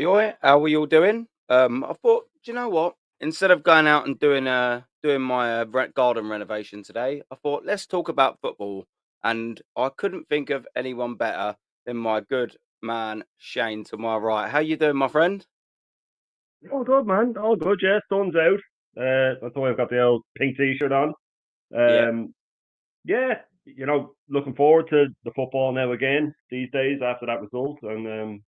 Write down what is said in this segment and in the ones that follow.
Oi, how are you all doing? I thought, do you know what? Instead of going out and doing my garden renovation today, I thought let's talk about football. And I couldn't think of anyone better than my good man Shane to my right. How you doing, my friend? All good, man. All good. Yeah, sun's out. That's why I've got the old pink t-shirt on. Yeah, Yeah, looking forward to the football now again these days after that result. And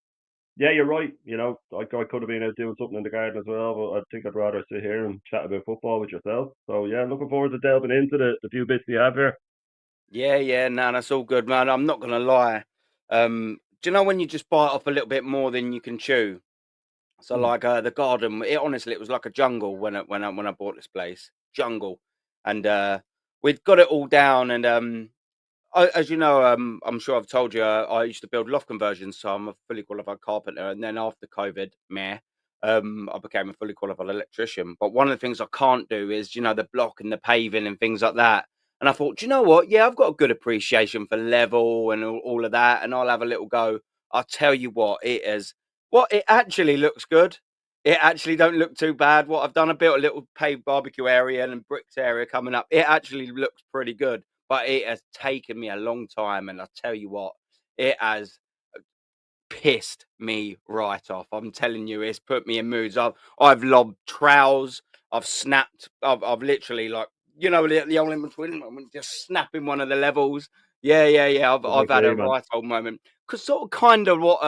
yeah, you're right. I could have been out doing something in the garden as well, but I think I'd rather sit here and chat about football with yourself. So yeah, looking forward to delving into the few bits we have here. yeah. No, that's all good, man. I'm not gonna lie. Do you know when you just bite off a little bit more than you can chew? So Hmm. like the garden, it was like a jungle when I bought this place, jungle, and we'd got it all down. And as you know, I'm sure I've told you, I used to build loft conversions, so I'm a fully qualified carpenter. And then after COVID, I became a fully qualified electrician. But one of the things I can't do is, the block and the paving and things like that. And I thought, do you know what? Yeah, I've got a good appreciation for level and all of that, and I'll have a little go. I'll tell you what, it is. What it actually looks good. It actually don't look too bad. What I've done, I built a little paved barbecue area and bricks area coming up. It actually looks pretty good, but it has taken me a long time, and I tell you what, it has pissed me right off. I'm telling you, it's put me in moods. I've lobbed trowels, I've literally like the old in between moment, just snapping one of the levels. Yeah. I've I had see, a man. right old moment because sort of kind of what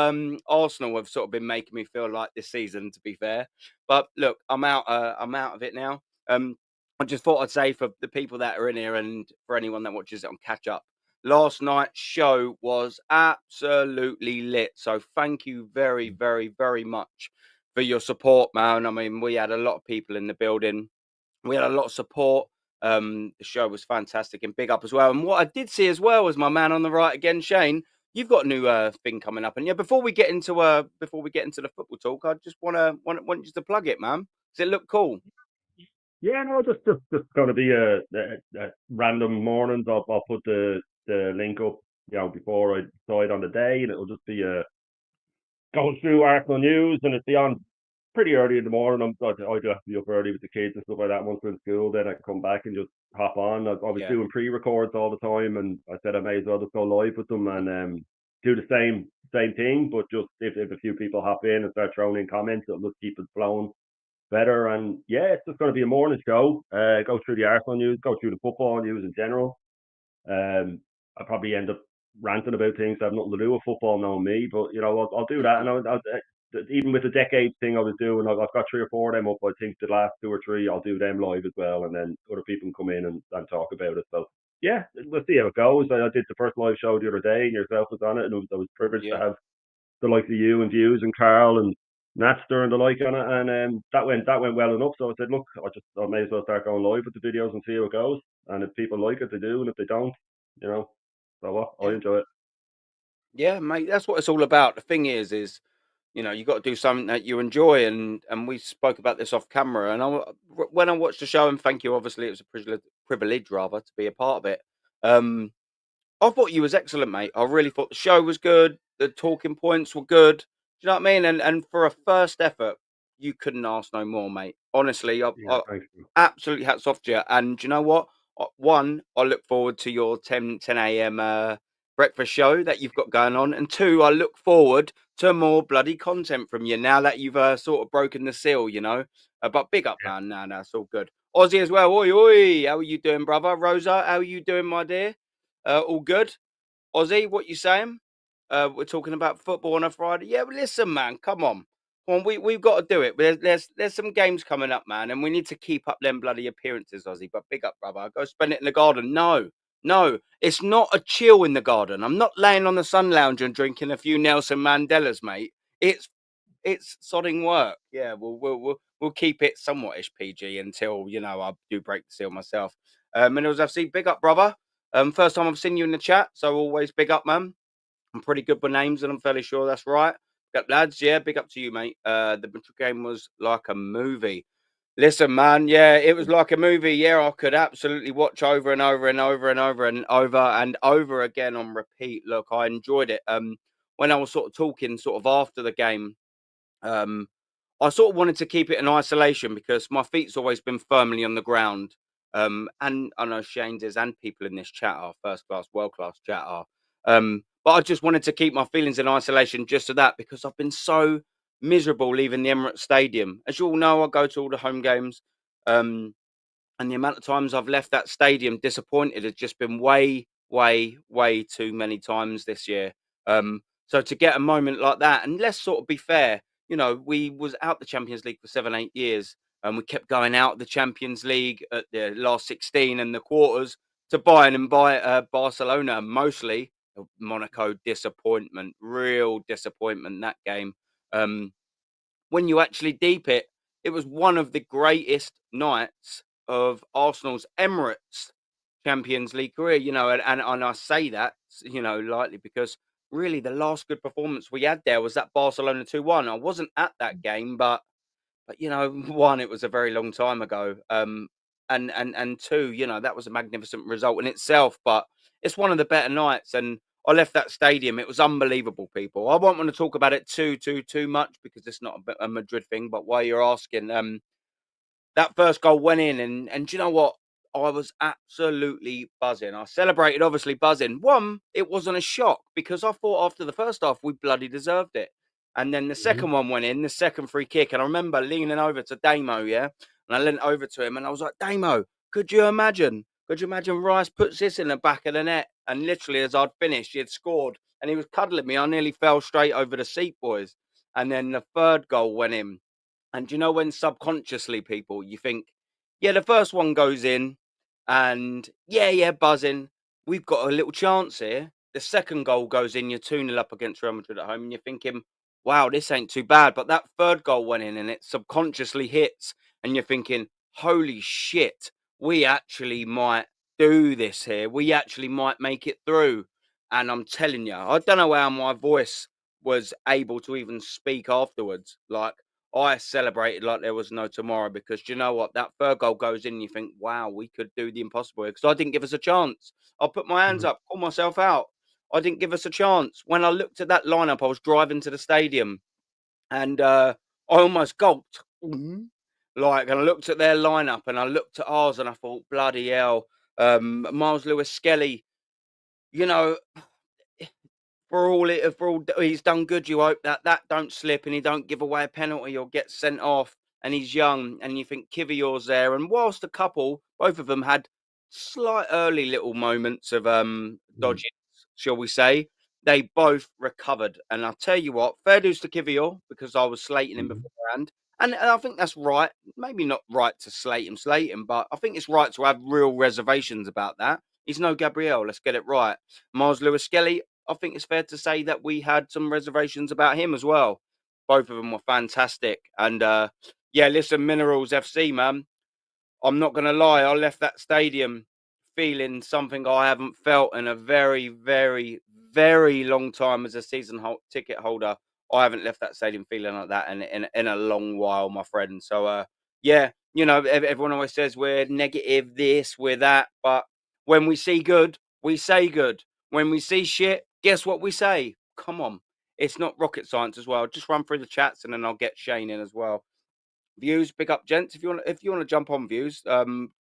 Arsenal have sort of been making me feel like this season. To be fair, but look, I'm out. I'm out of it now. I just thought I'd say for the people that are in here and for anyone that watches it on catch up, last night's show was absolutely lit. So thank you very, very, very much for your support, man. I mean, we had a lot of people in the building. We had a lot of support. The show was fantastic and big up as well. And what I did see as well was my man on the right again, Shane. You've got a new thing coming up, and yeah. Before we get into the football talk, I just want you to plug it, man. Does it look cool? Yeah, no, just going to be a random mornings. I'll put the link up, before I decide on the day, and it'll just be going through Arsenal news, and it's be on pretty early in the morning. I do have to be up early with the kids and stuff like that. Once we're in school, then I come back and just hop on. I was Yeah, doing pre-records all the time, and I said I may as well just go live with them and do the same thing. But just if a few people hop in and start throwing in comments, it'll just keep it flowing better. And yeah, it's just going to be a morning show. Go through the Arsenal news, go through the football news in general. I probably end up ranting about things that have nothing to do with football, knowing me. But I'll do that, and even with the decades thing I was doing, I've got three or four of them up. I think the last two or three I'll do them live as well, and then other people can come in and talk about it. So yeah, let's see how it goes. I did the first live show the other day, and yourself was on it, and I was privileged to yeah. have the likes of you and Views and Carl and Napster and the like on it, and that went well enough. So I said, look, I may as well start going live with the videos and see how it goes. And if people like it, they do, and if they don't, you know, so what? I Yeah. enjoy it. Yeah, mate, that's what it's all about. The thing is, you got to do something that you enjoy, and we spoke about this off camera. And when I watched the show, and thank you, obviously, it was a privilege rather to be a part of it. Um, I thought you was excellent, mate. I really thought the show was good. The talking points were good. Do you know what I mean? And for a first effort, you couldn't ask no more, mate. Honestly, Yeah, I thanks. absolutely hats off to you. And do you know what? One, I look forward to your 10 a.m. Breakfast show that you've got going on. And two, I look forward to more bloody content from you now that you've sort of broken the seal. But big up, Yeah. man. No, it's all good. Aussie as well. Oi, oi. How are you doing, brother? Rosa, how are you doing, my dear? All good? Ozzy, what you saying? We're talking about football on a Friday. Yeah, but listen, man, come on. Come on, we've got to do it. There's some games coming up, man, and we need to keep up them bloody appearances, Ozzy. But big up, brother. Go spend it in the garden. No, it's not a chill in the garden. I'm not laying on the sun lounge and drinking a few Nelson Mandelas, mate. It's sodding work. Yeah, we'll keep it somewhat ish PG until I do break the seal myself. And as I've seen, big up, brother. First time I've seen you in the chat, so always big up, man. I'm pretty good with names, and I'm fairly sure that's right. Big up, lads. Yeah, big up to you, mate. The game was like a movie. Listen, man. Yeah, it was like a movie. Yeah, I could absolutely watch over and over and over and over and over and over again on repeat. Look, I enjoyed it. When I was sort of talking, sort of after the game, Um, I sort of wanted to keep it in isolation because my feet's always been firmly on the ground. And I know Shane's is and people in this chat are first class, world class chat are. But I just wanted to keep my feelings in isolation just to that because I've been so miserable leaving the Emirates Stadium. As you all know, I go to all the home games. Um, and the amount of times I've left that stadium disappointed has just been way, way, way too many times this year. So to get a moment like that, and let's sort of be fair, you know, we was out the Champions League for 7, 8 years, and we kept going out of the Champions League at the last 16 and the quarters to Bayern and Barcelona mostly. Monaco disappointment, real disappointment that game. Um, when you actually deep it, it was one of the greatest nights of Arsenal's Emirates Champions League career, you know, and I say that, you know, lightly because really the last good performance we had there was that Barcelona 2-1. I wasn't at that game, but you know, one, it was a very long time ago. And two, you know, that was a magnificent result in itself. But it's one of the better nights, and I left that stadium. It was unbelievable, people. I won't want to talk about it too much because it's not a Madrid thing. But while you're asking, that first goal went in, and do you know what? I was absolutely buzzing. I celebrated, obviously buzzing. One, it wasn't a shock because I thought after the first half we bloody deserved it. And then the Mm-hmm. second one went in, the second free kick. And I remember leaning over to Damo, yeah? And I leant over to him and I was like, Damo, could you imagine? Could you imagine Rice puts this in the back of the net? And literally, as I'd finished, he had scored and he was cuddling me. I nearly fell straight over the seat, boys. And then the third goal went in. And you know, when subconsciously people, you think, yeah, the first one goes in, and yeah, buzzing. We've got a little chance here. The second goal goes in, you're 2-0 up against Real Madrid at home, and you're thinking, wow, this ain't too bad. But that third goal went in, and it subconsciously hits, and you're thinking, holy shit, we actually might do this here. We actually might make it through. And I'm telling you, I don't know how my voice was able to even speak afterwards. Like, I celebrated like there was no tomorrow because you know what? That third goal goes in and you think, wow, we could do the impossible because I didn't give us a chance. I put my hands up, call myself out. I didn't give us a chance. When I looked at that lineup, I was driving to the stadium and I almost gulped. Like, and I looked at their lineup and I looked at ours and I thought, bloody hell. Miles Lewis Skelly, you know, for all he's done good, you hope that don't slip and he don't give away a penalty or get sent off. And he's young, and you think Kivior's there. And whilst a couple, both of them had slight early little moments of dodges, shall we say, they both recovered. And I'll tell you what, fair dues to Kivior because I was slating him Mm-hmm. beforehand. And I think that's right. Maybe not right to slate him, but I think it's right to have real reservations about that. He's no Gabriel. Let's get it right. Miles Lewis Skelly, I think it's fair to say that we had some reservations about him as well. Both of them were fantastic. And yeah, listen, Minerals FC, man. I'm not going to lie. I left that stadium feeling something I haven't felt in a very, very, very long time as a ticket holder. I haven't left that stadium feeling like that in a long while, my friend. So, yeah, you know, everyone always says we're negative, this, we're that. But when we see good, we say good. When we see shit, guess what we say? Come on. It's not rocket science as well. Just run through the chats and then I'll get Shane in as well. Views, big up, gents. If you want to jump on views,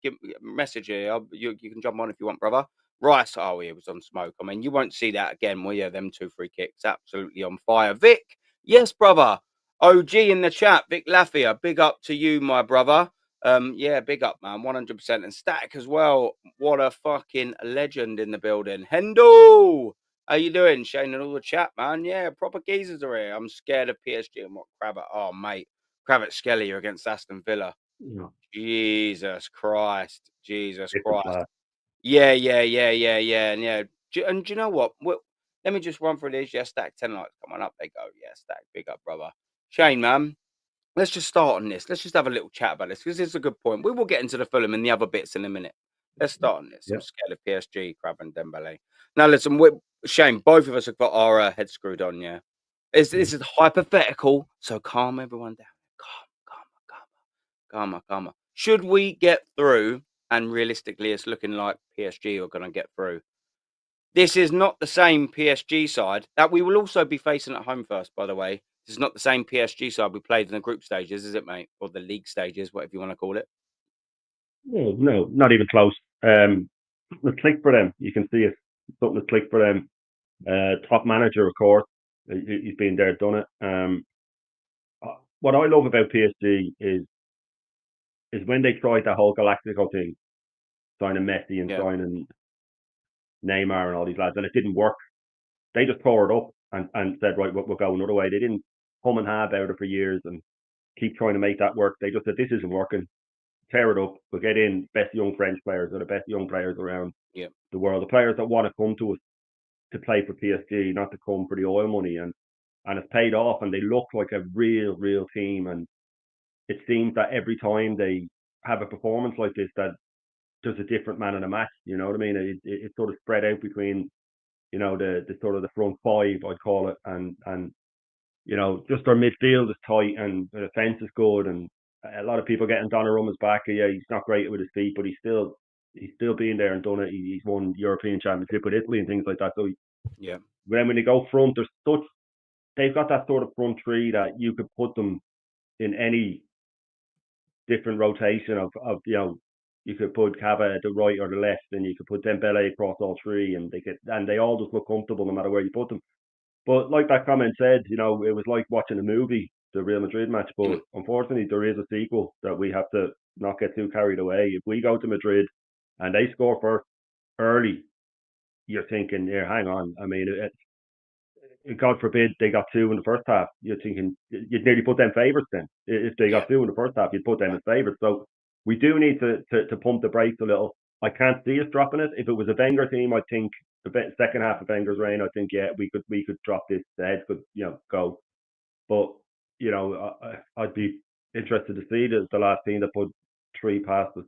give message here. You can jump on if you want, brother. Rice, oh, he was on smoke. I mean, you won't see that again, will you? Them 2 free kicks, absolutely on fire. Vic, yes, brother. OG in the chat, Vic Lafia, big up to you, my brother. Yeah, big up, man, 100%. And Static as well. What a fucking legend in the building. Hendo, how you doing, Shane? And all the chat, man. Yeah, proper geezers are here. I'm scared of PSG and what Crabber. Oh, mate. Havertz against Aston Villa. Yeah. Jesus Christ. Jesus Different Christ. class. Yeah. And yeah. And do you know what? Let me just run through these. Yeah, Stack 10 likes. Come on, up they go. Yeah, Stack. Big up, brother. Shane, man. Let's just start on this. Let's just have a little chat about this because this is a good point. We will get into the Fulham and the other bits in a minute. Let's start on this. I'm Yeah. scared of PSG, Crab and Dembele. Now, listen, Shane, both of us have got our heads screwed on, yeah? This is hypothetical, so calm everyone down. Calm. Should we get through, and realistically, it's looking like PSG are going to get through. This is not the same PSG side that we will also be facing at home first, by the way. It's not the same PSG side we played in the group stages, is it, mate? Or the league stages, whatever you want to call it. No, not even close. The click for them, you can see it. Something to click for them. Top manager, of course. He's been there, done it. What I love about PSG is when they tried that whole Galactico thing, signing Messi and signing Neymar and all these lads, and it didn't work. They just tore it up and said, right, we'll go another way. They didn't hum and ha about it for years and keep trying to make that work. They just said, this isn't working. Tear it up. We'll get in best young French players or the best young players around the world. The players that want to come to us to play for PSG, not to come for the oil money. And it's paid off, and they look like a real team. And it seems that every time they have a performance like this, that there's a different man in a match. You know what I mean? It's sort of spread out between, the sort of the front five, I'd call it, and just our midfield is tight and the defence is good, and a lot of people getting Donnarumma's back. Yeah, he's not great with his feet, but he's still been there and done it. He's won European Championship with Italy and things like that. So when they go front, they've got that sort of front three that you could put them in any different rotation of you could put Cava at the right or the left, and you could put Dembele across all three, and they all just look comfortable no matter where you put them. But like that comment said, it was like watching a movie, the Real Madrid match. But unfortunately, there is a sequel that we have to not get too carried away. If we go to Madrid and they score first early, you're thinking, yeah, hang on. I mean, God forbid they got two in the first half. You're thinking you'd nearly put them favourites then. If they got two in the first half, you'd put them as favourites. So we do need to pump the brakes a little. I can't see us dropping it. If it was a Wenger team, I think the second half of Wenger's reign, I think we could drop this. The heads could go. But I'd be interested to see the last team that put three past us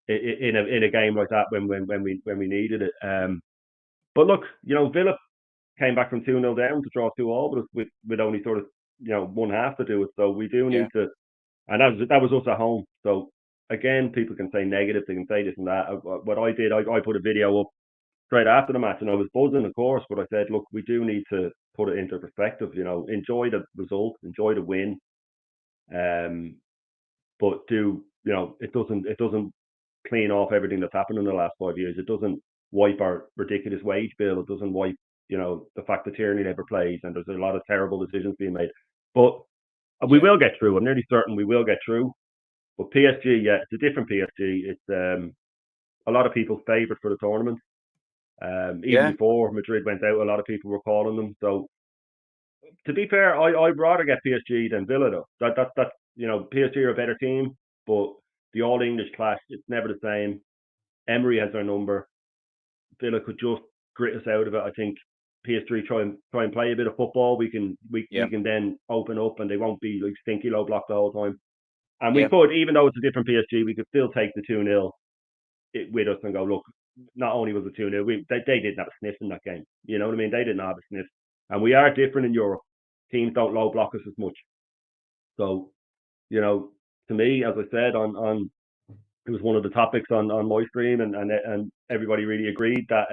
in a game like that when we needed it. But look, Villa came back from 2-0 down to draw 2-2, but with only sort of one half to do it. So we do need to, and that was us at home. So again, people can say negative, they can say this and that. What I did, I put a video up straight after the match, and I was buzzing, of course, but I said, look, we do need to put it into perspective. Enjoy the result, enjoy the win, but it doesn't clean off everything that's happened in the last 5 years. It doesn't wipe our ridiculous wage bill. It doesn't wipe the fact that Tierney never plays, and there's a lot of terrible decisions being made. But we will get through. I'm nearly certain we will get through. But PSG, it's a different PSG. It's a lot of people's favourite for the tournament. Even before Madrid went out, a lot of people were calling them. So, to be fair, I'd rather get PSG than Villa, though. That's PSG are a better team, but the All English clash, it's never the same. Emery has their number. Villa could just grit us out of it. I think PSG try and play a bit of football. We can then open up, and they won't be like stinky low block the whole time. And we could, even though it's a different PSG, we could still take the 2-0 with us and go, look, not only was it 2-0, they didn't have a sniff in that game. You know what I mean? They didn't have a sniff. And we are different in Europe. Teams don't low block us as much. So, to me, as I said, on it was one of the topics on my stream, and everybody really agreed that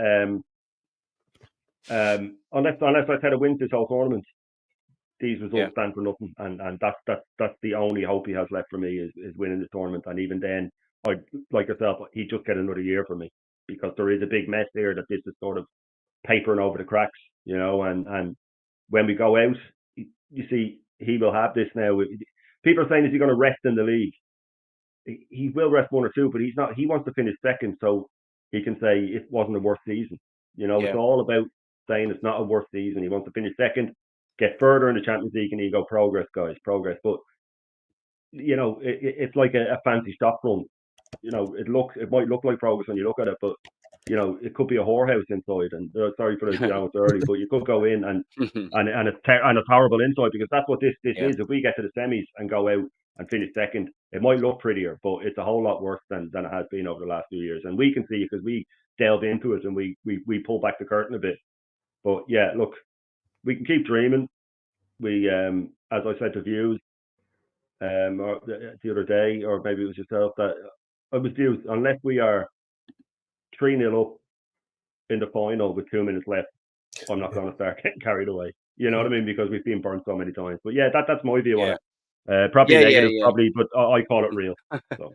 unless I had a win this whole tournament, these results stand for nothing, and that's the only hope he has left for me is winning the tournament. And even then, I'd like yourself, he'd just get another year for me, because there is a big mess there that this is sort of papering over the cracks, and when we go out, you see, he will have this now. People are saying, is he going to rest in the league? He will rest one or two, but he's not. He wants to finish second, so he can say it wasn't a worst season. It's all about saying it's not a worst season. He wants to finish second, get further in the Champions League, and you go, progress, guys, progress. But it's like a fancy stop run. It might look like progress when you look at it, but it could be a whorehouse inside. And sorry for it's early, but you could go in and it's horrible inside, because that's what this is. If we get to the semis and go out and finish second, it might look prettier, but it's a whole lot worse than it has been over the last few years. And we can see it because we delve into it and we pull back the curtain a bit. But yeah, look, we can keep dreaming. We, as I said to Views or the other day, or maybe it was yourself, that I was Views, unless we are 3-0 up in the final with 2 minutes left, I'm not going to start getting carried away. You know what I mean? Because we've been burnt so many times. But yeah, that's my view on Yeah. it. Probably Yeah, yeah, negative, yeah. probably, but I call it real. So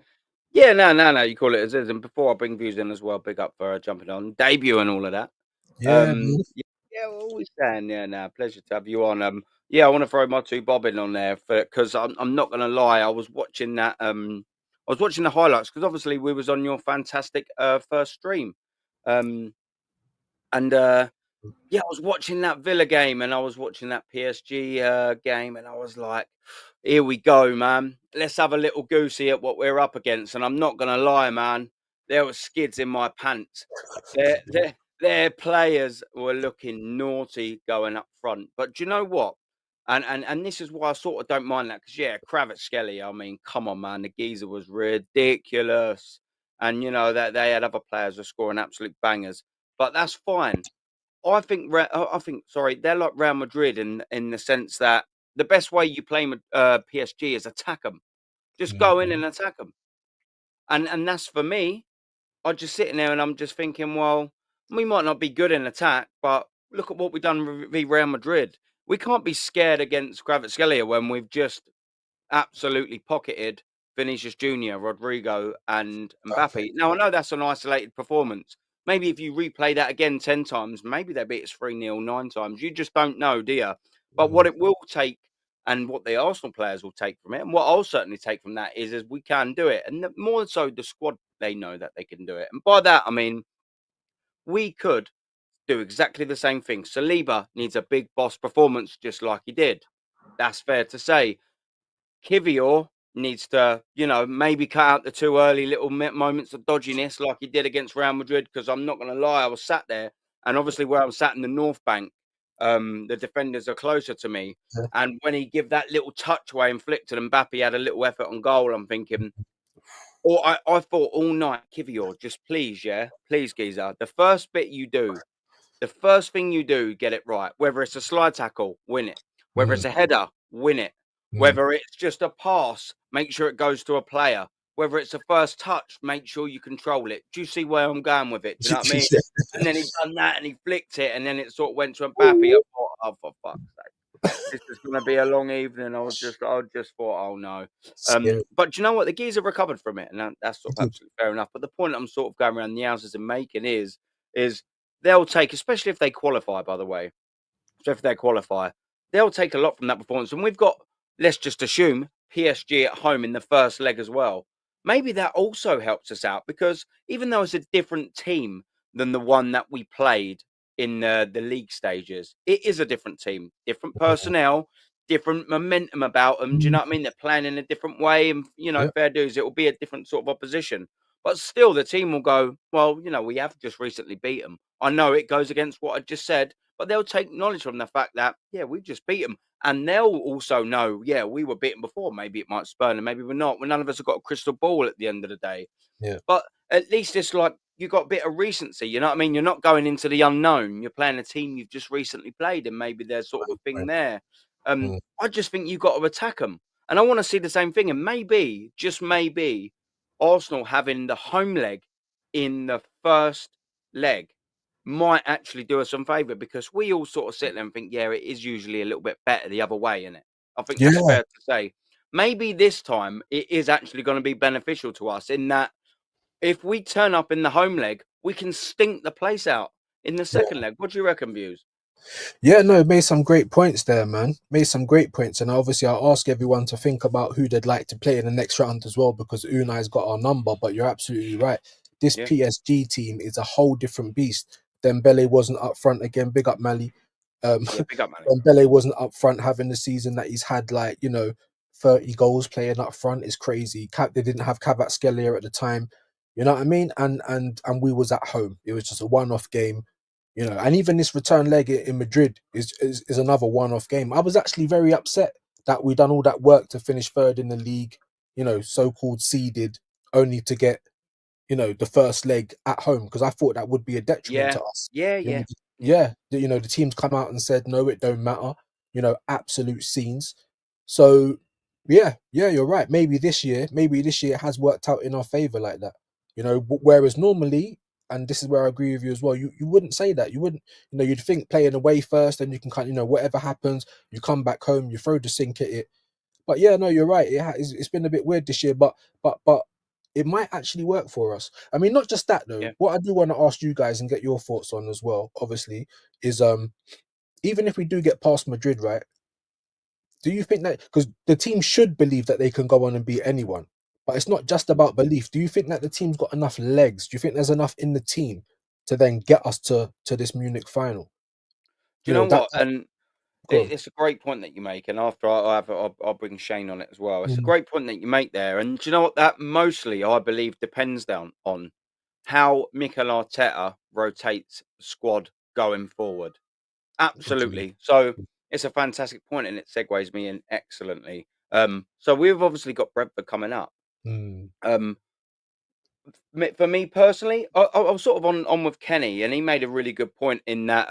Yeah, no, no, no, you call it as is, and before I bring views in as well, big up for jumping on, debut and all of that. Yeah, man. Yeah, yeah, we're always saying, yeah, no, pleasure to have you on. Yeah, I want to throw my two bob in on there because I'm not gonna lie, I was watching that, I was watching the highlights because obviously we was on your fantastic first stream, um, and yeah, I was watching that Villa game and I was watching that PSG game, and I was like, here we go, man. Let's have a little goosey at what we're up against. And I'm not gonna lie, man, there were skids in my pants. Their players were looking naughty going up front. But do you know what? And this is why I sort of don't mind that, because yeah, Kvaratskhelia, I mean, come on, man, the geezer was ridiculous. And you know that they had other players who were scoring absolute bangers. But that's fine. I think, sorry, they're like Real Madrid in the sense that the best way you play PSG is attack them. Just go in and attack them. And that's for me. I'm just sitting there and I'm just thinking, well, we might not be good in attack, but look at what we've done with Real Madrid. We can't be scared against Kvaratskhelia when we've just absolutely pocketed Vinicius Junior, Rodrigo, and Mbappe. Now, I know that's an isolated performance. Maybe if you replay that again 10 times, maybe they beat us 3-0 9 times. You just don't know, do you? But what it will take, and what the Arsenal players will take from it, and what I'll certainly take from that is we can do it. And more so, the squad, they know that they can do it. And by that, I mean, we could do exactly the same thing. Saliba needs a big boss performance just like he did. That's fair to say. Kivior needs to, you know, maybe cut out the two early little moments of dodginess like he did against Real Madrid. Because I'm not going to lie, I was sat there, and obviously where I'm sat in the North Bank, the defenders are closer to me. Yeah. And when he give that little touch away inflicted, and Mbappe had a little effort on goal, I'm thinking, or I thought all night, Kivior, just please, yeah, please, geezer, the first bit you do, the first thing you do, get it right. Whether it's a slide tackle, win it. Whether it's a header, win it. Whether it's just a pass, make sure it goes to a player. Whether it's a first touch, make sure you control it. Do you see where I'm going with it? Do you know what I mean? And then he done that and he flicked it, and then it sort of went to Mbappe. I thought, oh, for fuck's sake, this is going to be a long evening. I just thought, oh no. Scary. But do you know what? The geezer recovered from it, and that's sort He of did. absolutely fair enough. But the point I'm sort of going around the houses and making is they'll take, especially if they qualify, by the way, so if they qualify, they'll take a lot from that performance. And we've got, let's just assume, PSG at home in the first leg as well. Maybe that also helps us out, because even though it's a different team than the one that we played in the league stages, it is a different team, different personnel, different momentum about them. Do you know what I mean? They're playing in a different way, and you know, Yeah. fair dues, it will be a different sort of opposition. But still, the team will go, well, you know, we have just recently beat them. I know it goes against what I just said, but they'll take knowledge from the fact that, yeah, we just beat them. And they'll also know, yeah, we were beaten before. Maybe it might spurn them, maybe we're not. Well, none of us have got a crystal ball at the end of the day. Yeah. But at least it's like you got a bit of recency. You know what I mean? You're not going into the unknown. You're playing a team you've just recently played, and maybe there's sort of a thing Right. there. Mm. I just think you got to attack them, and I want to see the same thing. And maybe, just maybe, Arsenal having the home leg in the first leg might actually do us some favour, because we all sort of sit there and think, yeah, it is usually a little bit better the other way, isn't it? I think Yeah. that's fair to say. Maybe this time it is actually going to be beneficial to us in that if we turn up in the home leg, we can stink the place out in the second leg. What do you reckon, Views? Yeah, no, made some great points there, man. Made some great points. And obviously, I'll ask everyone to think about who they'd like to play in the next round as well, because Unai's got our number. But you're absolutely right. This Yeah, PSG team is a whole different beast. Dembele wasn't up front again. Big up, Mali. yeah, big up, man. Dembele wasn't up front having the season that he's had, like, 30 goals playing up front is crazy. They didn't have Kvaratskhelia at the time. You know what I mean? And we was at home. It was just a one-off game. And even this return leg in Madrid is another one-off game. I was actually very upset that we done all that work to finish third in the league, so-called seeded, only to get, the first leg at home, because I thought that would be a detriment Yeah, to us. yeah, You know, yeah, yeah, yeah, the teams come out and said, no, it don't matter, absolute scenes. So, yeah, you're right. Maybe this year it has worked out in our favor like that. Whereas normally and this is where I agree with you as well. You wouldn't say that. You wouldn't, you'd think playing away first, then you can kind of, whatever happens, you come back home, you throw the sink at it. But yeah, no, you're right. It's been a bit weird this year, but it might actually work for us. I mean, not just that though. Yeah. What I do want to ask you guys and get your thoughts on as well, obviously, is even if we do get past Madrid, right? Do you think that, because the team should believe that they can go on and beat anyone, but it's not just about belief. Do you think that the team's got enough legs? Do you think there's enough in the team to then get us to this Munich final? Do you know That what? And go on. it's a great point that you make. And after I'll bring Shane on it as well. It's a Mm, great point that you make there. And do you know what? That mostly, I believe, depends down on how Mikel Arteta rotates the squad going forward. agreed. Absolutely. So it's a fantastic point, and it segues me in excellently. So we've obviously got Brentford coming up. Mm, Um, for me personally, I was sort of on with Kenny, and he made a really good point in that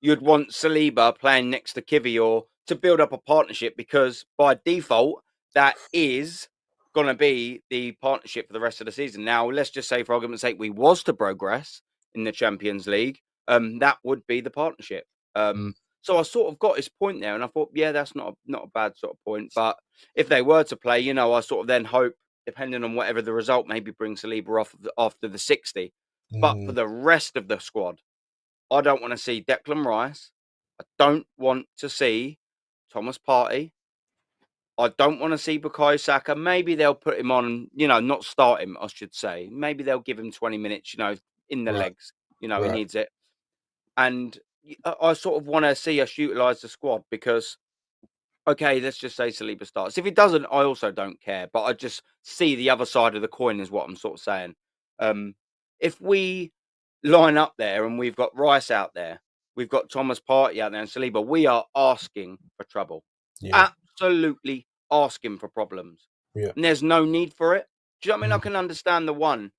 you'd want Saliba playing next to Kivior to build up a partnership, because by default that is going to be the partnership for the rest of the season. Now, let's just say, for argument's sake, we was to progress in the Champions League, that would be the partnership. mm, So I sort of got his point there, and I thought, yeah, that's not a bad sort of point. But if they were to play, I sort of then hope, depending on whatever the result, maybe bring Saliba off after the 60. But for mm. the rest of the squad, I don't want to see Declan Rice. I don't want to see Thomas Partey. I don't want to see Bukayo Saka. Maybe they'll put him on, not start him, I should say. Maybe they'll give him 20 minutes, in the Right, legs. He right. needs it. And I sort of want to see us utilise the squad, because okay, let's just say Saliba starts. If he doesn't, I also don't care. But I just see the other side of the coin, is what I'm sort of saying. If we line up there and we've got Rice out there, we've got Thomas Partey out there and Saliba, we are asking for trouble. Yeah, Absolutely asking for problems. yeah. And there's no need for it. Do you know what I mean? I Mm, can understand the one.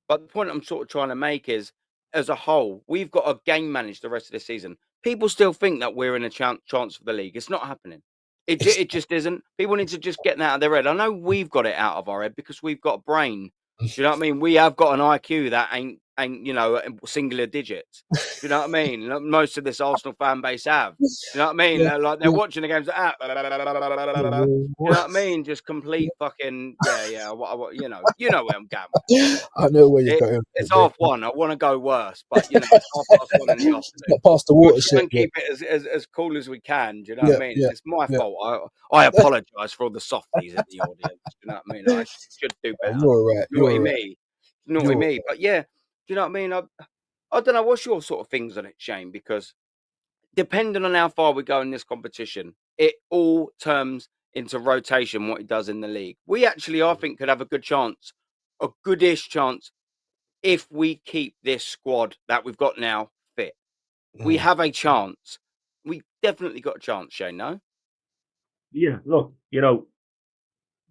But the point I'm sort of trying to make is, as a whole, we've got to game manage the rest of the season. People still think that we're in a chance for the league. It's not happening. it's It just isn't. People need to just get that out of their head. I know we've got it out of our head because we've got a brain. Do you know what I mean? We have got an IQ that ain't singular digits. Do you know what I mean? Most of this Arsenal fan base have. Do you know what I mean? yeah, Like they're yeah. watching the games. Do you know what I mean? Just complete fucking yeah. You know where I'm going with this. I know where you're going. It's Yeah. 1:30. I want to go worse, but it's 1:30 in the It's not afternoon. past the We'll try watershed and yet. keep it as cool as we can. Do you know what Yeah, I mean? yeah, It's my yeah. fault. I apologise for all the softies in the audience. Do you know what I mean? I should do better. You're all right. You're Naughty all right. me. Naughty You're me. But yeah, do you know what I mean? I don't know. What's your sort of things on it, Shane? Because depending on how far we go in this competition, it all turns into rotation, what he does in the league. We actually, I think, could have a good chance, a goodish chance, if we keep this squad that we've got now fit. We mm, have a chance. We definitely got a chance, Shane, no? Yeah, look, the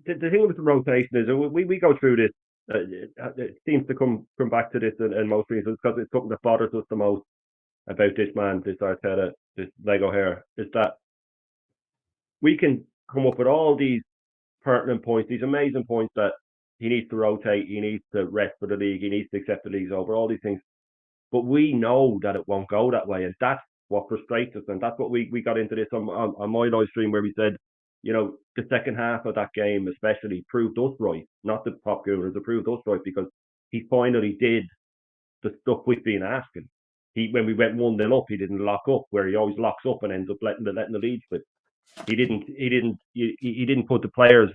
thing with the rotation is we go through this. It seems to come back to this in most reasons, because it's something that bothers us the most about this man, this Arteta, this Lego hair, is that we can come up with all these pertinent points, these amazing points that he needs to rotate, he needs to rest for the league, he needs to accept the league's over, all these things. But we know that it won't go that way, and that's what frustrates us. And that's what we got into this on my live stream, where we said, the second half of that game especially proved us right, not the top gooners, it proved us right, because he finally did the stuff we've been asking. When we went 1-0 up, he didn't lock up, where he always locks up and ends up letting the lead slip. He didn't put the players,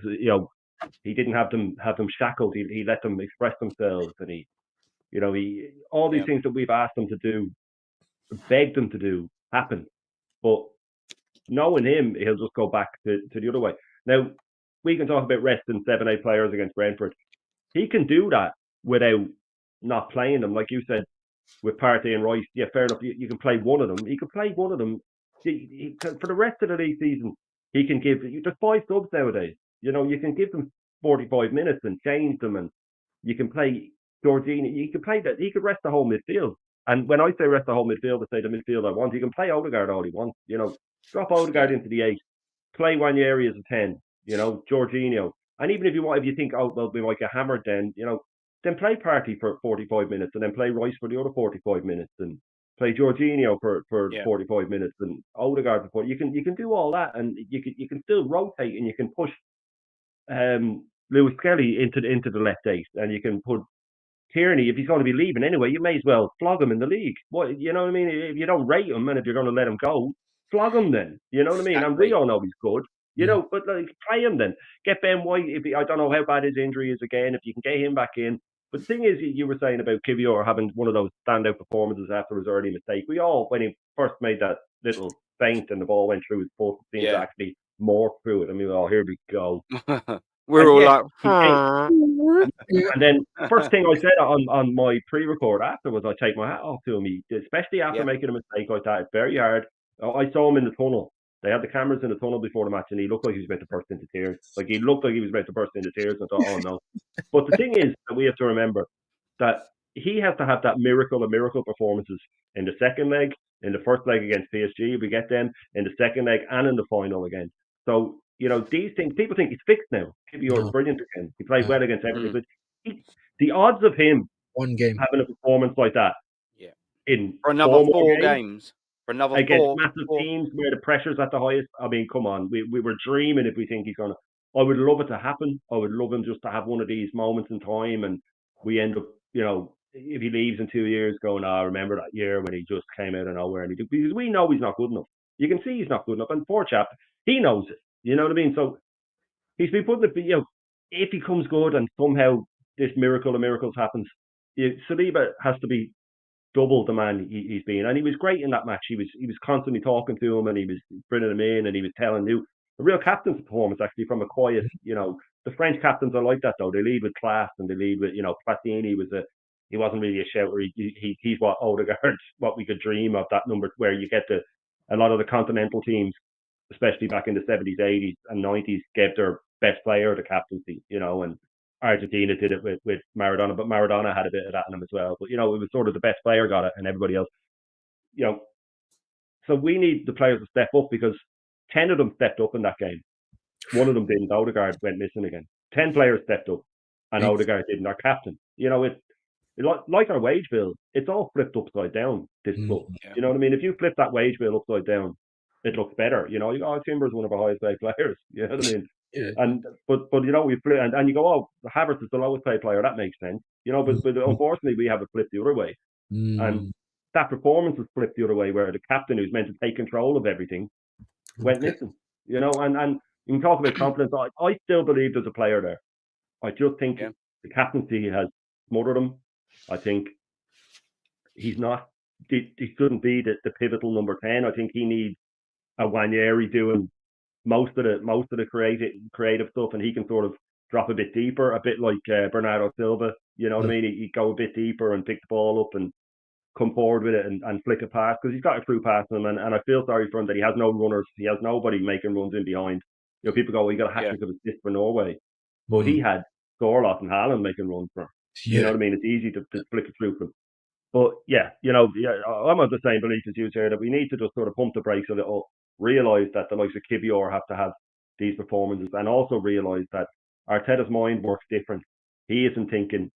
he didn't have them shackled. He let them express themselves, and he all these Yeah, things that we've asked him to do, begged him to do, happen. But knowing him, he'll just go back to the other way. Now, we can talk about resting 7-8 players against Brentford. He can do that without not playing them, like you said, with Partey and Rice. Yeah, fair enough. You can play one of them. He can play one of them. For the rest of the league season, he can give. There's 5 subs nowadays. You can give them 45 minutes and change them, and you can play Jorginho. You can play that. He could rest the whole midfield. And when I say rest the whole midfield, I say the midfield I want. You can play Odegaard all he wants. Drop Odegaard yeah, into the 8. Play Wanyeri as a 10. Jorginho. And even if you think, oh well, we might get hammered then. then play Partey for 45 minutes, and then play Rice for the other 45 minutes, and play Jorginho for 45 minutes, and Odegaard for 40. You can do all that, and you can still rotate, and you can push Lewis Kelly into the left 8, and you can put Tierney, if he's going to be leaving anyway, you may as well flog him in the league. What, you know what I mean? If you don't rate him, and if you're going to let him go, flog him then. You know what I mean? And we all know he's good. You know, but like, play him then. Get Ben White. I don't know how bad his injury is again. If you can get him back in. But the thing is, you were saying about Kivior having one of those standout performances after his early mistake. We all, when he first made that little feint and the ball went through his foot, seemed to actually morph through it. I mean, oh, here we go. We're all like, and then first thing I said on my pre-record after was I take my hat off to him, especially after making a mistake like that. It's very hard. I saw him in the tunnel. They had the cameras in the tunnel before the match, and he looked like he was about to burst into tears. Like, he looked like he was about to burst into tears, and I thought, oh no. But the thing is that we have to remember that he has to have that miracle of miracle performances in the second leg, in the first leg against PSG, if we get them, in the second leg, and in the final again. So, you know, these things, people think he's fixed now. Kivior is brilliant again. He played well against everything. But the odds of him having a performance like that in for another 4 games. For another against massive teams where the pressure's at the highest. I mean, come on. We were dreaming if we think he's going to. I would love it to happen. I would love him just to have one of these moments in time, and we end up, you know, if he leaves in 2 years, going, remember that year when he just came out of nowhere, and because we know he's not good enough. You can see he's not good enough, and poor chap, he knows it. You know what I mean? So he's been putting it, you know, if he comes good and somehow this miracle of miracles happens, Saliba has to be double the man he's been. And he was great in that match. He was constantly talking to him, and he was bringing him in, and he was telling you a real captain's performance, actually, from a quiet, you know, the French captains are like that, though. They lead with class, and they lead with, you know, Platini he wasn't really a shouter. He's what Odegaard, what we could dream of, that number where you get a lot of the continental teams, especially back in the 70s, 80s, and 90s, gave their best player the captaincy, you know, and Argentina did it with Maradona, but Maradona had a bit of that in him as well. But, you know, it was sort of the best player got it, and everybody else, you know. So we need the players to step up, because 10 of them stepped up in that game. One of them didn't. Odegaard went missing again. 10 players stepped up, and Odegaard didn't. Our captain. You know, like our wage bill, it's all flipped upside down, this club. You know what I mean? If you flip that wage bill upside down, it looks better. You know, Timber's one of our highest paid players. You know what I mean? And but you know, we flip, and you go, Havertz is the lowest paid player. That makes sense. You know, but unfortunately we have it flipped the other way. And that performance was flipped the other way, where the captain, who's meant to take control of everything, went missing. You know, and you can talk about confidence. I still believe there's a player there. I just think the captaincy has smothered him. I think he's not. He shouldn't be the pivotal number 10. I think he needs a Wanyeri doing most of the creative stuff, and he can sort of drop a bit deeper, a bit like Bernardo Silva. You know what I mean? He go a bit deeper and pick the ball up and come forward with it and flick a pass, because he's got a true pass in him, and I feel sorry for him that he has no runners. He has nobody making runs in behind. You know, people go, he got a hat-trick of assist for Norway, but he had Sorloth and Haaland making runs for him. You know what I mean? It's easy to flick it through for him. But you know, I'm of the same belief as you here, that we need to just sort of pump the brakes a little, realise that the likes of Kivior have to have these performances, and also realise that Arteta's mind works different. He isn't thinking,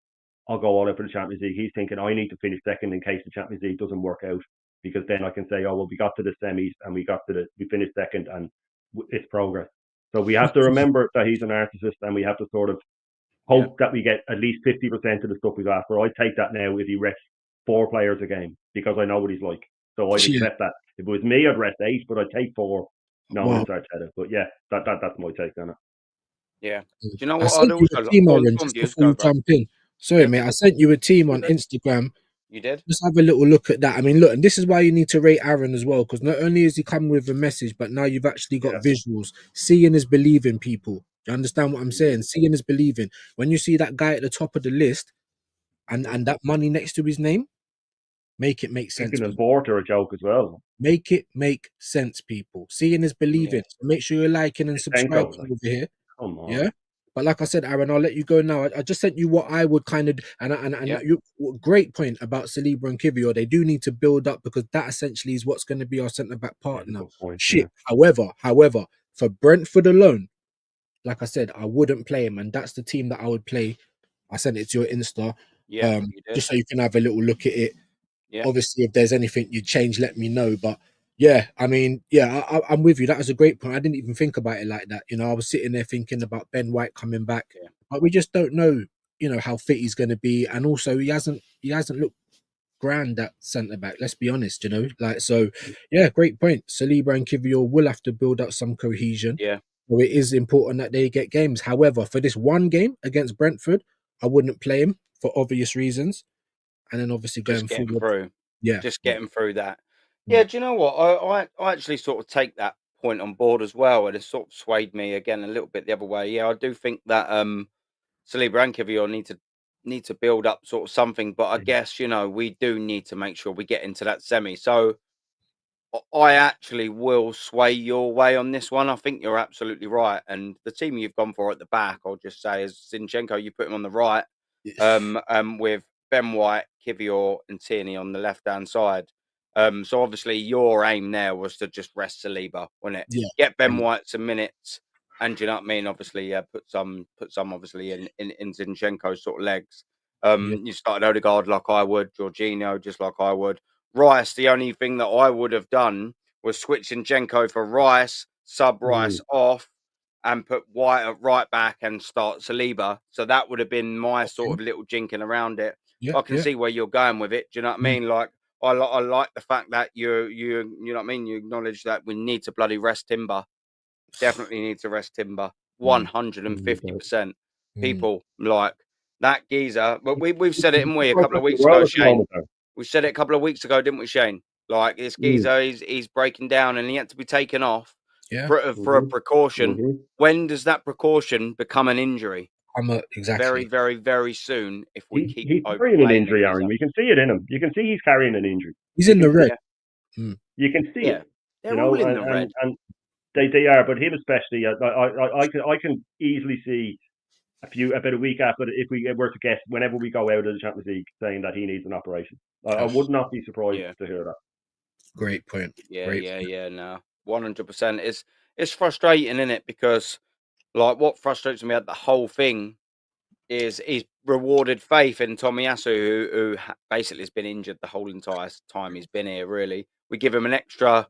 I'll go all out for the Champions League. He's thinking, I need to finish second in case the Champions League doesn't work out, because then I can say, oh, well, we got to the semis and we finished second, and it's progress. So we have to remember that he's a narcissist, and we have to sort of hope that we get at least 50% of the stuff we've asked for. I'd take that now if he rests 4 players a game, because I know what he's like. So I'd accept that. If it was me, I'd rest 8, but I'd take 4. No, it's Arteta. But yeah, that's my take on it. Yeah. Do you know I what? sent you a team, Aaron, just before you jump in. Sorry, mate. I sent you a team on Instagram. You did? Just have a little look at that. I mean, look, and this is why you need to rate Aaron as well, because not only is he coming with a message, but now you've actually got visuals. Seeing is believing, people. Do you understand what I'm saying? Seeing is believing. When you see that guy at the top of the list and that money next to his name, make it make sense. Making a sport or a joke as well. Make it make sense, people. Seeing is believing. So make sure you're liking and subscribing over here. Come on. Yeah. But like I said, Aaron, I'll let you go now. I just sent you what I would kind of, you, great point about Saliba and Kivior. They do need to build up, because that essentially is what's going to be our centre-back partner. However, for Brentford alone, like I said, I wouldn't play him, and that's the team that I would play I sent it to your Insta, Yeah, you did. just so you can have a little look at it. Yeah. Obviously, if there's anything you change, let me know. But yeah, I mean, yeah, I'm with you. That was a great point. I didn't even think about it like that. You know, I was sitting there thinking about Ben White coming back, Yeah. but we just don't know, you know, how fit he's going to be, and also he hasn't looked grand at centre back. Let's be honest, you know, like so. Yeah, great point. Saliba and Kivior will have to build up some cohesion. Yeah. So it is important that they get games. However, for this one game against Brentford, I wouldn't play him for obvious reasons. And then obviously Just going getting forward, through. yeah, Just getting through that. Mm. Yeah, do you know what? I actually sort of take that point on board as well, and it sort of swayed me again a little bit the other way. Yeah, I do think that Saliba and Kivior need to build up sort of something, but I guess, you know, we do need to make sure we get into that semi. So I actually will sway your way on this one. I think you're absolutely right. And the team you've gone for at the back, I'll just say, is Zinchenko. You put him on the right, with Ben White, Kivior, and Tierney on the left hand side. So obviously your aim there was to just rest Saliba, wasn't it? Yeah. Get Ben White some minutes, and do you know what I mean? Obviously, put some obviously in Zinchenko's sort of legs. Yeah. You started Odegaard like I would, Jorginho just like I would. Rice, the only thing that I would have done was switch Zinchenko for Rice, sub Rice off, and put White at right back and start Saliba. So that would have been my sort of little jinking around it. Yeah, I can yeah. see where you're going with it. Do you know what I mean? Like I like the fact that you know what I mean. You acknowledge that we need to bloody rest Timber. Definitely need to rest Timber. 150%. People like that geezer. But we've said it, and we a couple of weeks ago, Shane. We said it a couple of weeks ago, didn't we, Shane? Like this geezer, he's breaking down, and he had to be taken off Yeah. for a precaution. When does that precaution become an injury? Exactly. Very, very, very soon. If we keep He's carrying an injury, Aaron. We can see it in him. You can see he's carrying an injury. He's in the red. You can see it. They're all in the red. And they are, but him especially. I can easily see about a week after, if we were to guess, whenever we go out of the Champions League, saying that he needs an operation. I would not be surprised to hear that. Great point. Yeah. No, 100%. It's frustrating, isn't it? Because like what frustrates me at the whole thing is he's rewarded faith in Tomiyasu, who basically has been injured the whole entire time he's been here. Really, we give him an extra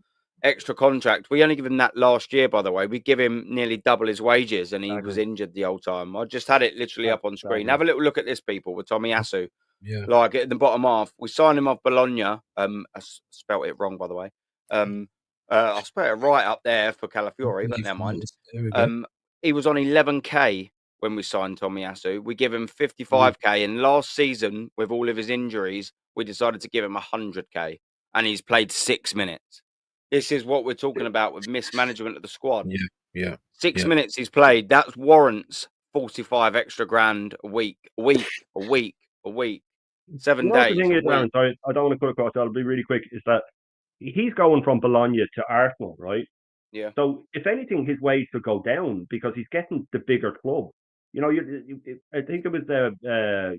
contract. We only give him that last year, by the way. We give him nearly double his wages, and he was injured the whole time. I just had it literally up on screen. Have a little look at this, people, with Tomiyasu. Yeah. Like at the bottom half, we signed him off Bologna. I spelt it wrong, by the way. I spelled it right up there for Calafiori, but never mind. He was on 11k when we signed Tomiyasu. We give him 55k, and last season, with all of his injuries, we decided to give him 100k, and he's played 6 minutes. This is what we're talking about with mismanagement of the squad. Yeah. 6 minutes he's played. That warrants 45 extra grand a week. 7 days. The thing is, Aaron, sorry, I don't want to cut across. I'll be really quick. Is that he's going from Bologna to Arsenal, right? Yeah. So if anything, his wage should go down because he's getting the bigger club. You know, I think it was the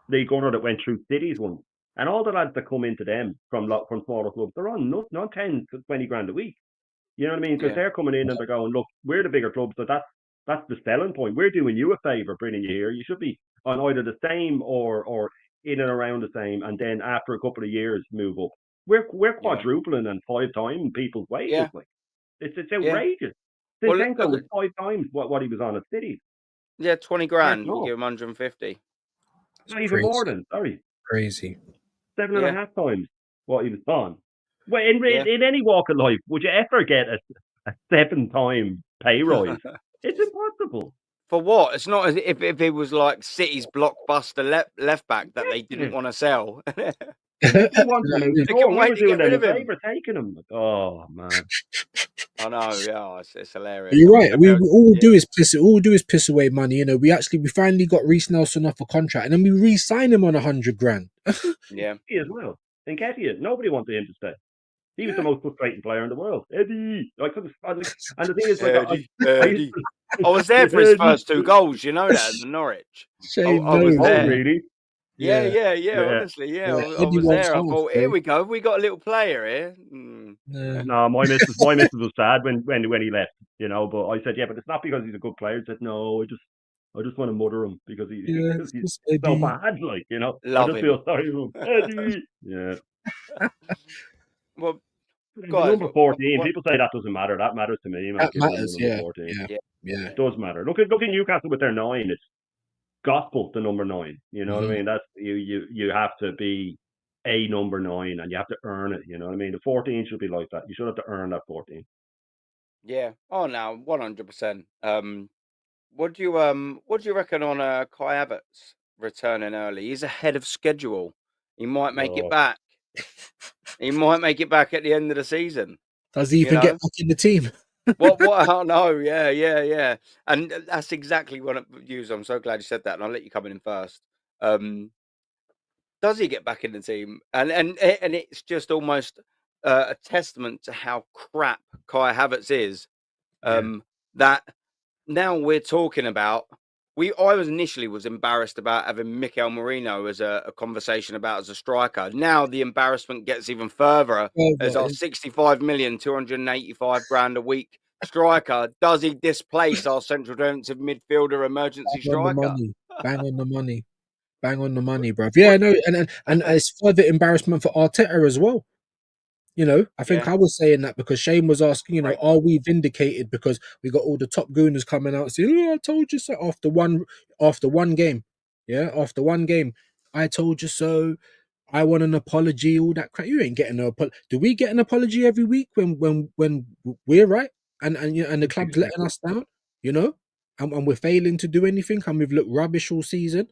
League Gunner that went through Cities one, and all the lads that come into them from smaller clubs, they're on not 10 to 20 grand a week. You know what I mean? Because they're coming in and they're going, look, we're the bigger club, so that's the selling point. We're doing you a favour bringing you here. You should be on either the same or in and around the same, and then after a couple of years move up. We're quadrupling and 5 times people's wages. Like it's outrageous. Zinchenko was 5 times what he was on at City. Yeah, 20 grand. We give him 150. Not even more than, sorry. Crazy. 7.5 times what he was on. Well, in any walk of life, would you ever get a 7-time pay rise? It's impossible. For what? It's not as if it was like City's blockbuster left back that they didn't want to sell. We were doing them a favour taking him. Oh man. I know, yeah, it's hilarious. You're right. We all do is piss away money. You know, we finally got Reece Nelson off a contract, and then we re-sign him on 100 grand. Yeah, he as well. And Nketiah, nobody wanted him to stay. He was the most frustrating player in the world. Eddie, I couldn't. And the thing is, like, Eddie. I was there for his first 2 goals. You know that at Norwich. I was there. Really? Yeah. Honestly, I was there. I thought, here we go. We got a little player here. No, my missus was sad when he left. You know, but I said, yeah, but it's not because he's a good player. He said, no, I just want to mother him because Yeah, because he's just so Eddie. bad. Like, you know, I Love just him. feel sorry for him. Eddie. Yeah. Well, The guys, number 14. what? People say that doesn't matter. That matters to me, man. That Giving him the matters. number Yeah, 14. yeah, Yeah, yeah. It does matter. Look at Newcastle with their 9. It's gospel the number 9. You know what I Mhm. mean? That's you have to be a number 9 and you have to earn it. You know what I mean? The 14 should be like that. You should have to earn that 14. yeah. Oh, no, 100%. What do you reckon on Kai Havertz returning early? He's ahead of schedule. He might make it Oh, back. He might make it back at the end of the season. Does he You even get know back in the team? what? Oh no, yeah, yeah, yeah. And that's exactly what it use. I'm so glad you said that, and I'll let you come in first. Does he get back in the team? And it's just almost a testament to how crap Kai Havertz is. yeah. That now we're talking about. I was initially embarrassed about having Mikel Merino as a conversation about as a striker. Now the embarrassment gets even further as our 65 million, 285 grand a week striker. Does he displace our central defensive midfielder emergency Bang on the striker? money. Bang on the money. Bang on the money, bruv. What? Yeah, no, and it's further embarrassment for Arteta as well. You know, I think Yeah, I was saying that because Shane was asking, great are point. we vindicated because we got all the top gooners coming out saying, "Oh, I told you so," after one game. Yeah, after one game. I told you so. I want an apology, all that crap. You ain't getting an apology. Do we get an apology every week when we're right and the club's letting Exactly. us down, you know? And we're failing to do anything and we've looked rubbish all season.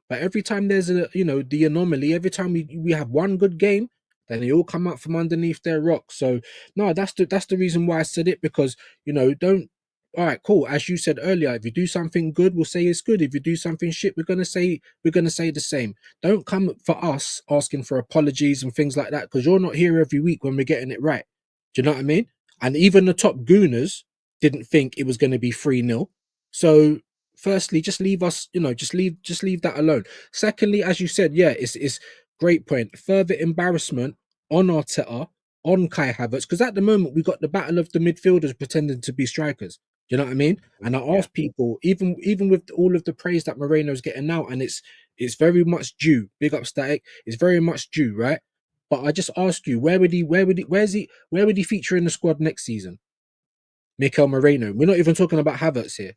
But every time there's the anomaly, every time we have one good game, then they all come out from underneath their rock. So no, that's the reason why I said it, because don't. All right, cool. As you said earlier, if you do something good, we'll say it's good. If you do something shit, we're gonna say the same. Don't come for us asking for apologies and things like that, because you're not here every week when we're getting it right. Do you know what I mean? And even the top gooners didn't think it was going to be 3-0. So firstly, just leave us, just leave that alone. Secondly, as you said, yeah, it's great point. Further embarrassment on Arteta, on Kai Havertz, because at the moment we got the battle of the midfielders pretending to be strikers. Do you know what I mean? And I Yeah, ask people, even with all of the praise that Moreno's getting now, and it's very much due. Big up Static. It's very much due, right? But I just ask you, where would he feature in the squad next season? Mikel Moreno. We're not even talking about Havertz here.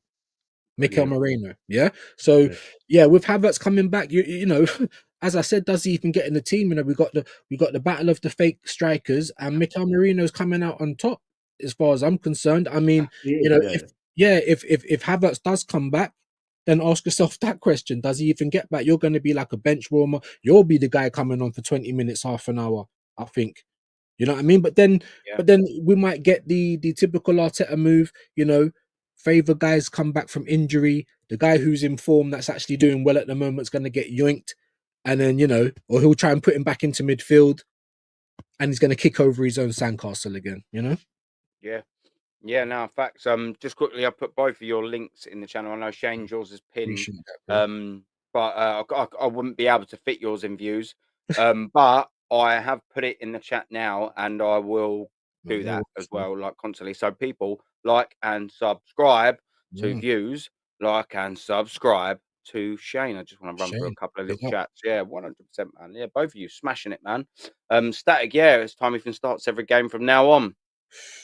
Mikel Yeah. Moreno. Yeah. So Yeah. yeah, with Havertz coming back, as I said, does he even get in the team? We got the battle of the fake strikers, and Mikel Moreno's coming out on top, as far as I'm concerned. I mean, That's it. if Yeah. yeah, if Havertz does come back, then ask yourself that question: does he even get back? You're going to be like a bench warmer. You'll be the guy coming on for 20 minutes, half an hour. I think. You know what I mean? But then, yeah, but then we might get the typical Arteta move. Favor guys come back from injury. The guy who's in form that's actually doing well at the moment is going to get yoinked, and then or he'll try and put him back into midfield, and he's going to kick over his own sandcastle again. yeah. Yeah, no, in fact, just quickly, I put both of your links in the channel. I know Shane, yours is pinned, Appreciate that, bro. um, but I wouldn't be able to fit yours in views. But I have put it in the chat now, and I will No, do no, that as well, like constantly. So people like and subscribe to mm, views, like and subscribe to Shane. I just want to run through a shame. couple of Big little up. chats. Yeah, 100%, man. Yeah, both of you smashing it, man. Static. Yeah, it's time Ethan starts every game from now on.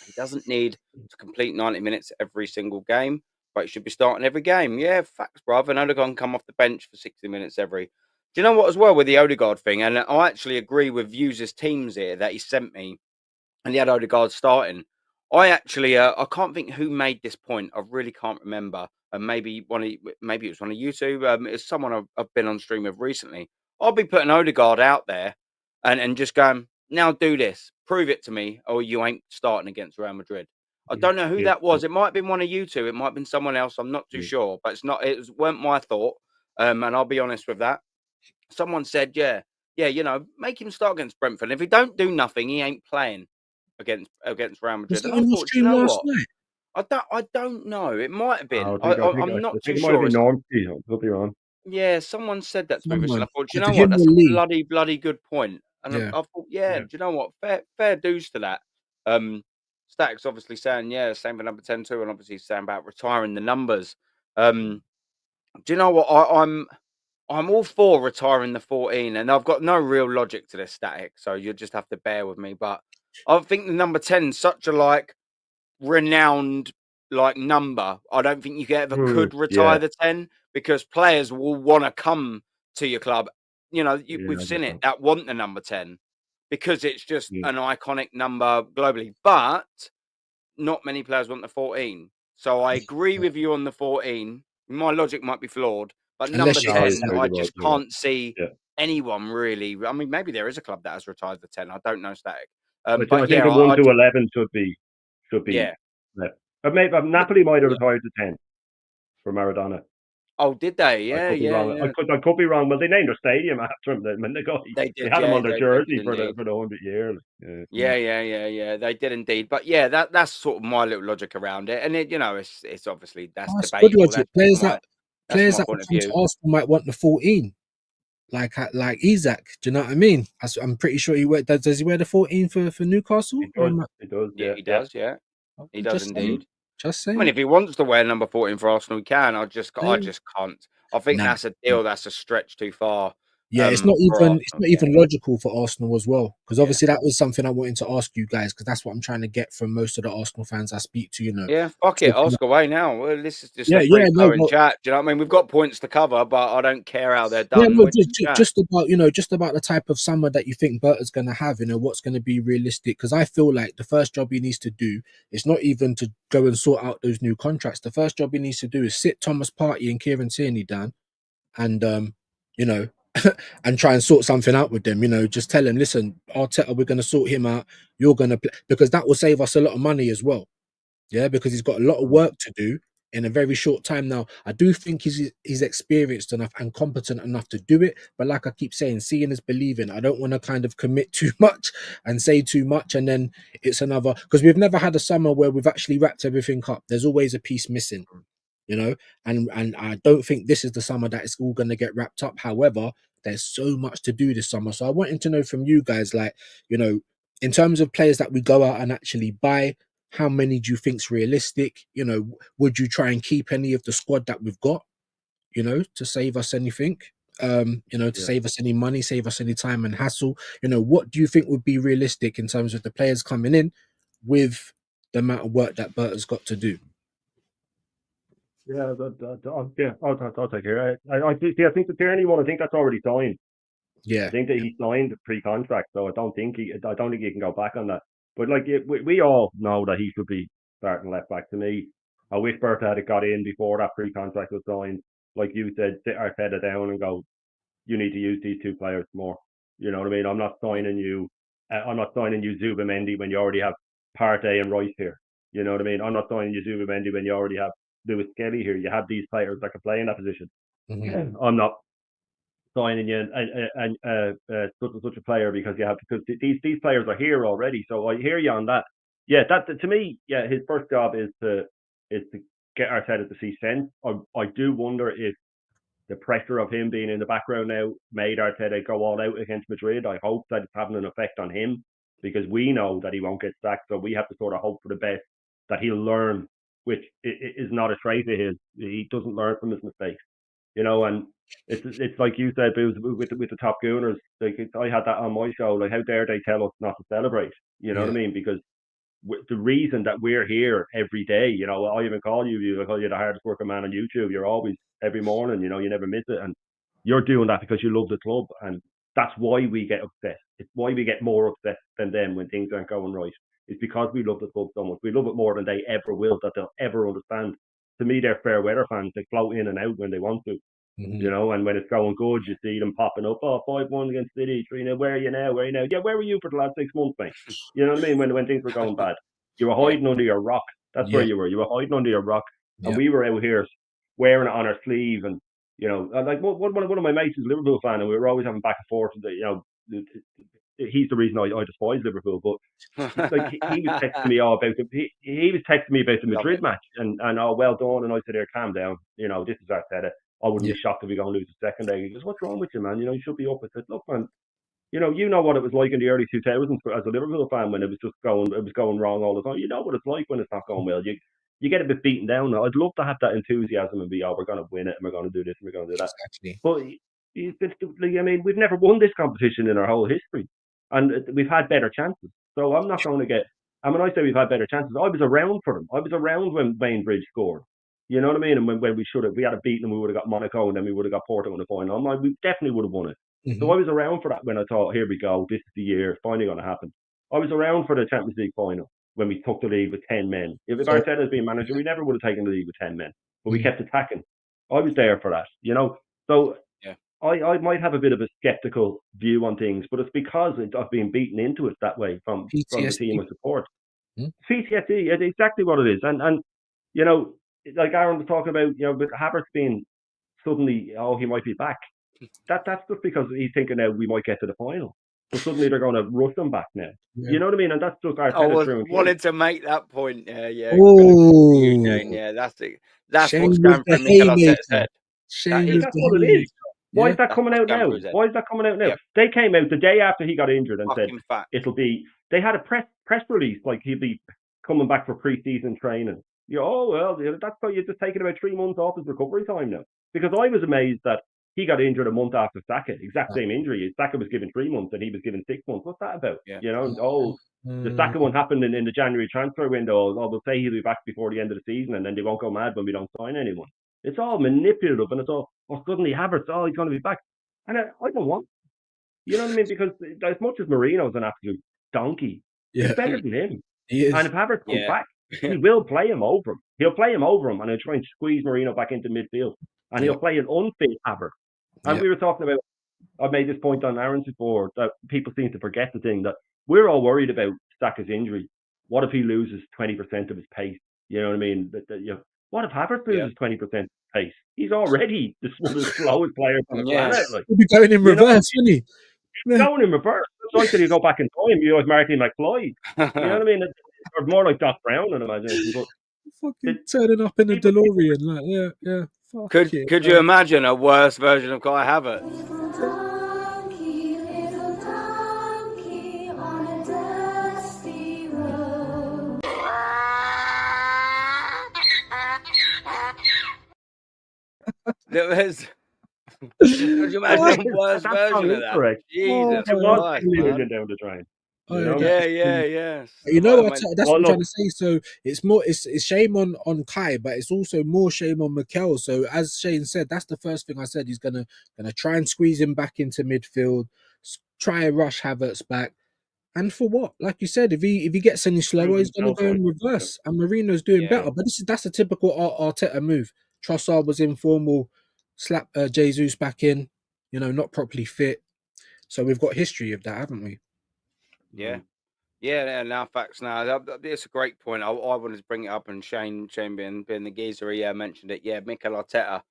He doesn't need to complete 90 minutes every single game, but he should be starting every game. Yeah, facts, bruv. And Odegaard come off the bench for 60 minutes every. Do you know what, as well, with the Odegaard thing? And I actually agree with Views' teams here that he sent me, and he had Odegaard starting. I actually, I can't think who made this point. I really can't remember. And maybe maybe it was one of you two. It's someone I've been on stream with recently. I'll be putting Odegaard out there, and just going, now do this, prove it to me, or you ain't starting against Real Madrid. I Yeah. don't know who Yeah. that was. It might have been one of you two. It might have been someone else. I'm not too Yeah. sure, but it's not. Weren't my thought. And I'll be honest with that. Someone said, yeah, make him start against Brentford. If he don't do nothing, he ain't playing against Real Was Madrid. that And I on your thought, do you stream know last what? night? I don't know. It might have been. I think I think I, I'm I not think too it might have sure. been Normsky. I could be wrong. Yeah, someone said that to me recently. Someone, I thought, do you either know what? him or That's a Lee. bloody good point. And Yeah. I thought, yeah, Yeah. do you know what? Fair dues to that. Um, Stack's obviously saying, yeah, same for number 10 too, and obviously saying about retiring the numbers. Um, Do you know what? I'm all for retiring the 14, and I've got no real logic to this static, so you'll just have to bear with me. But I think the number 10 is such a renowned number. I don't think you ever could retire Yeah, the 10 because players will want to come to your club. You know, yeah, we've I guess seen it so. that want the number 10 because it's just Yeah. an iconic number globally. But not many players want the 14. So I agree with you on the 14. My logic might be flawed, but number Unless you No, get you're 10, right, I you're right, just you're right. can't see Yeah. anyone really. I mean, maybe there is a club that has retired the 10. I don't know, Static. I But think yeah, the 1 to 11 should be yeah. left. But maybe Napoli might have Yeah. retired to 10 for Maradona. Oh, did they? I Yeah, could be yeah, wrong. yeah. I could be wrong. Well, they named their stadium after him. When they got, They they did, had him yeah. on their They did jersey for the indeed. 100 years. Yeah. Yeah, yeah, yeah, yeah. They did indeed. But yeah, that's sort of my little logic around it. And it's obviously that's Oh, that's good debatable. logic. That's that's Players my that will point of come to view. Arsenal might want the 14, like Isaac. Do you know what I mean? I'm pretty sure does he wear the 14 for Newcastle? It Or does. am I, It does. Yeah, Yeah. he Yeah. does. Yeah, he I'm does just saying, indeed. just I mean, saying. if he wants to wear number 14 for Arsenal, he can. I saying. just can't. I think Nah. that's a deal. That's a stretch too far. Yeah, For it's Arsenal. not even logical for Arsenal as well. Because Yeah. obviously that was something I wanted to ask you guys, because that's what I'm trying to get from most of the Arsenal fans I speak to, Yeah, fuck it. talking about, Ask away now. Well, this is just a yeah, free no, flowing but chat. Do you know what I mean? We've got points to cover, but I don't care how they're yeah, done. no, We're just chat. just about just about the type of summer that you think Berta's gonna have, what's gonna be realistic. Because I feel like the first job he needs to do is not even to go and sort out those new contracts. The first job he needs to do is sit Thomas Partey and Kieran Tierney down and you know and try and sort something out with them. Just tell him, listen, Arteta, we're gonna sort him out. You're gonna play, because that will save us a lot of money as well. Yeah, because he's got a lot of Mm. work to do in a very short time. Now, I do think he's experienced enough and competent enough to do it. But like I keep saying, seeing is believing. I don't want to kind of commit too much and say too much, and then it's another, because we've never had a summer where we've actually wrapped everything up. There's always a piece missing, and I don't think this is the summer that it's all going to get wrapped up. However, there's so much to do this summer, so I wanted to know from you guys, like, in terms of players that we go out and actually buy, how many do you think's realistic? Would you try and keep any of the squad that we've got, to save us anything? To Yeah. save us any money, save us any time and hassle. What do you think would be realistic in terms of the players coming in with the amount of work that Berta's got to do? Yeah. I'll take care. I think the Tierney one. I think that's already signed. I Yeah. think that he signed pre-contract, so I don't think he can go back on that. But we all know that he should be starting left back. To me, I wish Bertha had got in before that pre-contract was signed. Like you said, sit Arteta down and go, you need to use these two players more. You know what I mean? I'm not signing you. I'm not signing you Zubamendi when you already have Partey and Rice here. You know what I mean? I'm not signing you Zubamendi when you already have Lewis Skelly here. You have these players that can play in that position. Mhm. I'm not signing you and such a player because these players are here already. So I hear you on that. Yeah, that to me, yeah, his first job is to get Arteta to see sense. I do wonder if the pressure of him being in the background now made Arteta go all out against Madrid. I hope that it's having an effect on him because we know that he won't get sacked. So we have to sort of hope for the best that he'll learn, which is not a trait of his. He doesn't learn from his mistakes, and it's like you said, Booze, with the top gooners. Like I had that on my show. Like, how dare they tell us not to celebrate? You know what I Yeah. mean? Because the reason that we're here every day, I even call you, I call you the hardest working man on YouTube. You're always every morning, you never miss it, and you're doing that because you love the club, and that's why we get upset. It's why we get more upset than them when things aren't going right. It's because we love the club so much. We love it more than they ever will, that they'll ever understand. To me, they're fair weather fans. They float in and out when they want to. Mhm. And when it's going good, you see them popping up. Oh, 5-1 against City, 3-0. Where are you now? Where are you now? Yeah, where were you for the last 6 months, mate? You know what I mean? When things were going bad, you were Yeah, hiding under your rock. That's where Yeah. you were. You were hiding under your rock, and Yeah. we were out here wearing it on our sleeve. And like one of my mates is a Liverpool fan, and we were always having back and forth. He's the reason I despise Liverpool, but like he was texting me all about he was texting me about the love Madrid it. match and oh, well done, and I said, here, calm down, this is Arteta. I wouldn't Yeah. be shocked if we go and lose the second leg. He goes, what's wrong with you, man? You should be up. I said, look, man, you know what it was like in the early 2000s as a Liverpool fan when it was going wrong all the time. You know what it's like when it's not going well. you get a bit beaten down. I'd love to have that enthusiasm and be, we're going to win it and we're going to do this and we're going to do that. Exactly. But I mean, we've never won this competition in our whole history, and we've had better chances. So I'm not going to get. And when I say we've had better chances, I was around for them. I was around when Bainbridge scored. You know what I mean? And when we should have, we had beaten them, we would have got Monaco, and then we would have got Porto in the final. I'm like, we definitely would have won it. So I was around for that when I thought, here we go, this is the year, it's finally going to happen. I was around for the Champions League final when we took the lead with 10 men. If Arteta had been manager, we never would have taken the lead with 10 men, but we kept attacking. I was there for that, you know. So I might have a bit of a skeptical view on things, but it's because I've been beaten into it that way from the team I support. PTSD, it's exactly what it is. And you know, like Aaron was talking about, you know, with Havertz being suddenly, he might be back. That's just because he's thinking now we might get to the final. So suddenly they're going to rush them back now. You know what I mean? And that's just our wanted to make that point. Yeah. Oh, yeah, that's it. That's Shane what's going with through the Mikel Arteta's haymaker. head. Shane That's with what the it is. haymaker. Why is that That's coming what's out going now? through his head. Why is that coming out now? Yep. They came out the day after he got injured and said Fucking fact. it'll be. They had a press release like he'll be coming back for pre-season training. That's why you're just taking about 3 months off his recovery time now. Because I was amazed that he got injured a month after Saka, exact same injury. Saka was given 3 months and he was given 6 months. What's that about? Yeah. You know, the Saka one happened in the January transfer window. They'll say he'll be back before the end of the season and then they won't go mad when we don't sign anyone. It's all manipulative and it's all, suddenly Havertz, he's going to be back. And I don't want, you know what I mean? Because as much as Marino's an absolute donkey, he's better than him. He is. And if Havertz comes back, he will play him over him. He'll play him over him and he'll try and squeeze Marino back into midfield. And he'll play an unfit Havertz. And we were talking about, I made this point on Aaron's before, that people seem to forget the thing that we're all worried about Saka's injury. What if he loses 20% of his pace? You know what I mean? What if Havertz loses 20% of his pace? He's already one of the slowest players on the planet. Like, he'll be going in reverse, wouldn't he? He's going in reverse. So I said he'd go back in time. You know, Martin McFly. You know what I mean? Or more like Doc Brown, I'd imagine. But fucking turning up in a DeLorean, like, yeah. Could you imagine a worse version of Kai Havertz? Could you imagine a worse version of that? Correct. Jesus It was Christ, million down the drain. Yeah. You know what? That's what I'm trying to say. So it's shame on Kai, but it's also more shame on Mikel. So as Shane said, that's the first thing I said. He's gonna try and squeeze him back into midfield, try and rush Havertz back, and for what? Like you said, if he gets any slower, he's gonna go in reverse. And Marino's doing better, but that's a typical Arteta move. Trossard was informal, slap Jesus back in, not properly fit. So we've got history of that, haven't we? Yeah. Now facts. Now it's a great point. I wanted to bring it up, and Shane being the geezer, he mentioned it. Yeah, Mikel Arteta,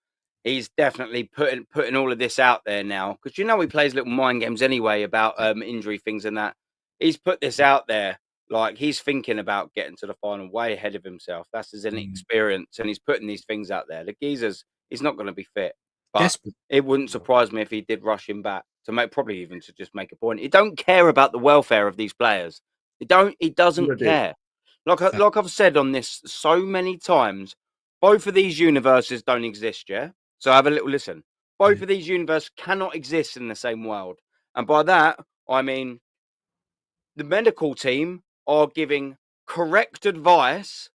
he's definitely putting all of this out there now because he plays little mind games anyway about injury things and that. He's put this out there like he's thinking about getting to the final way ahead of himself. That's his inexperience, and he's putting these things out there. The geezer's he's not going to be fit, but it wouldn't surprise me if he did rush him back to just make a point. He don't care about the welfare of these players. He doesn't care. Like I've said on this so many times, both of these universes don't exist, yeah? So have a little listen. Both of these universes cannot exist in the same world. And by that, I mean the medical team are giving correct advice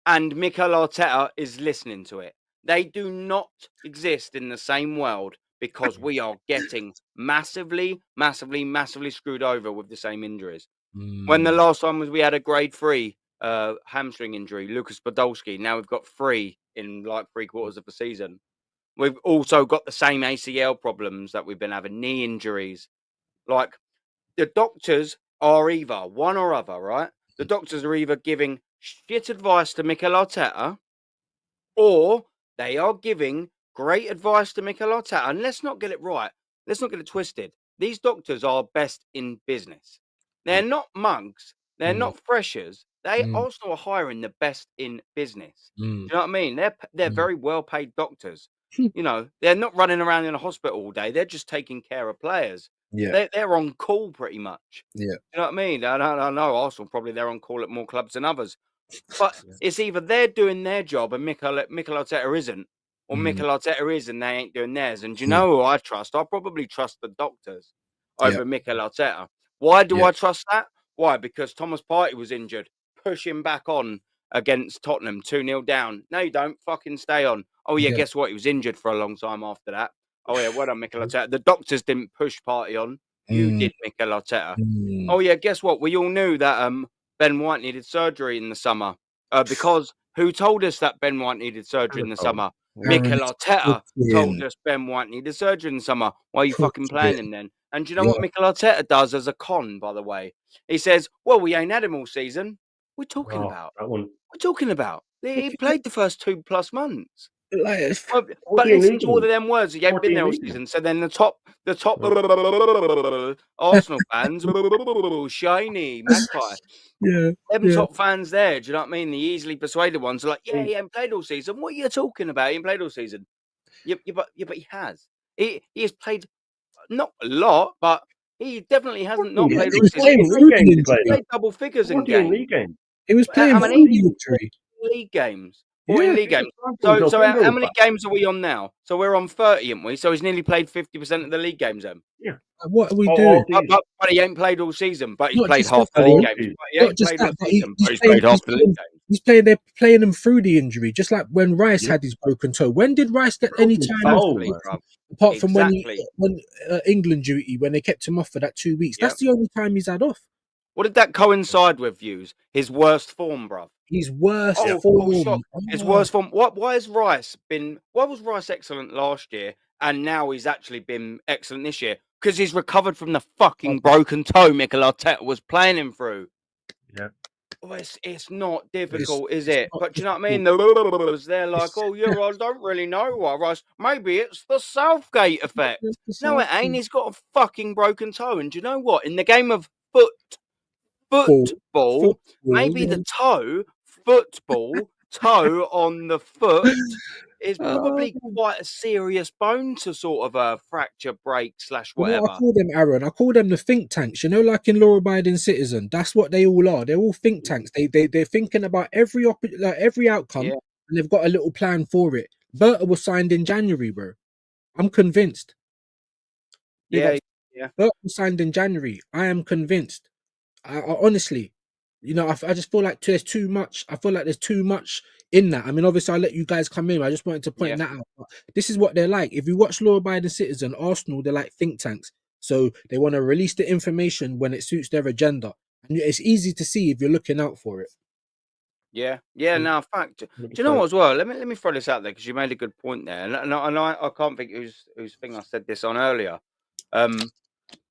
and Mikel Arteta is listening to it. They do not exist in the same world because we are getting massively screwed over with the same injuries. When the last time we had a grade 3 hamstring injury, Lucas Podolski, now we've got 3 in like 3/4 of the season. We've also got the same ACL problems that we've been having, knee injuries. Like the doctors are either one or other, right? The doctors are either giving shit advice to Mikel Arteta or they are giving great advice to Mikel Arteta. And let's not get it right. Let's not get it twisted. These doctors are best in business. They're not mugs. They're not freshers. They also are hiring the best in business. Do you know what I mean? They're very well paid doctors. They're not running around in a hospital all day. They're just taking care of players. Yeah, They're on call pretty much. yeah. You know what I mean? I know Arsenal probably they're on call at more clubs than others, But it's either they're doing their job and Mikel Arteta isn't, or Mikel Arteta is and they ain't doing theirs. And do you know who I trust? I probably trust the doctors over Mikel Arteta. Why do I trust that? Why? Because Thomas Partey was injured. Push him back on against Tottenham, 2-0 down. No, you don't. Fucking stay on. Oh, yeah, guess what? He was injured for a long time after that. Oh, yeah, well done, Mikel Arteta. The doctors didn't push Partey on. You did, Mikel Arteta. Oh, yeah, guess what? We all knew that Ben White needed surgery in the summer. Because who told us that Ben White needed surgery in the summer? Mikel Arteta told us Ben White needed surgery in the summer. Why are you fucking playing him then? And do you know what Mikel Arteta does as a con, by the way? He says, well, we ain't had him all season. We're talking about. That one. We're talking about. He played the first 2+ months. Like, But listen to all of them words. He ain't been there all season. So then the top Arsenal fans, shiny Magpie. Them top fans there, do you know what I mean? The easily persuaded ones are like, yeah, he ain't played all season. What are you talking about? He ain't played all season. But he has. He has played not a lot, but he definitely hasn't not played all season. He played double figures in games. He was playing how many injury. League games? Or in league games. So how many games are we on now? So we're on 30, aren't we? So he's nearly played 50% of the league games then. Yeah. What are we doing? But he ain't played all season, but he's played half the league games. He ain't played all season, but he's played half the league games. They're playing him through the injury, just like when Rice had his broken toe. When did Rice get any time off? Apart from when England duty, when they kept him off for that 2 weeks. That's the only time he's had off. What did that coincide with, views? His worst form, bruv. His worst form. His worst form. Why has Rice been? Why was Rice excellent last year, and now he's actually been excellent this year? Because he's recovered from the fucking broken toe Mikel Arteta was playing him through. Yeah. Well, it's not difficult, is it? But do you know what I mean? They're like, oh, yeah, I don't really know why Rice. Maybe it's the Southgate effect. No, it ain't. He's got a fucking broken toe. And do you know what? In the game of football, maybe the football toe on the foot is probably quite a serious bone to sort of fracture, break / whatever. I call them, Aaron. I call them the think tanks. You know, like in law-abiding citizen. That's what they all are. They're all think tanks. They're thinking about every outcome, and they've got a little plan for it. Berta was signed in January, bro. I'm convinced. Yeah. Berta was signed in January. I am convinced. I honestly, you know, I just feel like there's too much. I feel like there's too much in that. I mean, obviously, I'll let you guys come in. I just wanted to point that out. But this is what they're like. If you watch Law Abiding Citizen, Arsenal, they're like think tanks. So they want to release the information when it suits their agenda. And it's easy to see if you're looking out for it. Yeah. No, fact. Do you know what as well? Let me throw this out there because you made a good point there, and I can't think whose thing I said this on earlier.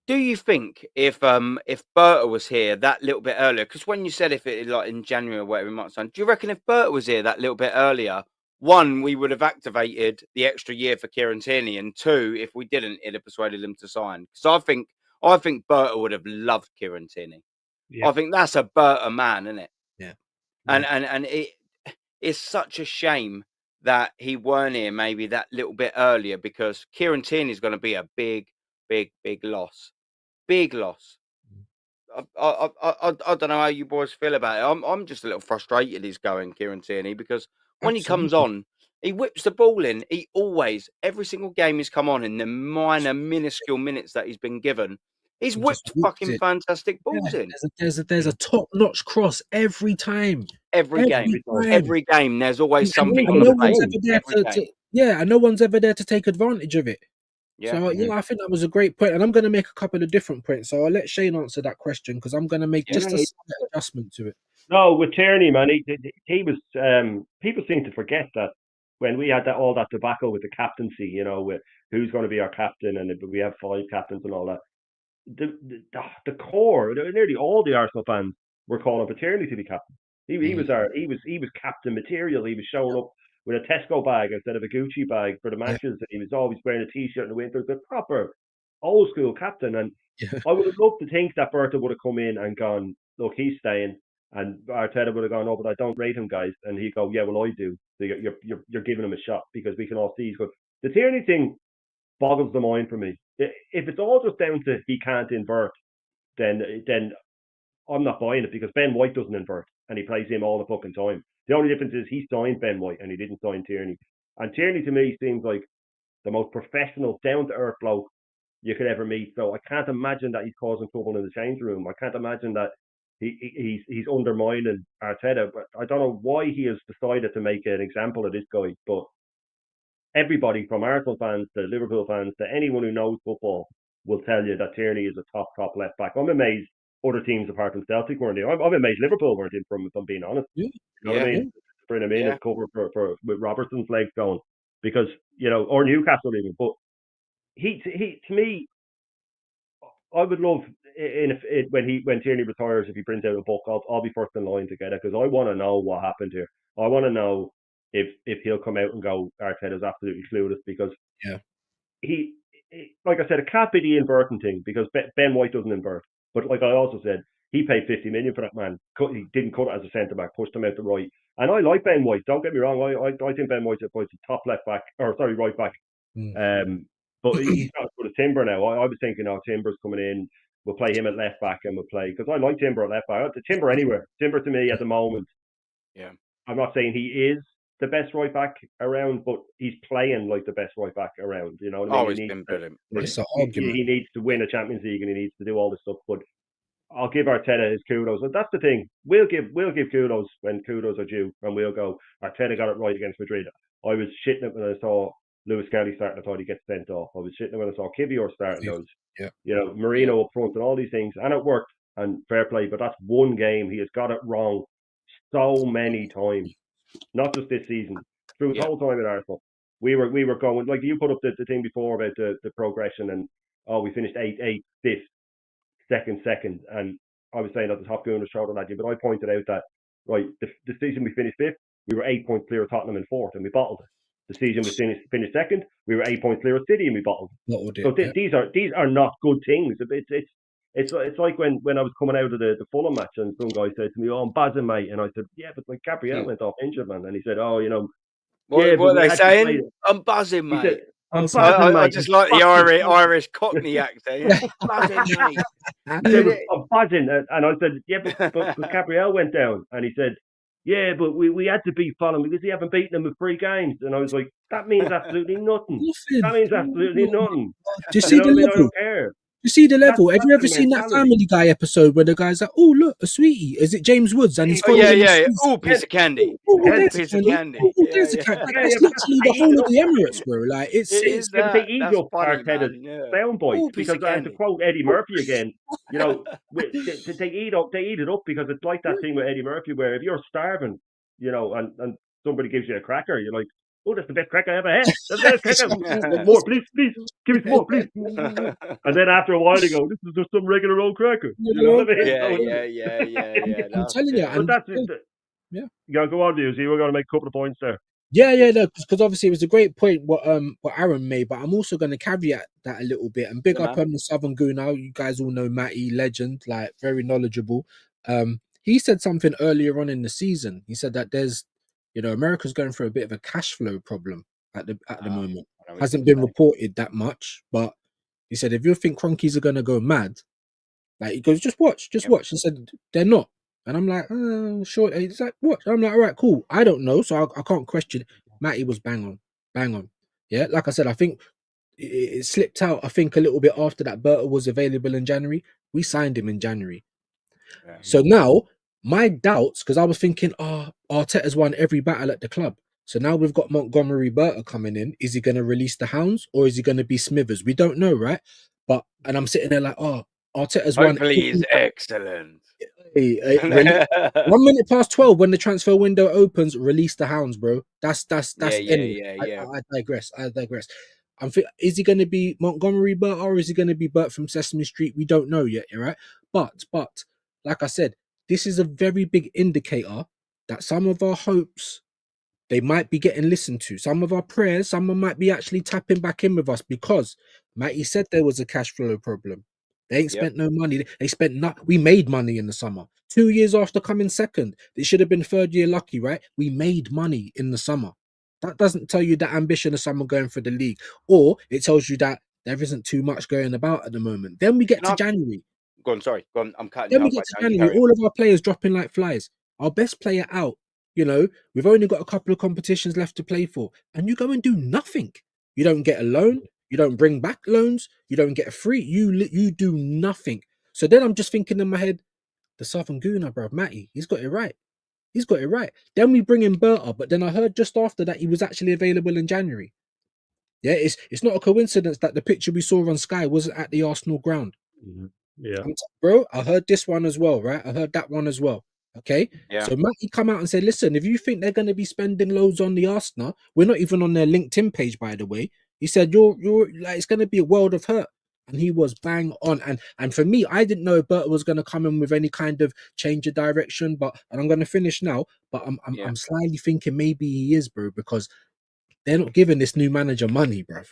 Do you think if Berta was here that little bit earlier? Because when you said if it like in January or whatever it might sound, do you reckon if Berta was here that little bit earlier, one, we would have activated the extra year for Kieran Tierney, and two, if we didn't, it'd have persuaded him to sign? Because I think Berta would have loved Kieran Tierney. Yeah. I think that's a Berta man, isn't it? Yeah. And it's such a shame that he weren't here maybe that little bit earlier, because Kieran Tierney is going to be a big loss. Big loss. I don't know how you boys feel about it. I'm just a little frustrated he's going, Kieran Tierney, because when he comes on, he whips the ball in. He always, every single game he's come on in the minuscule minutes that he's been given, he's whipped fucking fantastic balls in. There's a top-notch cross every time. Every game. There's always something on the plate. And no one's ever there to take advantage of it. Yeah. So I think that was a great point, and I'm going to make a couple of different points. So I'll let Shane answer that question because I'm going to make just a slight adjustment to it. No, with Tierney, man, he was. People seem to forget that when we had all that debacle with the captaincy, you know, with who's going to be our captain, and we have 5 captains and all that. The core, nearly all the Arsenal fans were calling for Tierney to be captain. He was captain material. He was showing up with a Tesco bag instead of a Gucci bag for the matches, and he was always wearing a T-shirt in the winter. The proper old school captain, and I would have loved to think that Berta would have come in and gone, look, he's staying, and Arteta would have gone, oh, but I don't rate him, guys, and he'd go, yeah, well, I do. So you're giving him a shot because we can all see he's good. The Tierney thing boggles the mind for me. If it's all just down to he can't invert, then I'm not buying it, because Ben White doesn't invert. and he plays him all the fucking time. The only difference is he signed Ben White and he didn't sign Tierney. And Tierney to me seems like the most professional, down to earth bloke you could ever meet. So I can't imagine that he's causing trouble in the change room. I can't imagine that he's undermining Arteta. But I don't know why he has decided to make an example of this guy. But everybody from Arsenal fans to Liverpool fans to anyone who knows football will tell you that Tierney is a top left back. I'm amazed other teams apart from Celtic weren't in. I'm amazed Liverpool weren't in from, if I'm being honest. Yeah. You know what I mean? Bring him in as cover for with Robertson's legs going. Because, you know, or Newcastle even. But he to me, I would love when Tierney retires, if he brings out a book, I'll be first in line to get it, because I want to know what happened here. I want to know if he'll come out and go, Arteta's absolutely clueless, because he like I said, it can't be the inverting thing, because Ben White doesn't invert. But like I also said, he paid 50 million for that man. He didn't cut it as a centre back, pushed him out the right. And I like Ben White. Don't get me wrong. I think Ben White's a top right back. But he's not as good as Timber now. I was thinking, Timber's coming in. We'll play him at left back, and we'll play, because I like Timber at left back. Timber anywhere. Timber to me at the moment. Yeah. I'm not saying he is the best right back around, but he's playing like the best right back around. You know what I mean? He's been brilliant. It's an argument. He needs to win a Champions League, and he needs to do all this stuff. But I'll give Arteta his kudos. And that's the thing. We'll give kudos when kudos are due, and we'll go, Arteta got it right against Madrid. I was shitting it when I saw Lewis Kelly starting. I thought he'd get sent off. I was shitting it when I saw Kivior starting. You know, Marino up front and all these things, and it worked. And fair play, but that's one game. He has got it wrong so many times. Not just this season, through his whole time at Arsenal. We were going, like you put up the thing before about the progression, and we finished 8th, 5th, second, and I was saying that the top goon was shouting at you, but I pointed out that the season we finished 5th, we were 8 points clear of Tottenham in 4th, and we bottled it. The season we finished 2nd, we were 8 points clear of City, and we bottled it. So these are not good things. It's like when I was coming out of the Fulham match, and some guy said to me, I'm buzzing, mate. And I said, yeah, but like Gabriel went off injured, man. And he said, you know. What are they saying? I'm buzzing, mate. Said, I'm buzzing, mate. I just like the Irish Cockney accent. Buzzing, mate. I'm buzzing. And I said, yeah, but Gabriel went down. And he said, yeah, but we had to beat Fulham because he haven't beaten them with 3 games. And I was like, that means absolutely nothing. That means absolutely nothing. Do you see the level? I don't care. You see the level. Have you ever seen that Family Guy episode where the guy's like, "Oh look, a sweetie"? Is it James Woods? And he's Oh, piece of candy. Piece of candy. That's literally the whole of the Emirates, bro. Like it's they eat up Arteta's soundbite, because I have to quote Eddie Murphy again. You know, they eat it up because it's like that thing with Eddie Murphy, where if you're starving, you know, and somebody gives you a cracker, you're like, oh, that's the best cracker I ever had. That's the best cracker. More, please. Give me some more, please. And then after a while, they go, this is just some regular old cracker. You know what I mean? Yeah. I'm telling you. But that's it. Yeah. Go on, Hughes. We're going to make a couple of points there. Yeah, no, because obviously it was a great point what Aaron made, but I'm also going to caveat that a little bit and big up the Southern Goon. You guys all know Matty, legend, like very knowledgeable. He said something earlier on in the season. He said that there's, you know, America's going through a bit of a cash flow problem at the moment. Hasn't been reported that much, but he said if you think Cronkies are going to go mad, like he goes, just watch. He said they're not, and I'm like, sure. He's like, what? I'm like, all right, cool. I don't know, so I can't question it. Matty was bang on. Yeah, like I said, I think it slipped out. I think a little bit after that Berta was available in January. We signed him in January. Yeah. So now my doubts, because I was thinking, Arteta's won every battle at the club. So now we've got Montgomery Berta coming in. Is he going to release the Hounds, or is he going to be Smithers? We don't know, right? And I'm sitting there like, Arteta's won. Hopefully he's excellent. 1 minute past 12 when the transfer window opens, release the Hounds, bro. That's I digress. Is he going to be Montgomery Berta, or is he going to be Bert from Sesame Street? We don't know yet, right? But like I said, this is a very big indicator that some of our hopes, they might be getting listened to. Some of our prayers, someone might be actually tapping back in with us, because Matty said there was a cash flow problem. They ain't spent no money. They spent we made money in the summer. 2 years after coming second. It should have been 3rd year lucky, right? We made money in the summer. That doesn't tell you the ambition of someone going for the league. Or it tells you that there isn't too much going about at the moment. Then we get to January. Go on, sorry. Go on, I'm cutting you off. Then we get to January. All of our players dropping like flies. our best player out. You know, we've only got a couple of competitions left to play for, and you go and do nothing. You don't get a loan. You don't bring back loans. You don't get a free. You do nothing. So then I'm just thinking in my head, the Southern Gooner, bro, Matty, he's got it right. He's got it right. Then we bring in Berta, but then I heard just after that he was actually available in January. Yeah, it's not a coincidence that the picture we saw on Sky wasn't at the Arsenal ground. Yeah. Bro, I heard this one as well, right? I heard that one as well. Okay. Yeah. So Matty come out and said, listen, if you think they're going to be spending loads on the Arsenal, we're not even on their LinkedIn page, by the way. He said, you're like, it's going to be a world of hurt. And he was bang on. And for me, I didn't know if Berta was going to come in with any kind of change of direction, and I'm going to finish now, but I'm slightly thinking maybe he is, bro, because they're not giving this new manager money, bruv.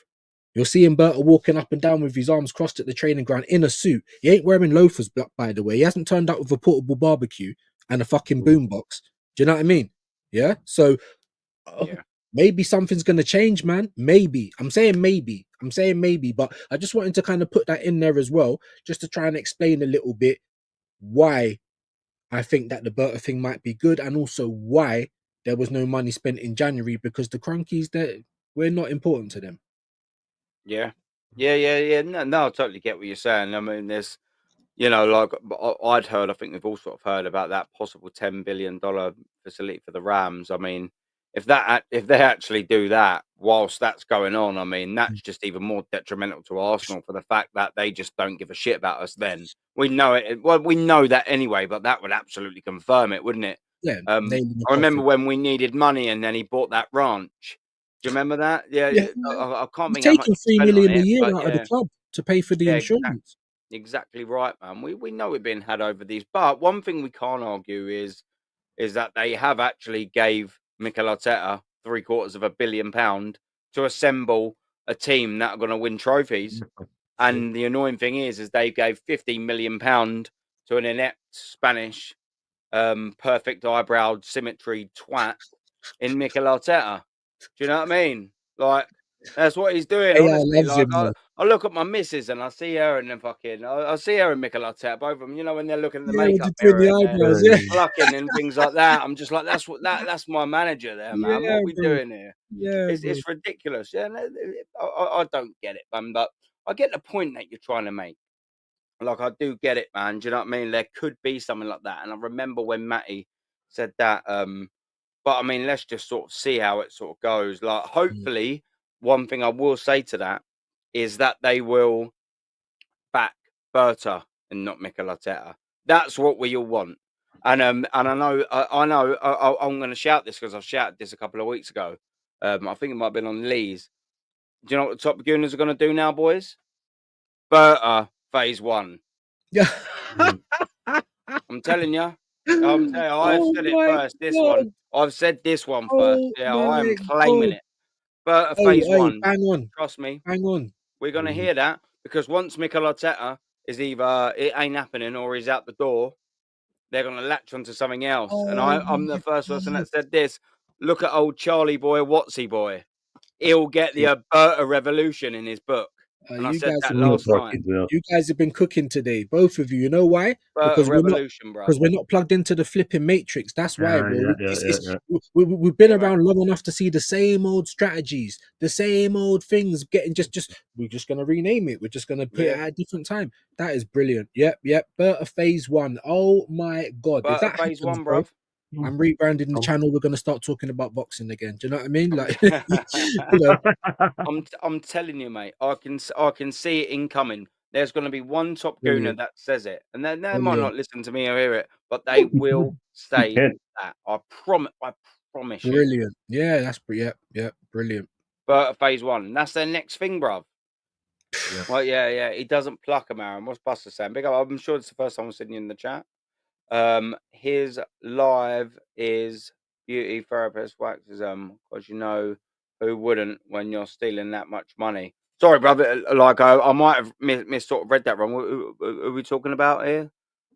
You're seeing Berta walking up and down with his arms crossed at the training ground in a suit. He ain't wearing loafers, by the way. He hasn't turned up with a portable barbecue and a fucking boombox. Do you know what I mean? Yeah. So maybe something's gonna change, man. Maybe. I'm saying maybe. But I just wanted to kind of put that in there as well, just to try and explain a little bit why I think that the Berta thing might be good, and also why there was no money spent in January, because the Cronkies, we're not important to them. Yeah. No, I totally get what you're saying. I mean, there's, you know, like I'd heard, I think we've all sort of heard about that possible $10 billion facility for the Rams. I mean, if they actually do that whilst that's going on, I mean, that's just even more detrimental to Arsenal for the fact that they just don't give a shit about us. Then we know it. Well, we know that anyway, but that would absolutely confirm it, wouldn't it? Yeah. I remember when we needed money and then he bought that ranch. Do you remember that? Yeah. I can't think how much taking he $3 spent on million a it, year but out of the club to pay for the insurance. Exactly right, man. We know we're being had over these, but one thing we can't argue is that they have actually gave Mikel Arteta £750 million to assemble a team that are going to win trophies. And the annoying thing is they gave £50 million to an inept Spanish, perfect eyebrowed symmetry twat in Mikel Arteta. Do you know what I mean? Like, that's what he's doing, honestly. Like, I look at my missus and I see her and then fucking, I see her and Mikel Arteta, both of them, you know, when they're looking at the makeup mirror and plucking and things like that. I'm just like, that's my manager there, man. What are we doing here? It's ridiculous. Yeah, I don't get it, man, but I get the point that you're trying to make. Like, I do get it, man. Do you know what I mean? There could be something like that. And I remember when Matty said that, but I mean, let's just sort of see how it sort of goes. Like, hopefully, one thing I will say to that is that they will back Berta and not Mikel Arteta. That's what we all want. And I know I'm going to shout this because I shouted this a couple of weeks ago. I think it might have been on Lee's. Do you know what the Top Gooners are going to do now, boys? Berta phase 1. Yeah. I'm telling you. I've said it first. This one. I've said this one first. Yeah, I am claiming it. But phase 1. Hang on. Trust me. Hang on. We're going to hear that because once Mikel Arteta is either it ain't happening or he's out the door, they're going to latch onto something else. And I'm the first person that said this. Look at old Charlie boy, Watsy boy. He'll get the Alberta Revolution in his book. And I said that last night. You guys have been cooking today, both of you. You know why? Because we're not plugged into the flipping matrix. That's why, bro. We've been around long enough to see the same old strategies, the same old things. We're just gonna rename it. We're just gonna put it at a different time. That is brilliant. Yep. Berta phase 1. Oh my god! Berta phase 1, bro. I'm rebranding the channel. We're gonna start talking about boxing again. Do you know what I mean? Like, you know. I'm telling you, mate. I can see it incoming. There's going to be one top gooner that says it, and they might not listen to me or hear it, but they will say that. I promise you. Brilliant. Yeah, that's brilliant. But phase 1, that's their next thing, bruv. Yeah. Well, yeah. He doesn't pluck them, Aaron. What's Buster saying? Big up. I'm sure it's the first time I'm sitting in the chat. His live is beauty therapist waxes because you know who wouldn't when you're stealing that much money. Sorry, brother. Like I might have sort of read that wrong. Who are we talking about here?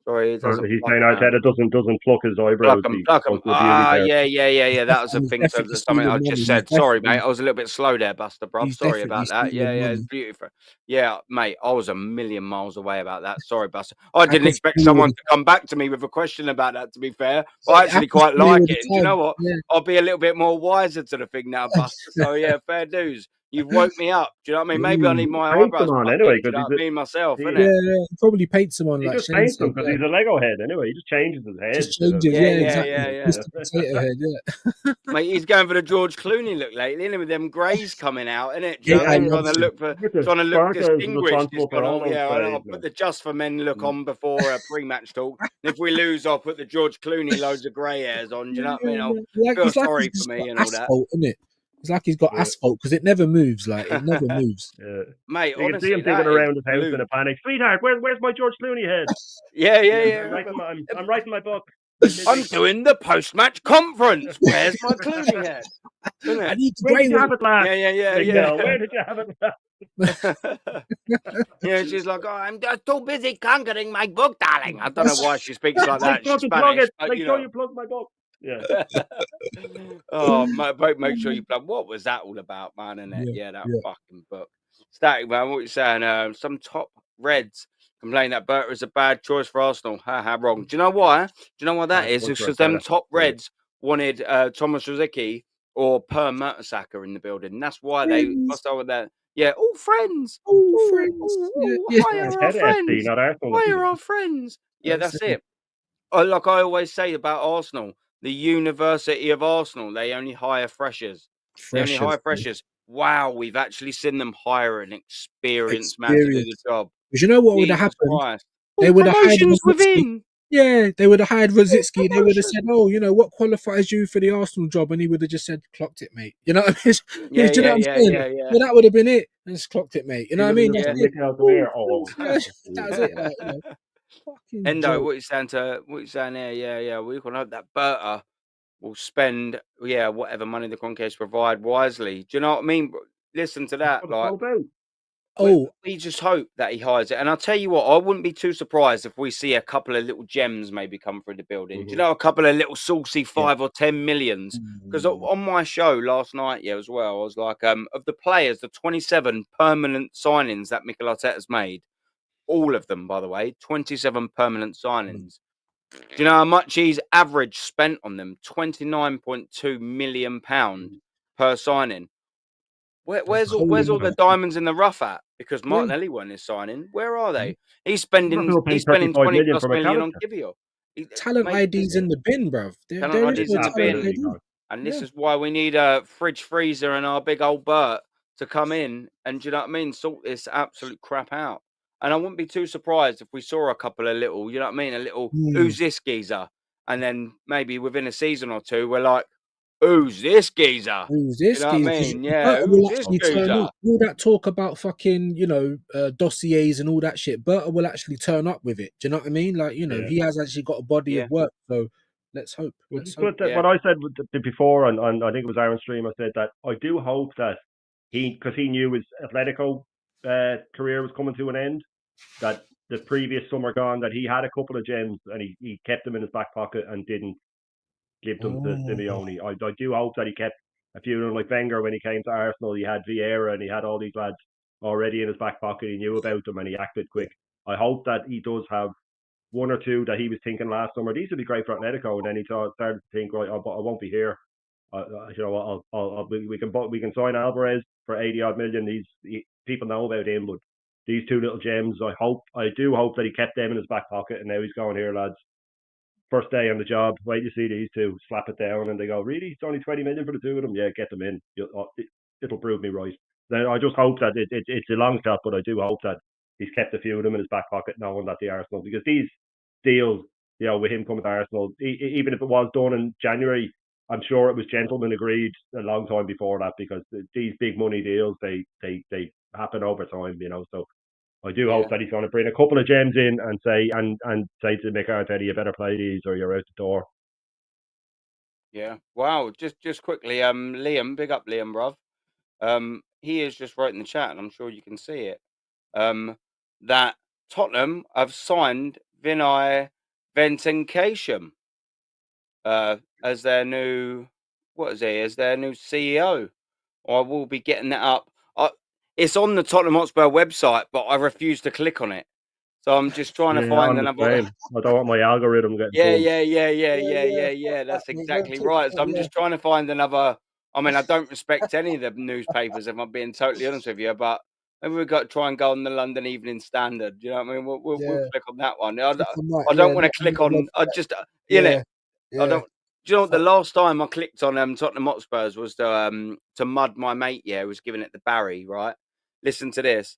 Sorry, he Or doesn't he's pluck saying 'em out. Arteta doesn't pluck his eyebrows. Pluck 'em, He pluck 'em. goes to a beauty Ah, therapist. yeah. That was a And he's thing. definitely Something I stealing money. just He's said. Sorry, mate. definitely, I was a little bit slow there, Buster, bruv. he's Sorry definitely about that. stealing Yeah, it's money. beautiful. Yeah, mate. I was a million miles away about that. Sorry, Buster. I I didn't can expect see someone it. to come back to me with a question about that. To be fair, I I actually can quite see it like all it. the And do you know time. what? Yeah. I'll be a little bit more wiser to the thing now, Buster. So yeah, fair dues. You've woke me up. Do you know what I mean? Maybe I need my Paints eyebrows him on plucking. anyway Do you know because what I mean? Myself, he, innit? Yeah, he probably paints him on, he like just Shane paints him said. because Yeah. he's a Lego head anyway. He just changes his head. Just changes, Yeah, exactly. yeah. Mr. Potato Head, yeah. Mate, he's going for the George Clooney look lately, innit? With them greys coming out, innit? Do you Yeah, know what I I mean? love him. Trying to look Sparta is distinguished. He's responsible for gone, all oh those yeah, I know. I'll plays. put the Just for Men look on before a pre-match talk. And if we lose, I'll put the George Clooney loads of grey hairs on. Do you know what I mean? I'll feel It's like sorry he's for just got me and all that. asphalt, isn't it? It's like he's got Yeah. asphalt because it never moves. Like it never moves. Mate, You can see honestly, him digging that is around his house in blue. a panic. Sweetheart, where's my George Clooney head? Yeah. I'm writing my book. I'm doing the post-match conference. Where's my Clooney head? Isn't I it? need to Where did grey you have it last? Yeah. Miguel, where did you have it last? Yeah, she's like, oh, I'm just too busy conquering my book, darling. I don't know why she speaks like that. Make sure She's to plug Spanish, it. but Make you sure know. you plug my book. Yeah. Oh, make sure you plug. What was that all about, man? And Yeah, that yeah. fucking book. Static, man. What you saying? Some top Reds complain that Berta is a bad choice for Arsenal. Haha, wrong. Do you know why? Do you know why that is? It's because them top Reds wanted Thomas Rosicky or Per Mertesacker in the building. And that's why they must over that. Yeah, all friends. All friends. Yeah. Why are our FC, friends? not Arsenal. Why are our friends? Yeah, that's it. Like I always say about Arsenal, the University of Arsenal, they only hire freshers. They only hire freshers. Wow, we've actually seen them hire an experienced man to do the job. Because you know what would have Jesus happened? Christ. They would have hired Promotions Rosicky. within. Yeah, they would have hired Rosicky. They would have Promotion. said, "Oh, you know what qualifies you for the Arsenal job?" And he would have just said, "Clocked it, mate." You know what I mean? Yeah, Do you know what I'm saying? Yeah, that would have been it. And just clocked it, mate. You know what I mean? That's it. That was it. Like, you know, fucking Endo, joke. what you saying there? Yeah. We can hope that Berta will spend, whatever money the Concave provide wisely. Do you know what I mean? Listen to that. Like, we just hope that he hires it. And I'll tell you what, I wouldn't be too surprised if we see a couple of little gems maybe come through the building. Do you know, a couple of little saucy 5 or 10 millions? Because on my show last night, as well, I was like, of the players, the 27 permanent signings that Mikel Arteta's made, all of them, by the way, 27 permanent signings. Do you know how much he's average spent on them? £29.2 million per signing. Where's all the diamonds in the rough at? Because Martinelli won his signing. Where are they? He's spending 20 plus million on Kivior. Talent IDs in the bin, bruv. Talent IDs in the bin. And this is why we need a fridge freezer and our big old Bert to come in and, do you know what I mean, sort this absolute crap out. And I wouldn't be too surprised if we saw a couple of little, you know what I mean, a little who's this geezer? And then maybe within a season or two, we're like, who's this geezer? Who's this geezer? You know what I mean? Yeah, who's this geezer? All that talk about fucking, dossiers and all that shit, Berta will actually turn up with it. Do you know what I mean? Like, he has actually got a body of work. So let's hope. What I said before, and I think it was Aaron Stream, I said that I do hope that because he knew his Atletico career was coming to an end, that the previous summer gone, that he had a couple of gems and he kept them in his back pocket and didn't give them to Simeone. I do hope that he kept a few of them, like Wenger when he came to Arsenal. He had Vieira and he had all these lads already in his back pocket. He knew about them and he acted quick. I hope that he does have one or two that he was thinking last summer, these would be great for Atletico, and then he started to think, right, I won't be here. We can sign Alvarez for 80 odd million. People know about him, but these two little gems, I do hope that he kept them in his back pocket, and now he's going, here, lads. First day on the job, wait to see these two, slap it down, and they go, really? It's only 20 million for the two of them? Yeah, get them in. It'll prove me right. Then I just hope that it's a long shot, but I do hope that he's kept a few of them in his back pocket, knowing that the Arsenal, because these deals, with him coming to Arsenal, even if it was done in January, I'm sure it was gentlemen agreed a long time before that, because these big money deals, they happen over time, So I do hope that he's going to bring a couple of gems in and say to Mikel Arteta, you better play these or you're out the door. Yeah. Wow. Just quickly, Liam, big up Liam, bruv. He is just writing the chat, and I'm sure you can see it. That Tottenham have signed Vinay Ventenkation as their new as their new CEO. I will be getting that up. It's on the Tottenham Hotspur website, but I refuse to click on it. So I'm just trying to find I'm the another. same. I don't want my algorithm getting Yeah. Fuck That's that, mate. Don't exactly click right. that, So I'm yeah. just trying to find another. I mean, I don't respect any of the newspapers, if I'm being totally honest with you, but maybe we've got to try and go on the London Evening Standard. You know what I mean? We'll Yeah. click on that one. Click on that, I yeah, don't want to not on click the on. I website. just in it. Yeah, I yeah. don't. Do you know what? The Fuck. last time I clicked on Tottenham Hotspurs was to mud my mate. Yeah, who was giving it the Barry. Right. Listen to this.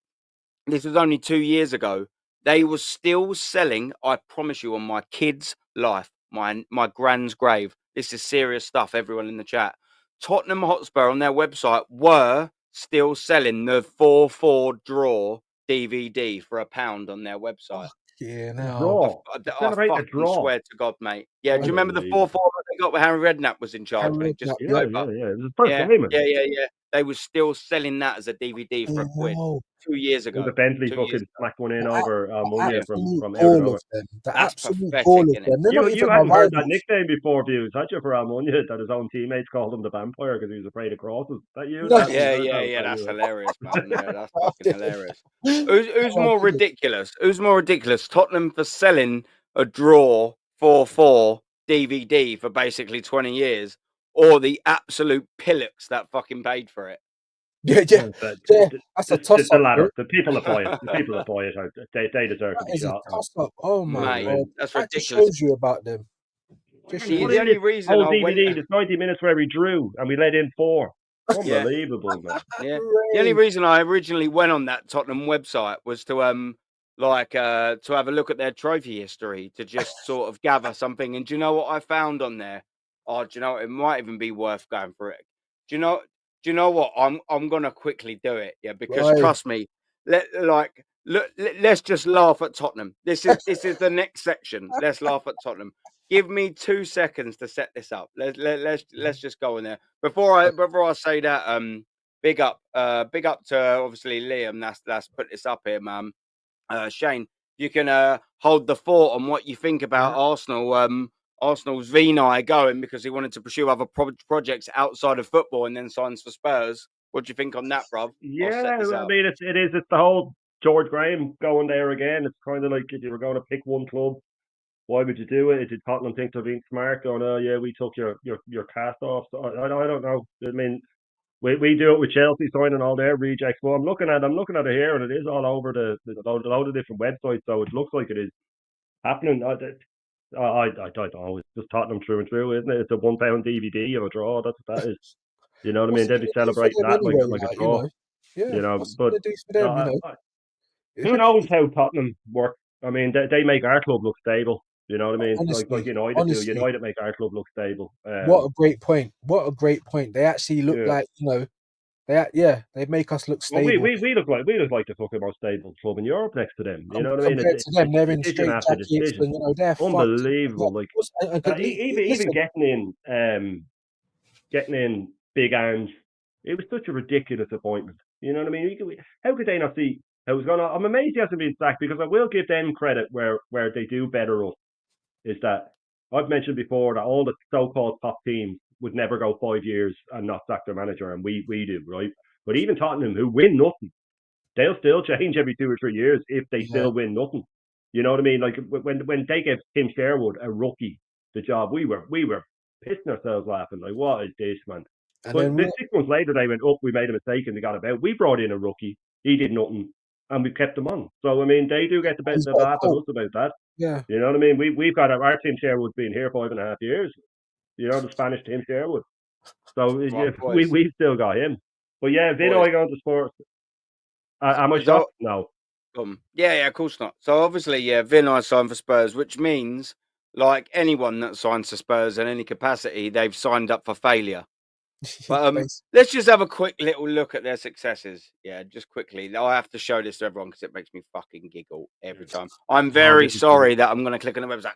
This was only 2 years ago. They were still selling, I promise you, on my kid's life, my grand's grave. This is serious stuff, everyone in the chat. Tottenham Hotspur on their website were still selling the 4-4 draw DVD for £1 on their website. Yeah, A no. draw. To I celebrate a fucking draw. swear to God, mate. Yeah, do you remember the 4-4 Unbelievable. that they got when Harry Redknapp was in charge, Harry mate? Just Redknapp, Yeah. over. It was the first Yeah, game, man. yeah. They were still selling that as a DVD for £1 no. 2 years The ago. Bentley 2 years fucking ago. smacked one in The over Almunia absolute from out of ball nowhere. of them. The That's absolute pathetic, ball of innit? them. They're not You even hadn't our heard that rivals. nickname before, Views, had you, for Almunia, that his own teammates called him the vampire because he was afraid of crosses? That you? No. That you heard Yeah. that That's you hilarious, man. Yeah, that's I fucking didn't. hilarious. Who's I more didn't. ridiculous? Who's more ridiculous? Tottenham for selling a draw 4-4 DVD for basically 20 years, or the absolute pillocks that fucking paid for it? Yeah. That's a toss the up, bro. latter. The people that buy it. The people that buy it, they deserve to That be is a shot. toss up. Oh my Mate, god. that's That just ridiculous. shows you about them. The only reason whole I went, DVD, there's 90 minutes where we drew and we let in 4. yeah, Unbelievable, man. yeah. The only reason I originally went on that Tottenham website was to to have a look at their trophy history, to just sort of gather something. And do you know what I found on there? Oh, do you know, it might even be worth going for it. Do you know what? I'm gonna quickly do it, yeah, because Right. trust me, let's just laugh at Tottenham. This is the next section. Let's laugh at Tottenham. Give me 2 seconds to set this up. Let's just go in there. Before I say that, big up to obviously Liam. That's put this up here, man. Shane, you can hold the fort on what you think about Arsenal. Arsenal's Vinay going because he wanted to pursue other projects outside of football and then signs for Spurs. What do you think on that, bruv? I'll set this I up. mean, it's the whole George Graham going there again. It's kind of like if you were going to pick one club, why would you do it? Did Tottenham think they're being smart? Going, oh yeah, we took your cast off. So I don't know. I mean, we do it with Chelsea signing all their rejects. But I'm looking at it here, and it is all over the load of different websites. So it looks like it is happening. I don't know. It's just Tottenham through and through, isn't it? It's a £1 DVD of a draw. That's what that is. You know what I mean? They'd be celebrating that anyway, like a like, draw. Yeah. You know, What's it but gonna do for them, you know? who knows how Tottenham work? I mean, they make our club look stable. You know what I mean? Honestly, like United do. honestly. United make our club look stable. What a great point. What a great point. They actually look Yeah. like, you know, they make us look Well, stable. we look like the fucking most stable club in Europe next to them. You know what I mean? Compared to them, they're in Decision straight after jackets, decision. and you know they're Unbelievable. fucked. Like even getting in big Ange, it was such a ridiculous appointment. You know what I mean? How could they not see how it was going on? I'm amazed he hasn't been sacked, because I will give them credit where they do better us. Is that I've mentioned before that all the so-called top teams would never go 5 years and not sack their manager, and we do, right? But even Tottenham, who win nothing, they'll still change every 2 or 3 years if they still win nothing. You know what I mean? Like when they gave Tim Sherwood, a rookie, the job, we were pissing ourselves laughing. Like, what is this, man? And But then 6 months later, they went up. We made a mistake and they got about. We brought in a rookie. He did nothing, and we kept him on. So I mean, they do get the best of that and us about that. yeah, You know what I mean? We've got our Tim Sherwood's been here 5.5 years. You know, the Spanish Tim Sherwood. So we've still got him. But yeah, Vinoy going to Spurs. Am I shocked? No. Yeah, of course not. So obviously, yeah, Vinay signed for Spurs, which means, like anyone that signs for Spurs in any capacity, they've signed up for failure. But let's just have a quick little look at their successes. Yeah, just quickly. I have to show this to everyone because it makes me fucking giggle every time. I'm very sorry that I'm going to click on the website.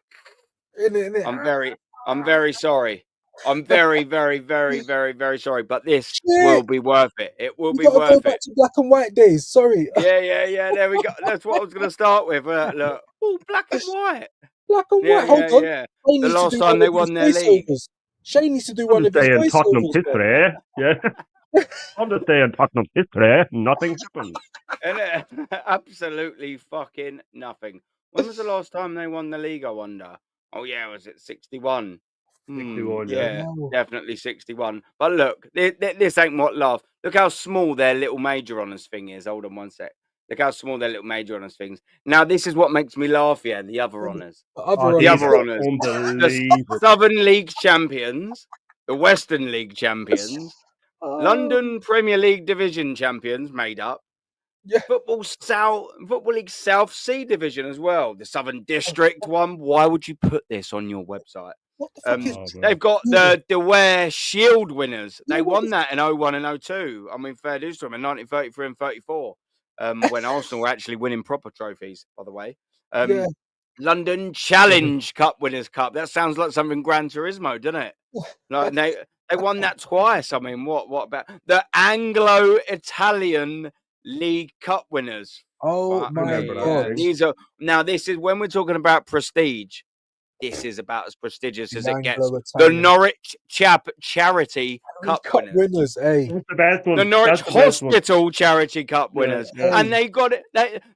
I'm very sorry. I'm very, very, very, very, very sorry. But this will be worth it. It will be worth go back to black and white days. Sorry. Yeah. There we go. That's what I was going to start with. Look, black and white. Black and Yeah, white. Hold on. yeah. Shane The needs to last do time one they of his won their league. voiceovers. Shane needs to do I'm one just of his saying Tottenham's voiceovers. bro. history. Yeah. I'm just saying Tottenham's history. Nothing happened. And absolutely fucking nothing. When was the last time they won the league, I wonder? Oh, yeah, was it 61? 61, yeah. Yeah, Wow. definitely 61. But look, this ain't what laugh. Look how small their little major honours thing is. Hold on one sec. Look how small their little major honours things. Now, this is what makes me laugh, yeah, the other honours. The Oh, other The these honours. other are honours. The unbelievable. Southern League champions, the Western League champions, London Premier League division champions made up. Yeah. Football League South Sea division as well. The Southern District one. Why would you put this on your website? What the fuck is? Oh, man. They've got the DeWare Shield winners. Yeah, They what won is- that in 01 and 02. I mean, fair dues to them in 1933 and 34. When Arsenal were actually winning proper trophies, by the way. Yeah. London Challenge Cup Winners' Cup. That sounds like something Gran Turismo, doesn't it? Like they won that twice. I mean, what about the Anglo-Italian League Cup winners? Oh Fuck my remember me, that god. thing. These are now. This is when we're talking about prestige. This is about as prestigious as The it gets. The Anglo-Italian Norwich Charity Cup winners. Hey. That's the best one. The Norwich That's the best one. Hospital Charity Cup Yeah, winners. yeah. And they got it.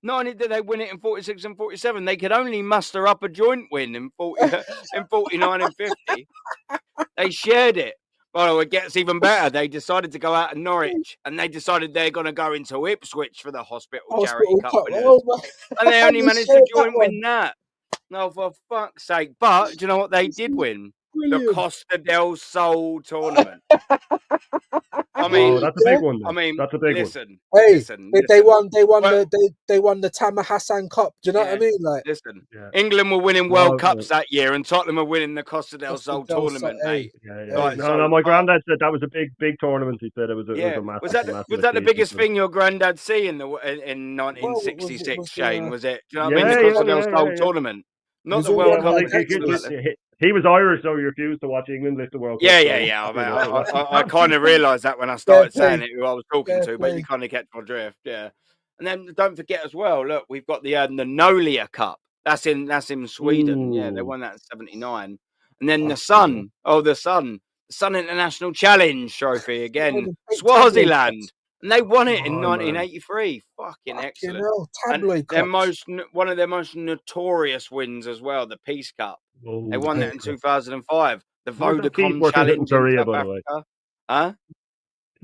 Not only did they win it in 46 and 47, they could only muster up a joint win in 49 and 50. They shared it. Well, it gets even better. They decided to go out of Norwich and they decided they're going to go into Ipswich for the Hospital Charity Cup winners. Oh my. And they only They managed to shared that joint win one. that. No, for fuck's sake. But do you know what they did win? The Brilliant. Costa del Sol tournament. I mean, Oh, that's a big one. I mean, that's a big listen. Hey, Listen. they won Well- they won the Tama Hassan Cup. Do you know what I Yeah. mean? Like, Listen. Yeah. England were winning World No, Cups that year, and Tottenham were winning the Costa del Costa Sol del Sol, tournament, hey. mate. Yeah, yeah. Right, no, so- no, my granddad said that was a big tournament. He said it was a, Yeah, it was a massive, was that massive the achievement. biggest thing your granddad see in 1966? was Shane, the- was it? Do you know what I mean? The Yeah, Costa del yeah, Sol yeah. tournament, not was the all World about Cup. the Absolutely. He was Irish, so he refused to watch England lift the World Cup. Yeah, so- yeah, yeah. I, you know, I kind of realised that when I started play. saying it, who I was talking Fair to, but play. you kind of catch my drift, yeah. And then don't forget as well. Look, we've got the Nolia Cup. That's in Sweden. Yeah, they Ooh. won that in '79. And then the That's Sun. Oh, the Sun International Challenge Trophy again, the big Swaziland, and they won it in Oh, man. 1983. Fucking Fucking excellent. hell, And tabloid their cups. one of their most notorious wins as well, the Peace Cup. Whoa. They won that in 2005. The How's that piece Vodacom working out in Challenge in Korea, South by the way? Africa. Huh?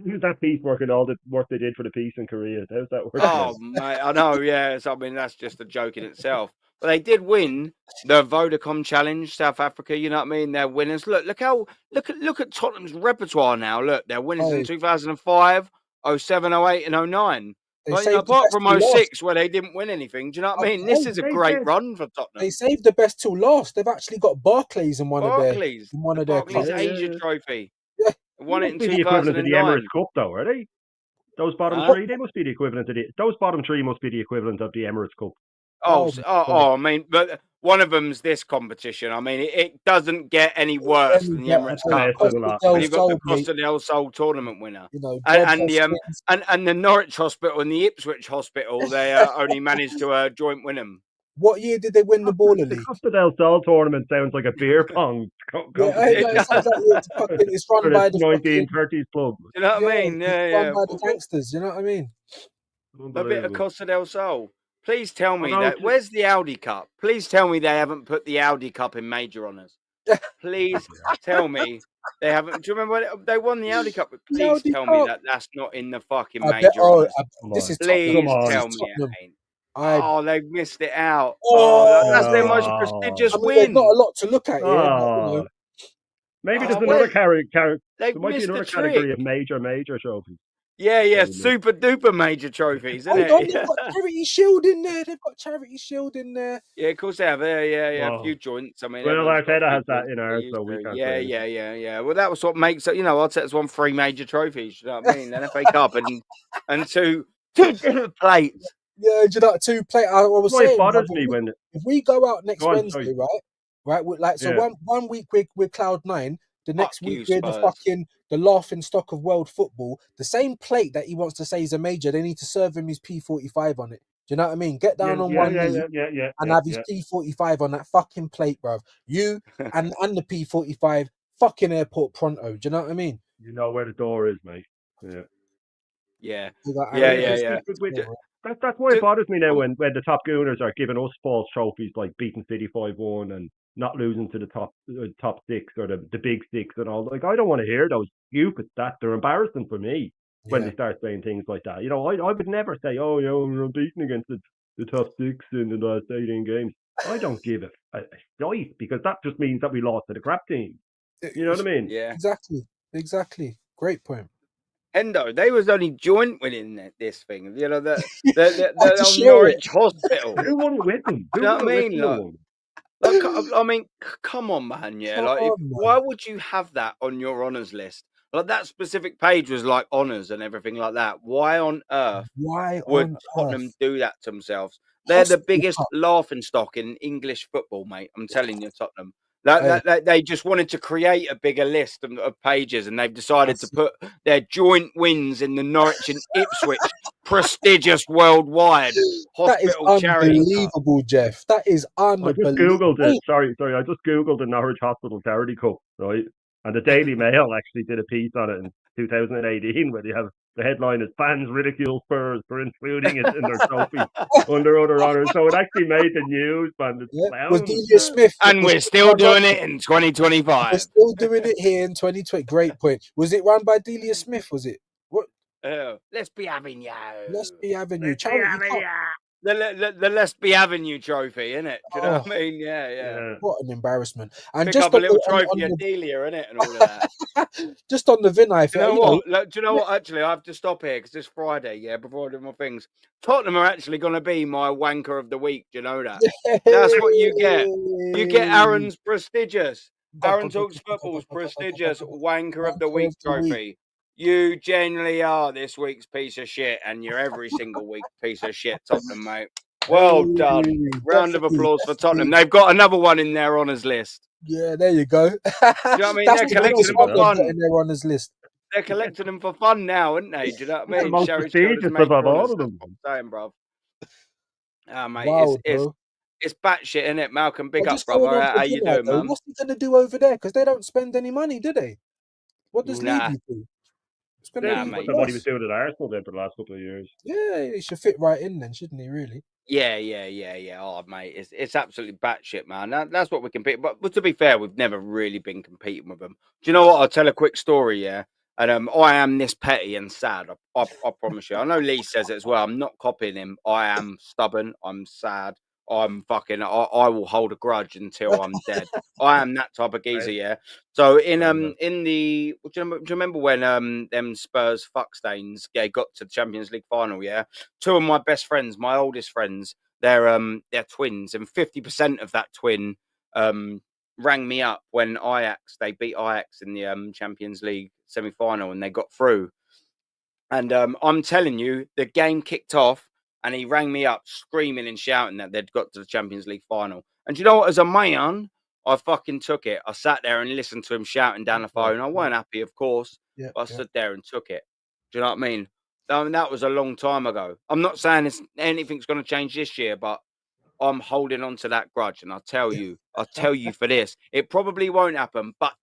Who's that piece working? All the work they did for the peace in Korea. How's that working? Oh, mate, I know, yeah. I mean, that's just a joke in itself. But they did win the Vodacom Challenge, South Africa. You know what I mean? They're winners. Look at Tottenham's repertoire now. Look, they're winners in 2005, 07, 08, and 09. They But, saved the apart best from till last. 06, where they didn't win anything, do you know what I mean? This is a great run for Tottenham. They saved the best till last. They've actually got Barclays in one of their Barclays, cups. Barclays Yeah, Asia yeah. Trophy. Yeah. They won it in Must be the equivalent of the 2009. Emirates Cup, though, are they? Those bottom Huh? three, they must be the equivalent of those bottom three must be the equivalent of the Emirates Cup. I mean, but one of them's this competition. I mean, it doesn't get any worse than the Emirates Yeah, Cup. it's a lot. And you've got the Costa del Sol tournament winner, You know, and the Norwich Hospital and the Ipswich Hospital. They only managed to joint win them. What year did they win the Baller The League? Costa del Sol tournament sounds like a beer pong competition. It's run by the 1930s club. You know what I mean? It's run by the gangsters. You know what I mean? A bit of Costa del Sol. Please tell me no, that. Where's the Audi Cup? Please tell me they haven't put the Audi Cup in major honours. Please tell me they haven't. Do you remember when they won the Audi Cup? But The please Audi tell me Cup. that's not in the fucking I major bet. honours. This is Please Tottenham. tell This is me it Tottenham. ain't. I Oh, they've missed it out. Oh. That's their most prestigious mean, there's win. not a lot to look at here. But, you know. Maybe there's Oh, another well, category. There They've might be missed the another category trick. of major trophies. Yeah, super duper major trophies, isn't Hold it? on, they've got Charity Shield in there. Yeah, of course they have. Yeah. Wow. A few joints. I mean, Well, everyone's got a Arteta few has that joints in they ours, used so we to. can't Yeah, say yeah. Well, that was what makes it. Arteta's won 3 major trophies. You know what I mean? An FA Cup and two different plates. Yeah, do you know, 2 play. I was Why it saying, bothers bruv, me when if we go out next Go on, Wednesday, sorry. right, like so Yeah. one week we're Cloud9, the next Fuck week you, we're the Spurs. the laughing stock of world football. The same plate that he wants to say is a major, they need to serve him his P45 on it. you know what I mean? Get down on yeah, one yeah, knee yeah, yeah, and yeah, have his yeah. P45 on that fucking plate, bruv. You and the P45 fucking airport pronto. Do you know what I mean? You know where the door is, mate. Yeah. Yeah, You got yeah, But Aaron yeah, Chris. yeah. that's why it To, bothers me now um, when the top gooners are giving us false trophies like beating City 5-1 and not losing to the top six or the big six and all. Like, I don't want to hear those stupid stats. They're embarrassing for me when Yeah. they start saying things like that. You know, I would never say, oh, you know, we're beaten against the top six in the last 18 games. I don't give a shite because that just means that we lost to the crap team. You know what I mean? yeah. Exactly. Great point. Hendo, they was only joint winning this thing. You know, Had to the share it. Norwich Hospital. Who won it with them? Do Who you know won what I it with mean? them? I mean, come on, man. Yeah, Come like, on, why man. would you have that on your honours list? Like, that specific page was like honours and everything like that. Why on earth Why would on Tottenham earth? do that to themselves? They're the Hospital biggest Cup. laughing stock in English football, mate. I'm telling you, Tottenham. Hey, They just wanted to create a bigger list of pages, and they've decided to that's put their joint wins in the Norwich and Ipswich prestigious worldwide that is hospital charity cup. unbelievable, Jeff. That is I just googled it. unbelievable. Sorry. I just googled the Norwich Hospital Charity Cup, right? And the Daily Mail actually did a piece on it in 2018, where they have the headline is "Fans ridicule Spurs for including it in their trophy under other honours." So it actually made the news, man. It's Yeah. Was clowns. Delia Smith? And Was we're it still run on? doing it in We're 2025. still doing it here in 2020. Great point. Was it run by Delia Smith? Was it? What? Oh, let's be having you. Let's be Avenue Let's be Charity having Cup. ya. The Let's Be Avenue trophy, innit? Do you know what Oh, I mean? Yeah, yeah. Yeah. what an embarrassment! And Pick just up a on little trophy of Delia, innit? And all of that. just on the Vinay, Do you know you know, what? Look, do you know what? Actually, I have to stop here because it's Friday, yeah, before I do my things. Tottenham are actually going to be my wanker of the week. Do you know that? That's what you get. You get Aaron's prestigious. Aaron Talks Football's prestigious wanker of the Wanker week of the week. trophy. You genuinely are this week's piece of shit, and you're every single week piece of shit, Tottenham, mate. Well done. Hey, Round of definitely, applause for Tottenham. definitely. They've got another one in their honours list. Yeah, there you go. Do you know what I mean? That's They're the collecting biggest them Imagine for one that. they're fun. getting there on his list. They're collecting them for fun now, aren't they? Do you know what I It's the mean? most Sherry Shield has prestigious made of your all honours. of That's them. what I'm saying, bro. Ah, mate, Wow, bro. it's batshit, isn't it? Malcolm, big But up, just going brother. on How to you Vinay, doing, though, man? what's he gonna do over there? Because they don't spend any money, do they? What does Nah, Levy do? It's gonna Same nah, be as mate. what he was lost. doing at Arsenal then for the last couple of years. Yeah, he should fit right in then, shouldn't he? Really? Yeah. Oh, mate, it's absolutely batshit, man. That's what we compete. But to be fair, we've never really been competing with them. Do you know what? I'll tell a quick story, yeah. And I am this petty and sad. I promise you. I know Lee says it as well. I'm not copying him. I am stubborn. I'm sad. I'm fucking. I will hold a grudge until I'm dead. I am that type of geezer, Right. yeah. So in Right. the do you remember when them Spurs fuckstains got to the Champions League final, yeah? Two of my best friends, my oldest friends, they're twins, and 50% of that twin rang me up when they beat Ajax in the Champions League semi-final and they got through. And I'm telling you, the game kicked off and he rang me up screaming and shouting that they'd got to the Champions League final. And you know what? As a man, I fucking took it. I sat there and listened to him shouting down the phone. I weren't happy, of course, Yeah. but I stood there and took it. Do you know what I mean? I mean, that was a long time ago. I'm not saying anything's going to change this year, but I'm holding on to that grudge. And I'll tell you for this, it probably won't happen. But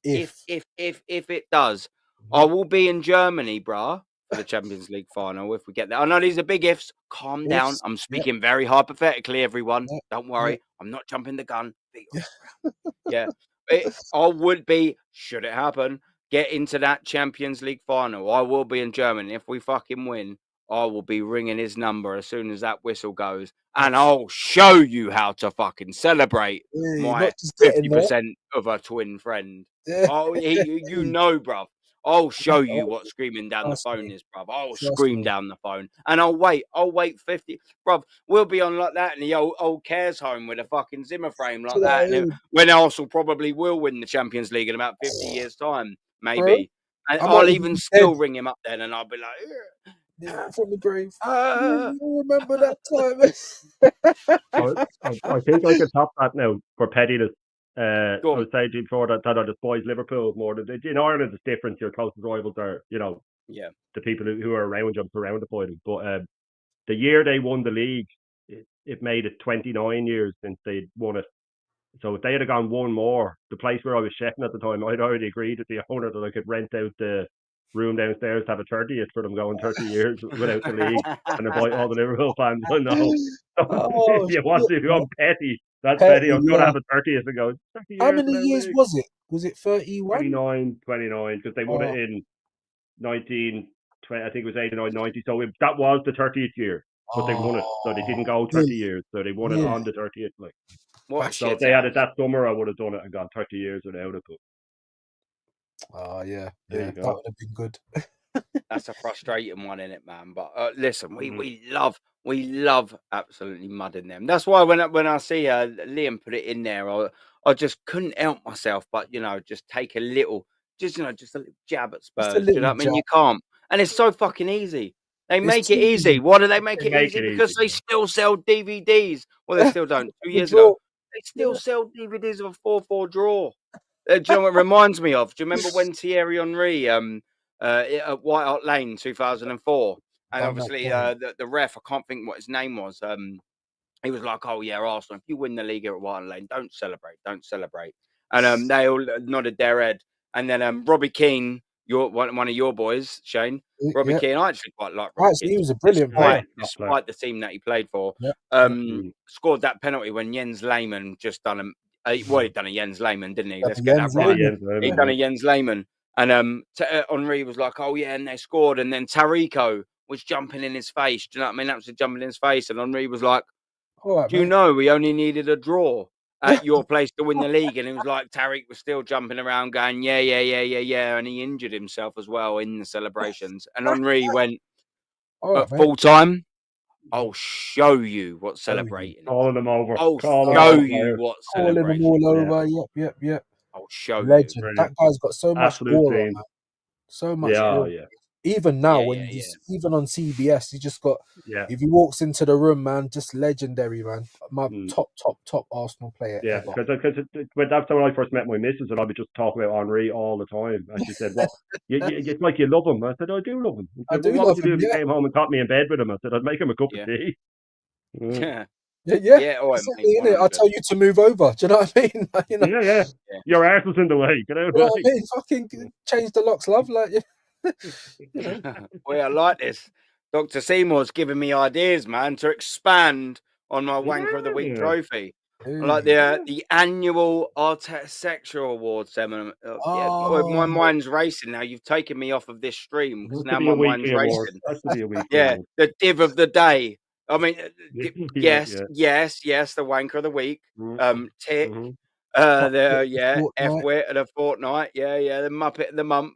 if it does, I will be in Germany, brah, for the Champions League final if we get there. I know these are big ifs. Calm down. I'm speaking very hypothetically, everyone. Don't worry. I'm not jumping the gun. Yeah. I would be, should it happen, get into that Champions League final. I will be in Germany. If we fucking win, I will be ringing his number as soon as that whistle goes. And I'll show you how to fucking celebrate my Not just getting there. 50% of a twin friend. Yeah. Oh, you know, bruv. I'll show you what screaming down the Trust phone me. is, bruv. I'll Trust scream me. down the phone. And I'll wait 50. Bruv, we'll be on like that in the old cares home with a fucking Zimmer frame like that. And when Arsenal probably will win the Champions League in about 50 years' time, maybe. Bro, And I might I'll even even be still dead. ring him up then and I'll be like, Yeah, from the grave. "Ah." You remember that time? I think I could top that now for pettiness. I Go on. was saying to you before that I despise Liverpool more than in Ireland. It's different. Your closest rivals are, Yeah. the people who are around you, surrounded by them. But the year they won the league, it made it 29 years since they'd won it. So if they had gone one more, the place where I was chefing at the time, I'd already agreed with the owner that I could rent out the room downstairs to have a 30th for them going 30 years without the league and invite all the Liverpool fans. I know. Oh, If you want petty, that's petty, petty. I was going to yeah. have a 30th and go 30 How years many without years league. was it? Was it 31? 29, because they won Oh. it in 1920, I think it was 89, 90. So that was the 30th year, but they won it. So they didn't go 30 really? years. So they won it Really? on the 30th. Like, What a so if shit they had it house. that summer, I would have done it and gone 30 years without it. But Oh, yeah. there Yeah, you that go. would have been good. That's a frustrating one, innit, man? But listen, we love absolutely mudding them. That's why when I see Liam put it in there, I just couldn't help myself, but just take a little, just a little jab at Just a Spurs. Do you know little what I mean? You jab. can't, and it's so fucking easy. They It's make it too easy. easy. Why do they make They it make easy? it Because easy, they yeah. still sell DVDs. Well, they still don't. 2 The years draw. ago, they still Yeah. sell DVDs of a 4-4 draw. Do you know what it reminds me of? Do you remember when Thierry Henry at White Hart Lane 2004, and Done that obviously game. the ref, I can't think what his name was. He was like, "Oh yeah, Arsenal, if you win the league at White Hart Lane, don't celebrate." And they all nodded their head. And then Robbie Keane, one of your boys, Shane. Robbie Yeah. Keane, I actually quite like Robbie Right, so Keane, he was a brilliant player. despite the team that he played for. Yeah. Yeah. Scored that penalty when Jens Lehmann just done well, he'd done a Jens Lehmann, didn't he? Done Let's a get that Jens right. Lehmann. He'd done a Jens Lehmann. And Henry was like, "Oh yeah," and they scored. And then Tarico was jumping in his face. Do you know what I mean? Absolutely jumping in his face. And Henry was like, All right, "Do you mate. know we only needed a draw at your place to win the league?" And it was like Tariq was still jumping around going, yeah. And he injured himself as well in the celebrations. And Henry went, All right, at mate. full time, "I'll show you what Show you. celebrating is. Calling them over. I'll Calling show them you over. what Calling them celebration all is. over. Yep. I'll show you." Legend. Brilliant. That guy's got so much Absolute aura, team. man. So much Yeah, aura. yeah. Even now, Yeah, when yeah, you yeah. even on CBS, he just got. Yeah. If he walks into the room, man, just legendary, man. My Mm. top Arsenal player Yeah, ever. because that's when I first met my missus, and I'd be just talking about Henri all the time. And she said, "What? It's like you love him." I said, "I do love him." She I said, do "Well, what love would you do him. if he Yeah. came home and caught me in bed with him?" I said, "I'd make him a cup Yeah. of tea." Mm. Yeah. Yeah. Yeah. Oh, Exactly, mate, innit? I'll 100. tell you to move over. Do you know what I mean? Like, you know, Yeah. Your arse is in the way. Get out of you know the what I mean? Fucking change the locks, love. Like, you know. Well, I like this. Dr. Seymour's giving me ideas, man, to expand on my Wanker of the Week Yeah. trophy. I Ooh. like the annual Arteta Sexual Award ceremony. My Oh, mind's racing now. You've taken me off of this stream because Has now to be my a mind's weekly award. racing. Has to be a weekly Yeah, award. the div of the day. I mean, Yeah. yes, the Wanker of the Week. Mhm. Tick. Mhm. F-wit of the fortnight. Yeah, the Muppet of the month.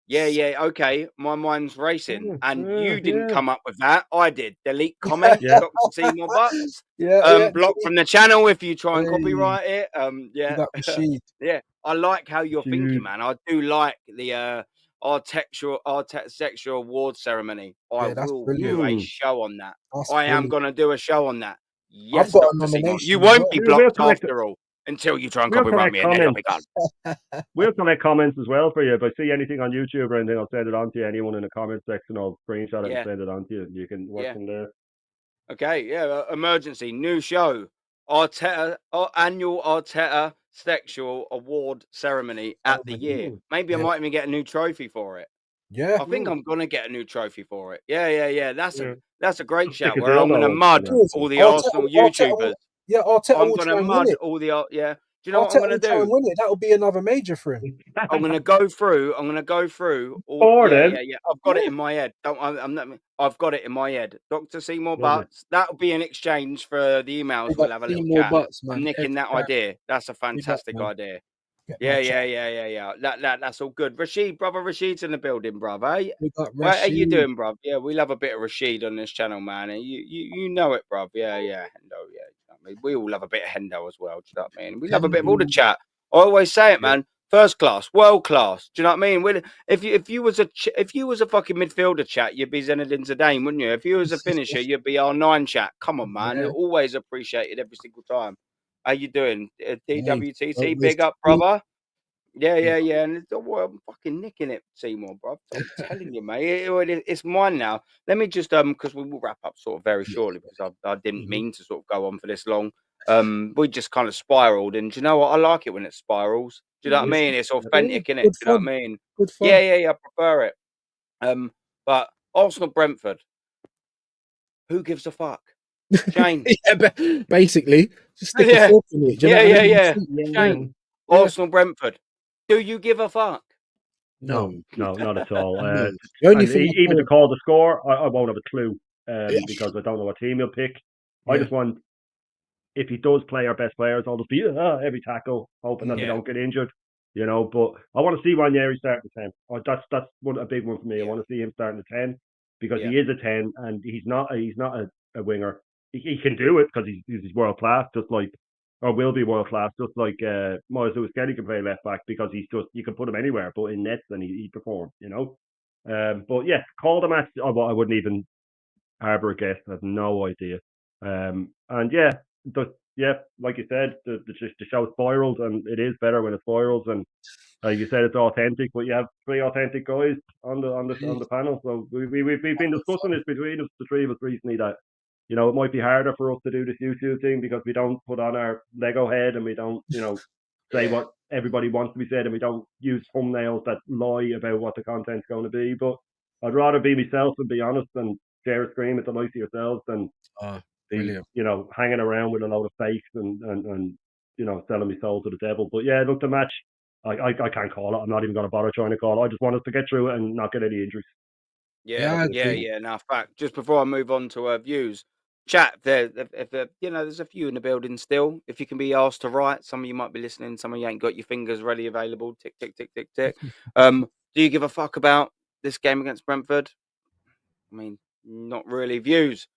Yeah, okay. My mind's racing. And you didn't come up with that. I did. Delete comment, Yeah. Dr. Seymour Butts. Yeah. Block from the channel if you try and Hey. copyright it. You Yeah. got Rashid. Yeah. I like how you're thinking, Huge. man. I do like the Arteta Sexual Award ceremony. I Yeah, that's will brilliant. do a show on that. That's I am brilliant. going to do a show on that. Yes, I've got a Dr. Seymour. nomination You as won't well. be We'll blocked collect after all until you try and We'll copyright collect me and then you'll be comments. gone. We'll collect comments as well for you. If I see anything on YouTube or anything, I'll send it on to you. Anyone in the comment section, I'll screenshot it Yeah. and send it on to you. You can work Yeah. from there. Okay, yeah, emergency, new show. Annual Arteta Sexual Award ceremony at the year. Maybe I might even get a new trophy for it. Yeah. I think I'm gonna get a new trophy for it. Yeah. That's a great shout. Stick a Where I'm gonna dildo mud on all the Arteta- Arsenal Arteta YouTubers. will- Yeah, Arteta I'm will try gonna and win mud it. all the yeah. Do you know what Arteta I'm gonna will try and do? win it. That will be another major for him. I'm gonna go through all. Or Yeah. then. I've got it in my head. I'm not. I've got it in my head. Dr. Seymour Lovely. Butts. That'll be in exchange for the emails. Big We'll up have a little Seymour chat. Butts, man. I'm nicking that Every time. idea. That's a fantastic man. idea. Get my chat. Yeah. That's all good. Rashid, brother Rashid's in the building, brother. Big up How are you Rashid. doing, bruv? Yeah, we love a bit of Rashid on this channel, man. And you know it, bruv. Yeah. Hendo, yeah. I mean, we all love a bit of Hendo as well. Do you know what I mean? We love a bit of all the chat. I always say it, man. First class, world class. Do you know what I mean? If you was a fucking midfielder chat, you'd be Zinedine Zidane, wouldn't you? If you was a finisher, you'd be R9 chat. Come on, man. Yeah. Always appreciated every single time. How you doing? DWTT, Hey, big up, brother. Yeah. And I'm fucking nicking it, Seymour, bro. I'm telling you, mate. It's mine now. Let me just because we will wrap up sort of very shortly because I didn't mean to sort of go on for this long. We just kind of spiraled, and do you know what? I like it when it spirals. Do you know what I mean? It's authentic, innit? Do Good you know what fun. I mean? Good fun. Yeah. I prefer it. But Arsenal Brentford, who gives a fuck? Shane. Basically, just stick a fork in it. Do you know what I mean? Yeah. Yeah. Shane. Arsenal Brentford. Do you give a fuck? No. No, not at all. No. The only And thing I even to told, call the score, I won't have a clue because I don't know what team he'll pick. I yeah, just want, if he does play our best players, I'll just be every tackle, hoping that they Yeah. don't get injured. But I want to see Ranieri starting the 10. That's a big one for me. I want to see him starting the 10 because he is a 10 and he's not a winger. He can do it because he's world class, just like, or will be world class, just like Miles Lewis Kelly can play left back because you can put him anywhere, but in nets and he performs. But yeah, call the match. I wouldn't even harbour a guess. I have no idea. And like you said, the show spiraled, and it is better when it spirals. And like you said, it's authentic, but you have three authentic guys on the panel. So we've been discussing this between us, the three of us recently, that it might be harder for us to do this YouTube thing because we don't put on our Lego head and we don't say what everybody wants to be said, and we don't use thumbnails that lie about what the content's going to be. But I'd rather be myself and be honest and share a screen with the likes of yourselves than be brilliant. hanging around with a load of fakes and selling my soul to the devil. But yeah, look, the match, I can't call it. I'm not even going to bother trying to call it. I just want us to get through it and not get any injuries. Yeah, I agree. Now, fact. Just before I move on to views, chat. If there's a few in the building still. If you can be asked to write, some of you might be listening. Some of you ain't got your fingers ready available. Tick, tick, tick, tick, tick. Do you give a fuck about this game against Brentford? I mean, not really. Views.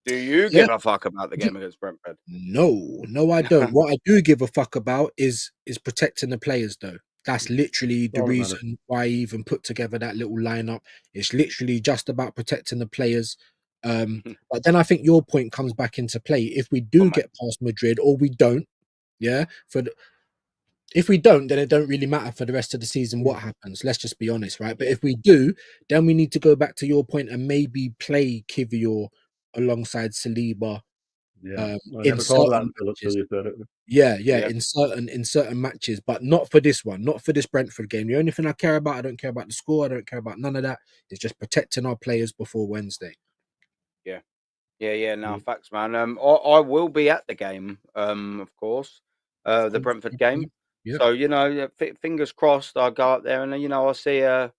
Do you Yeah. give a fuck about the game against Brentford? No, I don't. What I do give a fuck about is protecting the players, though. That's literally the reason why I even put together that little lineup. It's literally just about protecting the players. But then I think your point comes back into play. If we do get past Madrid or we don't, if we don't, then it don't really matter for the rest of the season what happens. Let's just be honest, right? But if we do, then we need to go back to your point and maybe play Kivior alongside Saliba. I In never thought of that certain until matches. you said it. Yeah, in certain matches, but not for this one, not for this Brentford game. The only thing I care about, I don't care about the score, I don't care about none of that. It's just protecting our players before Wednesday. Yeah. No, facts, man. I will be at the game, of course, the Brentford game. Yep. So fingers crossed. I go up there and I see a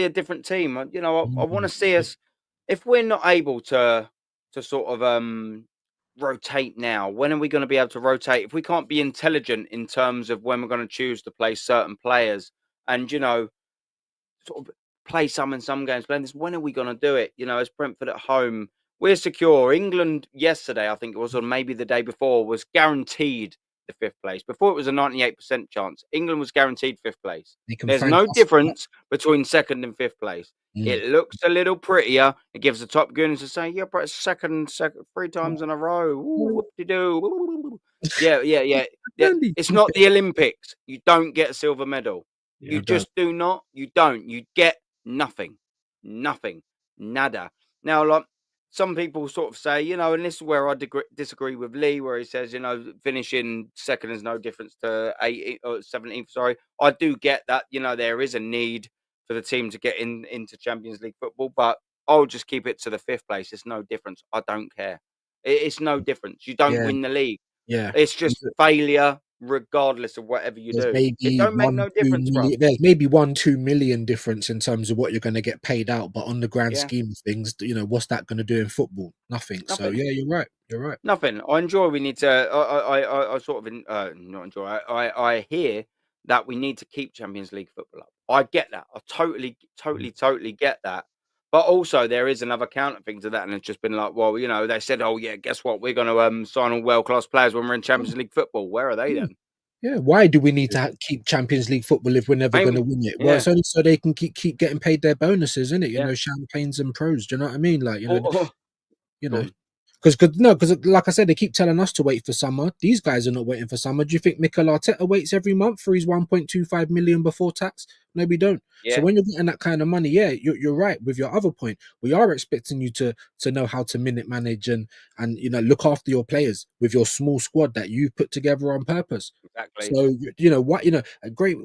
different team. I want to see us. If we're not able to sort of rotate now, when are we going to be able to rotate? If we can't be intelligent in terms of when we're going to choose to play certain players, and sort of play some in some games, playing this. When are we going to do it? As Brentford at home, we're secure. England yesterday, I think it was, or maybe the day before, was guaranteed the 5th place. Before it was a 98% chance. England was guaranteed 5th place. There's no difference between 2nd and 5th place. It looks a little prettier. It gives the top goons to say, yeah, but second 3 times in a row. Whoop-de-doo. Yeah. It's not the Olympics. You don't get a silver medal. You just do not. You don't. You get nothing. Nada. Now, like some people sort of say, and this is where I disagree with Lee, where he says, finishing second is no difference to 18th or 17th. Sorry, I do get that. There is a need for the team to get into Champions League football, but I'll just keep it to the 5th place. It's no difference. I don't care. It's no difference. You don't win the league. Yeah, it's just failure. Regardless of whatever you do, it don't make no difference, bro. There's maybe 1-2 million difference in terms of what you're going to get paid out, but on the grand scheme of things, what's that going to do in football? Nothing. So yeah, you're right. Nothing. I enjoy. We need to. I sort of not enjoy. I hear that we need to keep Champions League football up. I get that. I totally get that. But also, there is another counter thing to that, and it's just been like, well, they said, oh yeah, guess what? We're going to sign all world-class players when we're in Champions League football. Where are they then? Yeah, why do we need to keep Champions League football if we're never going to win it? Well, it's only so they can keep getting paid their bonuses, isn't it? Champagnes and pros. Do you know what I mean? Like, because Because like I said, they keep telling us to wait for summer. These guys are not waiting for summer. Do you think Mikel Arteta waits every month for his 1.25 million before tax? No, we don't. So Yeah, when you're getting that kind of money, yeah, you're right with your other point. We are expecting you to know how to minute manage and look after your players with your small squad that you put together on purpose. exactly. So a great.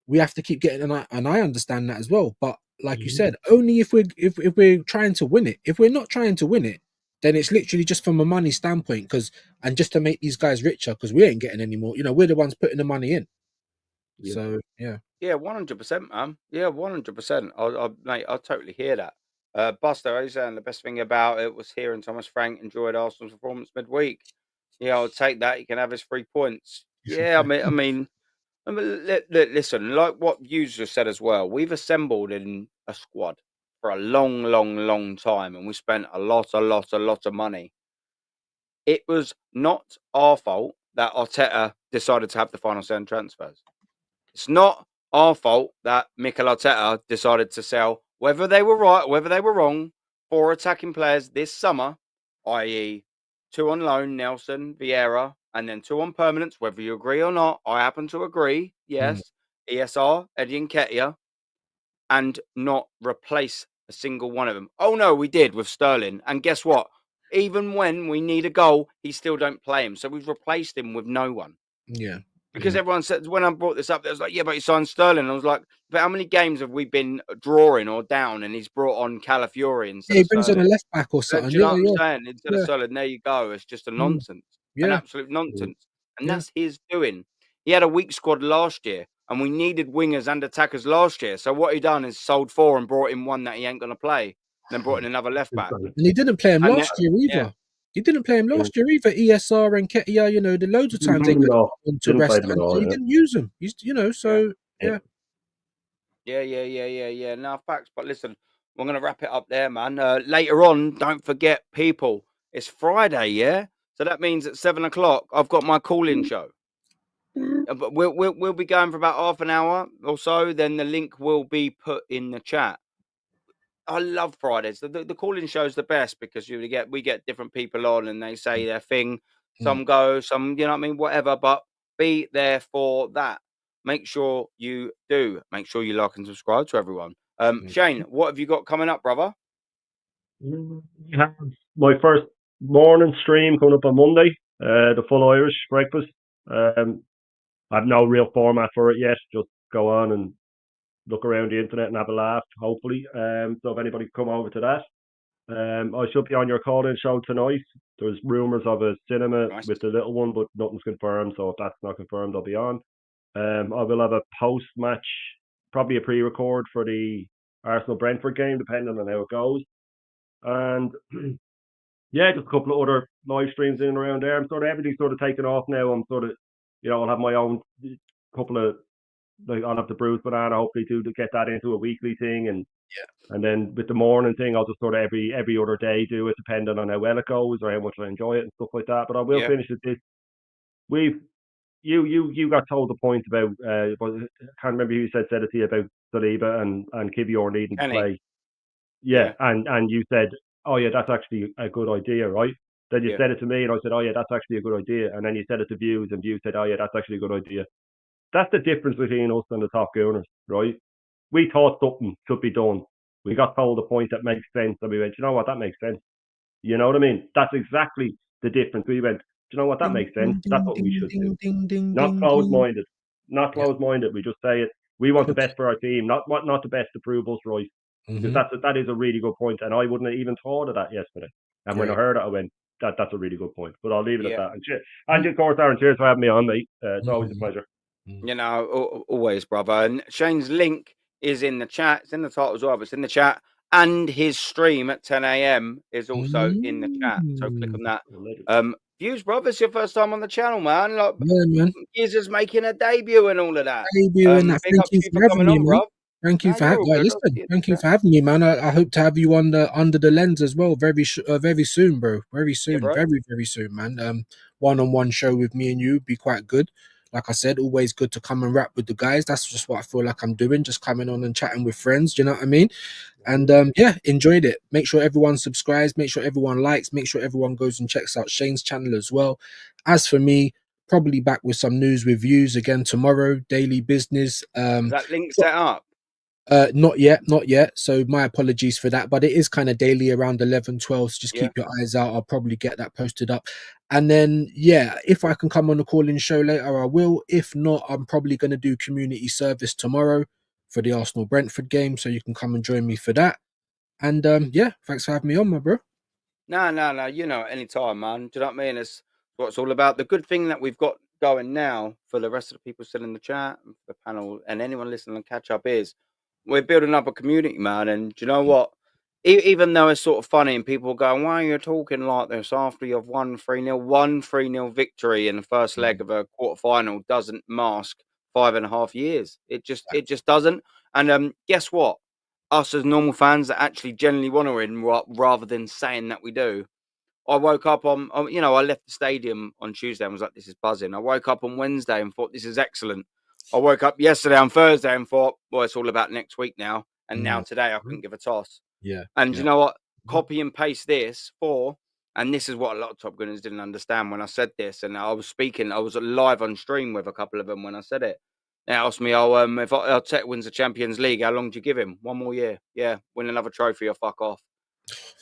We have to keep getting, and I understand that as well. But like you said, only if we're trying to win it. If we're not trying to win it, then it's literally just from a money standpoint, and just to make these guys richer, because we ain't getting any more. We're the ones putting the money in. Yeah. So yeah. Yeah, 100%, man. Yeah, 100%. Mate, I totally hear that. Buster, he's saying the best thing about it was hearing Thomas Frank enjoyed Arsenal's performance midweek. Yeah, I'll take that. He can have his 3 points. Yeah, listen, like what you just said as well. We've assembled in a squad for a long, long, long time, and we spent a lot of money. It was not our fault that Arteta decided to have the final say on transfers. It's not our fault that Mikel Arteta decided to sell, whether they were right, whether they were wrong, 4 attacking players this summer, i.e., 2 on loan, Nelson, Vieira, and then 2 on permanents, whether you agree or not. I happen to agree, yes. ESR, Eddie Nketiah, and not replace a single one of them. Oh, no, we did with Sterling. And guess what? Even when we need a goal, he still don't play him. So we've replaced him with no one. Yeah. Because everyone said, when I brought this up, they was like, yeah, but he signed Sterling. I was like, but how many games have we been drawing or down and he's brought on Calafiori instead Yeah, he of brings on a Sterling? left back or Do something. you know Yeah, what I'm yeah, saying? Instead of yeah. Sterling, there you go. It's just a Mm. nonsense, an Yeah. absolute nonsense. And Yeah. that's his doing. He had a weak squad last year and we needed wingers and attackers last year. So what he done is sold 4 and brought in one that he ain't going to play. And then brought in another left back. And he didn't play him And last year either. yeah. He didn't play him last year either. ESR and Ketia, the loads of times they Didn't could play have gone to them rest, at and all. he Yeah. didn't use them. He's, so yeah. Yeah. No, facts. But listen, we're going to wrap it up there, man. Later on, don't forget, people, it's Friday, yeah? So that means at 7 o'clock, I've got my call-in show. But we'll be going for about half an hour or so. Then the link will be put in the chat. I love Fridays. The call-in show is the best because we get different people on and they say their thing. Some go, some, you know what I mean, whatever. But be there for that. Make sure you do. Make sure you like and subscribe to everyone. Shane, what have you got coming up, brother? I have my first morning stream coming up on Monday. The full Irish breakfast. I have no real format for it yet. Just go on and look around the internet and have a laugh, hopefully. So if anybody come over to that. I should be on your call-in show tonight. There's rumours of a cinema with the little one, but nothing's confirmed. So if that's not confirmed, I'll be on. I will have a post-match, probably a pre-record for the Arsenal Brentford game, depending on how it goes. And yeah, just a couple of other live streams in and around there. Everything's sort of taken off now. I'm sort of, I'll have my own couple of, I'll have the bruised banana hopefully to get that into a weekly thing, and then with the morning thing, I'll just sort of every other day do it, depending on how well it goes or how much I enjoy it and stuff like that. But I will finish it. You got told the point about I can't remember who said it to you about Saliba and Kivior needing to play. Yeah, and you said, oh yeah, that's actually a good idea, right? Then you said it to me, and I said, oh yeah, that's actually a good idea. And then you said it to Views, and Views said, oh yeah, that's actually a good idea. That's the difference between us and the top gooners, right? We thought something should be done. We got told a point that makes sense, and we went, you know what, that makes sense. You know what I mean? That's exactly the difference. We went, you know what, that makes sense. That's what we should do. Not closed-minded. Not closed-minded. We just say it. We want the best for our team, not the best to prove us right. Because that is a really good point, and I wouldn't have even thought of that yesterday. And when I heard it, I went, that's a really good point. But I'll leave it at that. And of course, Aaron, cheers for having me on, mate. It's always a pleasure. Always, brother. And Shane's link is in the chat. It's in the title as well, but it's in the chat. And his stream at 10 a.m. is also in the chat. So click on that. Views, brother, it's your first time on the channel, man. Like, man. He's just making a debut and all of that. Thank you for having me, man. Thank you for having me. Listen, thank you for having me, man. I hope to have you on under the lens as well, very soon, bro. Very soon, very soon, man. One-on-one show with me and you would be quite good. Like I said, always good to come and rap with the guys. That's just what I feel like I'm doing, just coming on and chatting with friends. Do you know what I mean? And yeah, enjoyed it. Make sure everyone subscribes, make sure everyone likes, make sure everyone goes and checks out Shane's channel as well. As for me, probably back with some news reviews again tomorrow, daily business. Is that link set up? Not yet. So my apologies for that, but it is kind of daily around 11, 12. So just Yeah. keep your eyes out. I'll probably get that posted up. And then, yeah, if I can come on a call-in show later, I will. If not, I'm probably going to do community service tomorrow for the Arsenal Brentford game. So you can come and join me for that. And yeah, thanks for having me on, my bro. No. You know, anytime, man. Do you know what I mean? It's what it's all about. The good thing that we've got going now for the rest of the people still in the chat, and for the panel, and anyone listening on catch up is we're building up a community, man. And do you know what? Even though it's sort of funny and people are going, why are you talking like this after you've won 3-0? 3-0 victory in the first leg of a quarterfinal doesn't mask 5.5 years. It just doesn't. And guess what? Us as normal fans that actually genuinely want to win rather than saying that we do. I woke up on, I left the stadium on Tuesday and was like, this is buzzing. I woke up on Wednesday and thought, this is excellent. I woke up yesterday on Thursday and thought, well, it's all about next week now. And now today I couldn't give a toss. Yeah. And you know what? Copy and paste this and this is what a lot of Top Gunners didn't understand when I said this. And I was live on stream with a couple of them when I said it. They asked me, if Arteta wins the Champions League, how long do you give him? 1 more year. Yeah, win another trophy or fuck off.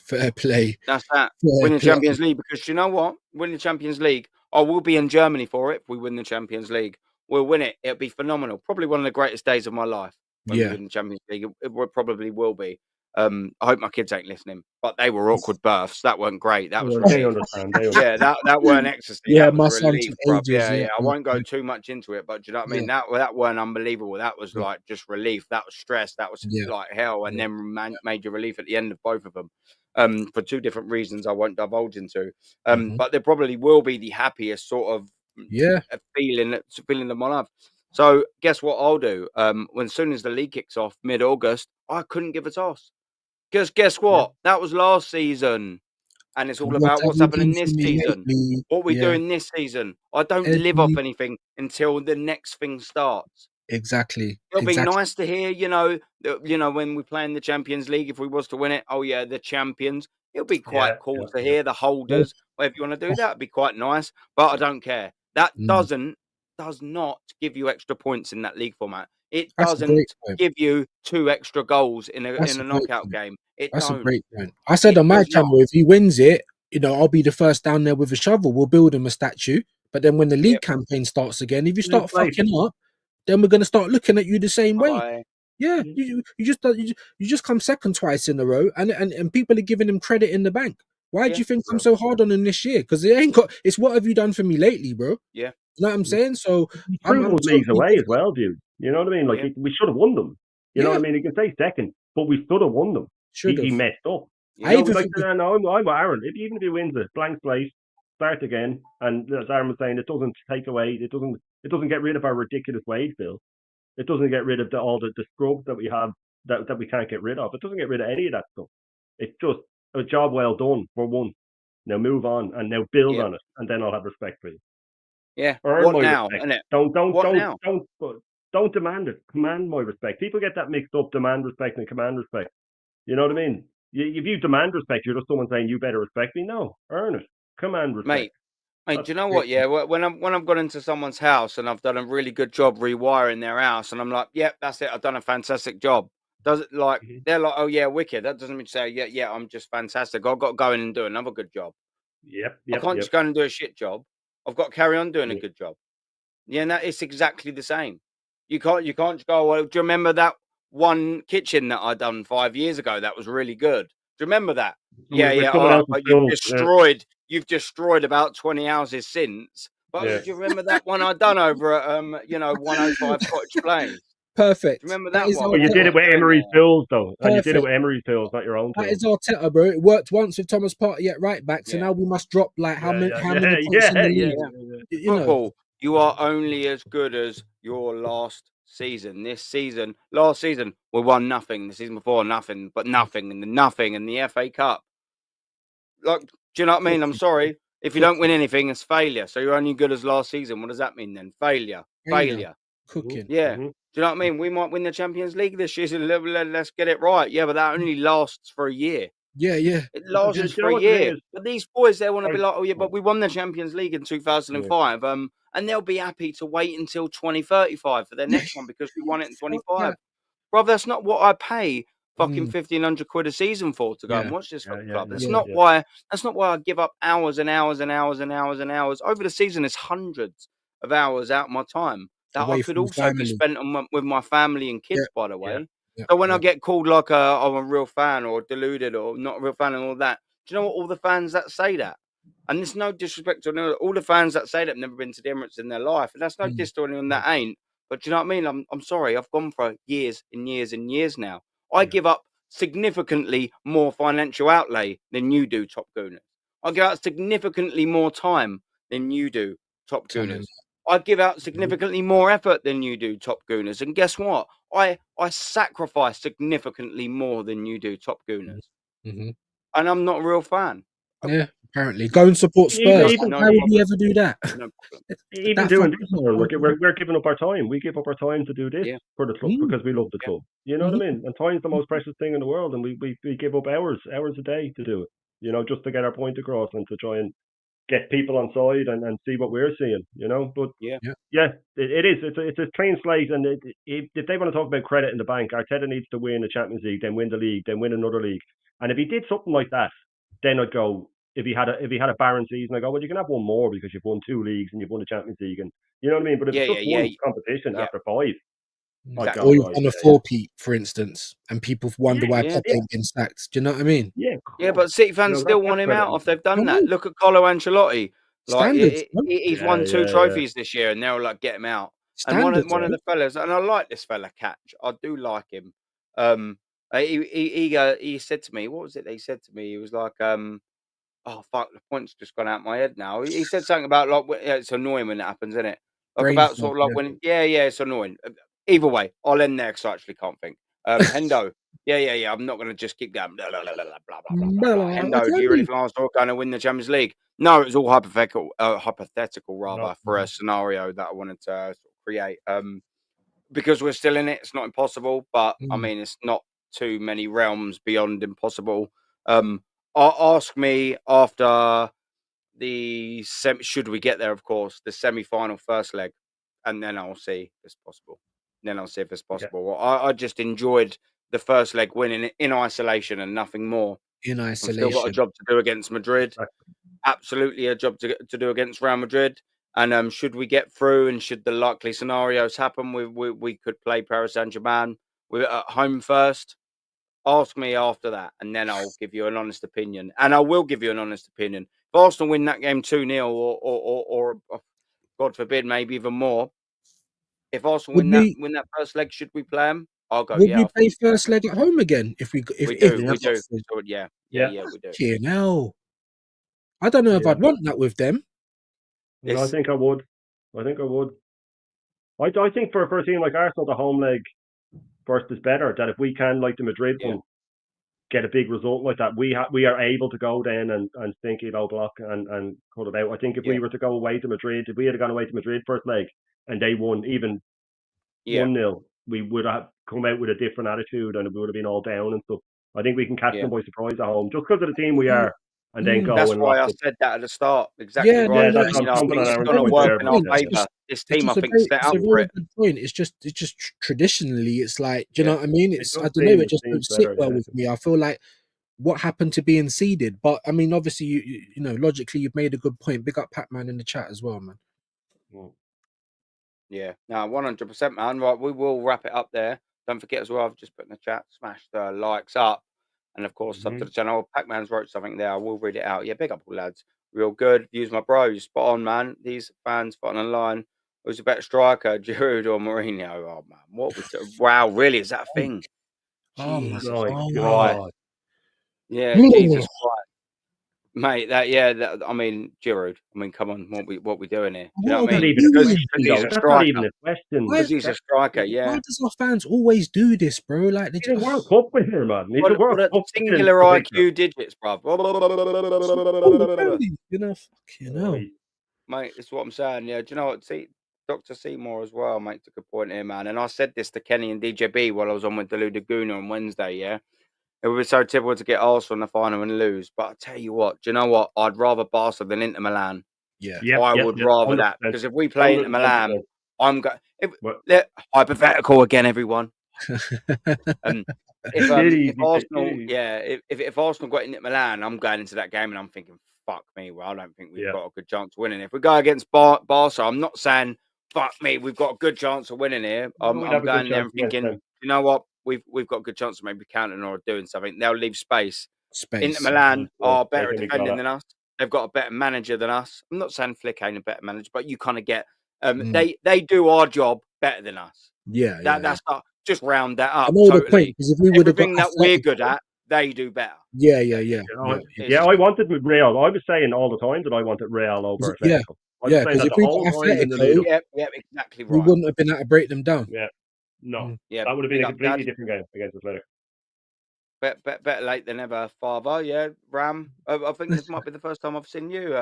Fair play. That's that. Win the Champions League, because you know what? Win the Champions League. I will be in Germany for it if we win the Champions League. We'll win it. It'll be phenomenal. Probably one of the greatest days of my life when we win the Champions League. It probably will be. I hope my kids ain't listening, but they were awkward births. That weren't great. That was They relief. understand. Yeah, that weren't ecstasy. Yeah, that my was son relief, took bruv. ages, Yeah. I won't go too much into it, but do you know what I mean? That weren't unbelievable. That was like just relief. That was stress. That was like hell, and then major relief at the end of both of them. For two different reasons I won't divulge into. But there probably will be the happiest sort of feeling of my life. So guess what I'll do? As soon as the league kicks off mid-August, I couldn't give a toss. Because guess what? That was last season. And it's all about what's happening this season. What we're doing this season. I don't live off anything until the next thing starts. Exactly. It'll be nice to hear, when we play in the Champions League, if we was to win it, oh yeah, the champions. It'll be quite cool to hear the holders. Whatever you want to do, that'd be quite nice. But I don't care. That does not give you extra points in that league format. It doesn't give you 2 extra goals in a knockout game. That's a great point. I said on my channel, if he wins it, I'll be the first down there with a shovel. We'll build him a statue. But then when the league campaign starts again, if you start fucking up, then we're going to start looking at you the same way. Yeah, you just come second twice in a row, and people are giving him credit in the bank. Why do you think I'm so hard on him this year? Because it's what have you done for me lately, bro? Yeah. You know what I'm saying? So I'm leagues away as well, dude. You know what I mean? Like we should have won them. You know what I mean? He can say second, but we should have won them. He messed up. I'm with Aaron. Even if he wins it, blank slate, start again. And as Aaron was saying, it doesn't take away. It doesn't get rid of our ridiculous wage bill. It doesn't get rid of all the scrubs that we have that we can't get rid of. It doesn't get rid of any of that stuff. It's just a job well done for one. Now move on and now build on it, and then I'll have respect for you. Yeah. Earn what now? Respect. Innit? Don't demand it. Command my respect. People get that mixed up: demand respect and command respect. You know what I mean? If you demand respect, you're just someone saying you better respect me. No, earn it. Command respect. Mate, do you know what? Yeah, when I've gone into someone's house and I've done a really good job rewiring their house, and I'm like, yep, that's it. I've done a fantastic job. Does it like they're like, oh yeah, wicked. That doesn't mean to say, yeah, I'm just fantastic. I've got to go in and do another good job. Yep. I can't just go in and do a shit job. I've got to carry on doing a good job. Yeah, and it's exactly the same. You can't just go, well, do you remember that one kitchen that I done 5 years ago that was really good? Do you remember that? But you've destroyed about 20 houses since. But do you remember that one I done over at 105 Cottage Place? Perfect. Do you remember that one? But you did it with Emery's Bills, though. And you did it with Emery's Bills, not your own. That is Arteta, bro. It worked once with Thomas Partey at right back, so now we must drop how many points in the league. Football, you are only as good as your last season. Last season, we won nothing. The season before, nothing, but nothing, and nothing in the FA Cup. Like, do you know what I mean? I'm sorry. If you don't win anything, it's failure. So you're only good as last season. What does that mean then? Failure. Cooking. Yeah. Do you know what I mean? We might win the Champions League this year. So let's get it right. Yeah, but that only lasts for a year. Yeah. It Do lasts you for know a what the thing year. is? But these boys, they want to be Sorry. like, oh yeah, but we won the Champions League in 2005. And they'll be happy to wait until 2035 for their next one because we won it in 25. Bro, that's not what I pay fucking 1,500 quid a season for to go and watch this football club. That's not why I give up hours and hours and hours and hours and hours. Over the season, it's hundreds of hours out of my time that Away I could from also be family. spent on with my family and kids, by the way. Yeah. So when I get called like I'm a real fan or deluded or not a real fan and all that, do you know what? All the fans that say that, and there's no disrespect to all the fans that say that have never been to the Emirates in their life, and that's no diss to anyone that ain't. But do you know what I mean? I'm sorry. I've gone for years and years and years now. I give up significantly more financial outlay than you do, Top Gooners. I give out significantly more time than you do, Top Gooners. I give out significantly more effort than you do, Top Gooners. And guess what? I sacrifice significantly more than you do, Top Gooners. And I'm not a real fan. Yeah, apparently. Go and support Spurs. Even, Why would we ever do that? No problem. Even doing this, we're giving up our time. We give up our time to do this for the club because we love the club. You know what I mean? And time's the most precious thing in the world, and we give up hours a day to do it. You know, just to get our point across and to try and get people on side and see what we're seeing. You know, but it is. It's a clean slate, and if they want to talk about credit in the bank, Arteta needs to win the Champions League, then win the league, then win another league. And if he did something like that, then I'd go. If he had a barren season, I go, well, you can have one more because you've won 2 leagues and you've won the Champions League, and you know what I mean. But if it's just one competition after 5, exactly. Or you've won a 4-peat, for instance, and people wonder why Pep ain't been sacked. Do you know what I mean? Yeah, but City fans still want him out if they've done that. Look at Carlo Ancelotti. Like he's won 2 trophies this year, and they'll like get him out. And one of the fellas, and I like this fella Catch. I do like him. He said to me, what was it? He said to me, he was like, oh fuck, the point's just gone out my head now. He said something about like it's annoying when it happens, isn't it? Like about sort of like when it's annoying. Either way, I'll end there because I actually can't think. Hendo, yeah. I'm not going to just keep going. Blah, blah, blah, blah, blah, blah, blah. Hendo, do you really think Arsenal are going to win the Champions League? No, it was all hypothetical rather for a scenario that I wanted to sort of create. Because we're still in it, it's not impossible, but I mean, it's not too many realms beyond impossible. Ask me after the should we get there, of course, the semi-final first leg, and then I'll see if it's possible. I just enjoyed the first leg winning in isolation and nothing more. I've still got a job to do against Madrid. Absolutely a job to do against Real Madrid. And should we get through and should the likely scenarios happen, we could play Paris Saint-Germain. We're at home first. Ask me after that, and then I'll give you an honest opinion. And I will give you an honest opinion. If Arsenal win that game 2-0 or God forbid, maybe even more, if Arsenal win that first leg, should we play them? I'll go, would we play first leg at home again? We do. So, yeah, we do. No. I don't know if I'd want that with them. No, I think I would. I think for a team like Arsenal, the home leg first is better. That if we can, like the Madrid one, get a big result like that, we are able to go then and think low block and cut it out. I think if we were to go away to Madrid, if we had gone away to Madrid first leg and they won even 1-0, we would have come out with a different attitude and it would have been all down and stuff. I think we can catch them by surprise at home just because of the team we are. And then go. That's why I said that at the start. Exactly right. Yeah, that's I think it's going to work in our favour. This team, I think, set up for it. Good point. It's just traditionally, it's like, do you know what I mean? It's I don't know. It just don't sit well with me. I feel like what happened to being seeded, but I mean, obviously, you know, logically, you've made a good point. Big up Pac-Man in the chat as well, man. Yeah, no, 100%, man. Right, we will wrap it up there. Don't forget as well. I've just put in the chat. Smash the likes up. And of course, sub to the channel. Pac-Man's wrote something there. I will read it out. Yeah, big up all lads. Real good. Views my bros. Spot on, man. These fans fighting online. Who's a better striker, Giroud or Mourinho? Oh man, what was it? Wow, really? Is that a thing? Oh Jesus my God. Yeah, Jesus Christ. mate. I mean, Giroud. I mean, come on, what we doing here? Do you know What what I are mean? we doing, Because bro? he's a That's not even striker. a question. Why, Because he's a striker. Yeah. why does our fans always do this, bro? Like they He's a just World Cup winner, man. He's a What World a Cup winner. singular IQ digits, bruv. you know, fucking hell. Mate, it's what I'm saying. Yeah, do you know what? See, Dr. Seymour as well makes a good point here, man. And I said this to Kenny and DJB while I was on with the Laguna on Wednesday. Yeah, it would be so typical to get Arsenal in the final and lose. But I tell you what, do you know what? I'd rather Barca than Inter Milan. Yeah. I would rather that, because if we play Inter Milan, I'm going. Hypothetical again, everyone. If Arsenal, if Arsenal got Inter Milan, I'm going into that game and I'm thinking, fuck me. Well, I don't think we've got a good chance of winning. If we go against Barca, I'm not saying fuck me, we've got a good chance of winning here. I'm going there and thinking, you know what, we've got a good chance of maybe counting or doing something. They'll leave space. Inter Milan are better at defending than us. They've got a better manager than us. I'm not saying Flick ain't a better manager, but you kind of get they do our job better than us. That's not. Just round that up. I know totally. the point, because if we would have got everything that we're good at, they do better. Yeah. I wanted with Real. I was saying all the time that I wanted Real over Atletico. Because if we got Atletico, exactly right. We wouldn't have been able to break them down. Yeah, no, that would have been a completely different game against Atletico. Better late than ever, father. Yeah, Ram. I think this might be the first time I've seen you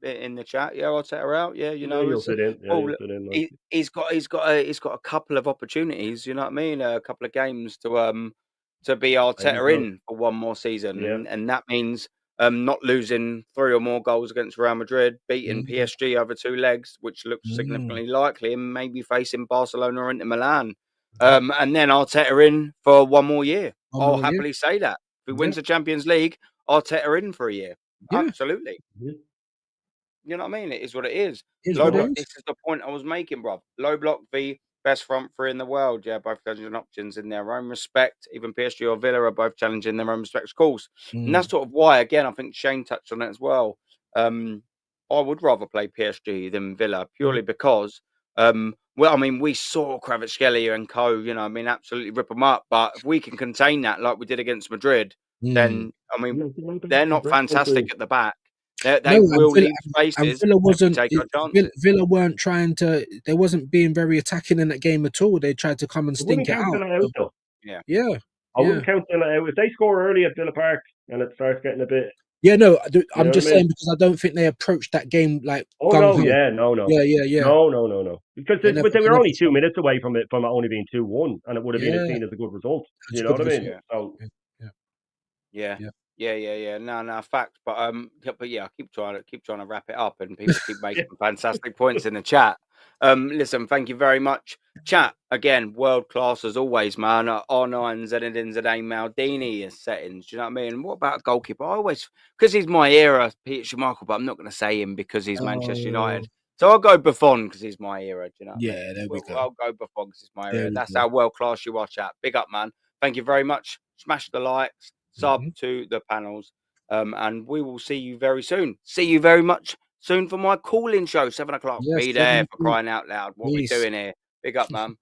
in the chat. Yeah, I'll set her out. Yeah, you know, you'll sit in. Yeah, you'll sit in. He's got a couple of opportunities. You know what I mean? A couple of games to be Arteta in for one more season, and that means not losing 3 or more goals against Real Madrid, beating PSG over 2 legs, which looks significantly likely, and maybe facing Barcelona or Inter Milan. And then Arteta in for one more year. I'll happily say that. If he wins the Champions League, Arteta in for a year. Yeah. Absolutely. Yeah. You know what I mean? It is what it is. Low block, this is the point I was making, bro. Low block v best front 3 in the world. Yeah, both challenging options in their own respect. Even PSG or Villa are both challenging their own respects, of course. And that's sort of why, again, I think Shane touched on it as well. I would rather play PSG than Villa, purely because well, I mean, we saw Kvaratskhelia and co, you know, I mean, absolutely rip them up. But if we can contain that like we did against Madrid, then, I mean, they're not fantastic at the back. They will leave spaces. And Villa wasn't. Villa weren't trying to. They wasn't being very attacking in that game at all. They tried to come and stink it out. Yeah. I wouldn't count Villa out if they score early at Villa Park and it starts getting a bit. Yeah, no, I'm just saying because I don't think they approached that game like. No. Yeah. No. Because they were only 2 minutes away from it only being 2-1, and it would have been seen as a good result. You know what I mean? Yeah. No, fact. But yeah, I keep trying to wrap it up, and people keep making fantastic points in the chat. Listen, thank you very much. Chat again, world class as always, man. R9 Zenedine Zidane Maldini is settings. Do you know what I mean? What about goalkeeper? I always, because he's my era, Peter Schmeichel, but I'm not going to say him because he's Manchester United. So I'll go Buffon because he's my era. Do you know what I mean? There we go. I'll go Buffon because he's my era. That's how world class you are, chat. Big up, man. Thank you very much. Smash the likes, sub to the panels, and we will see you very soon. See you very much soon for my call-in show, 7 o'clock. Be there for crying out loud. What we doing here? Big up, man.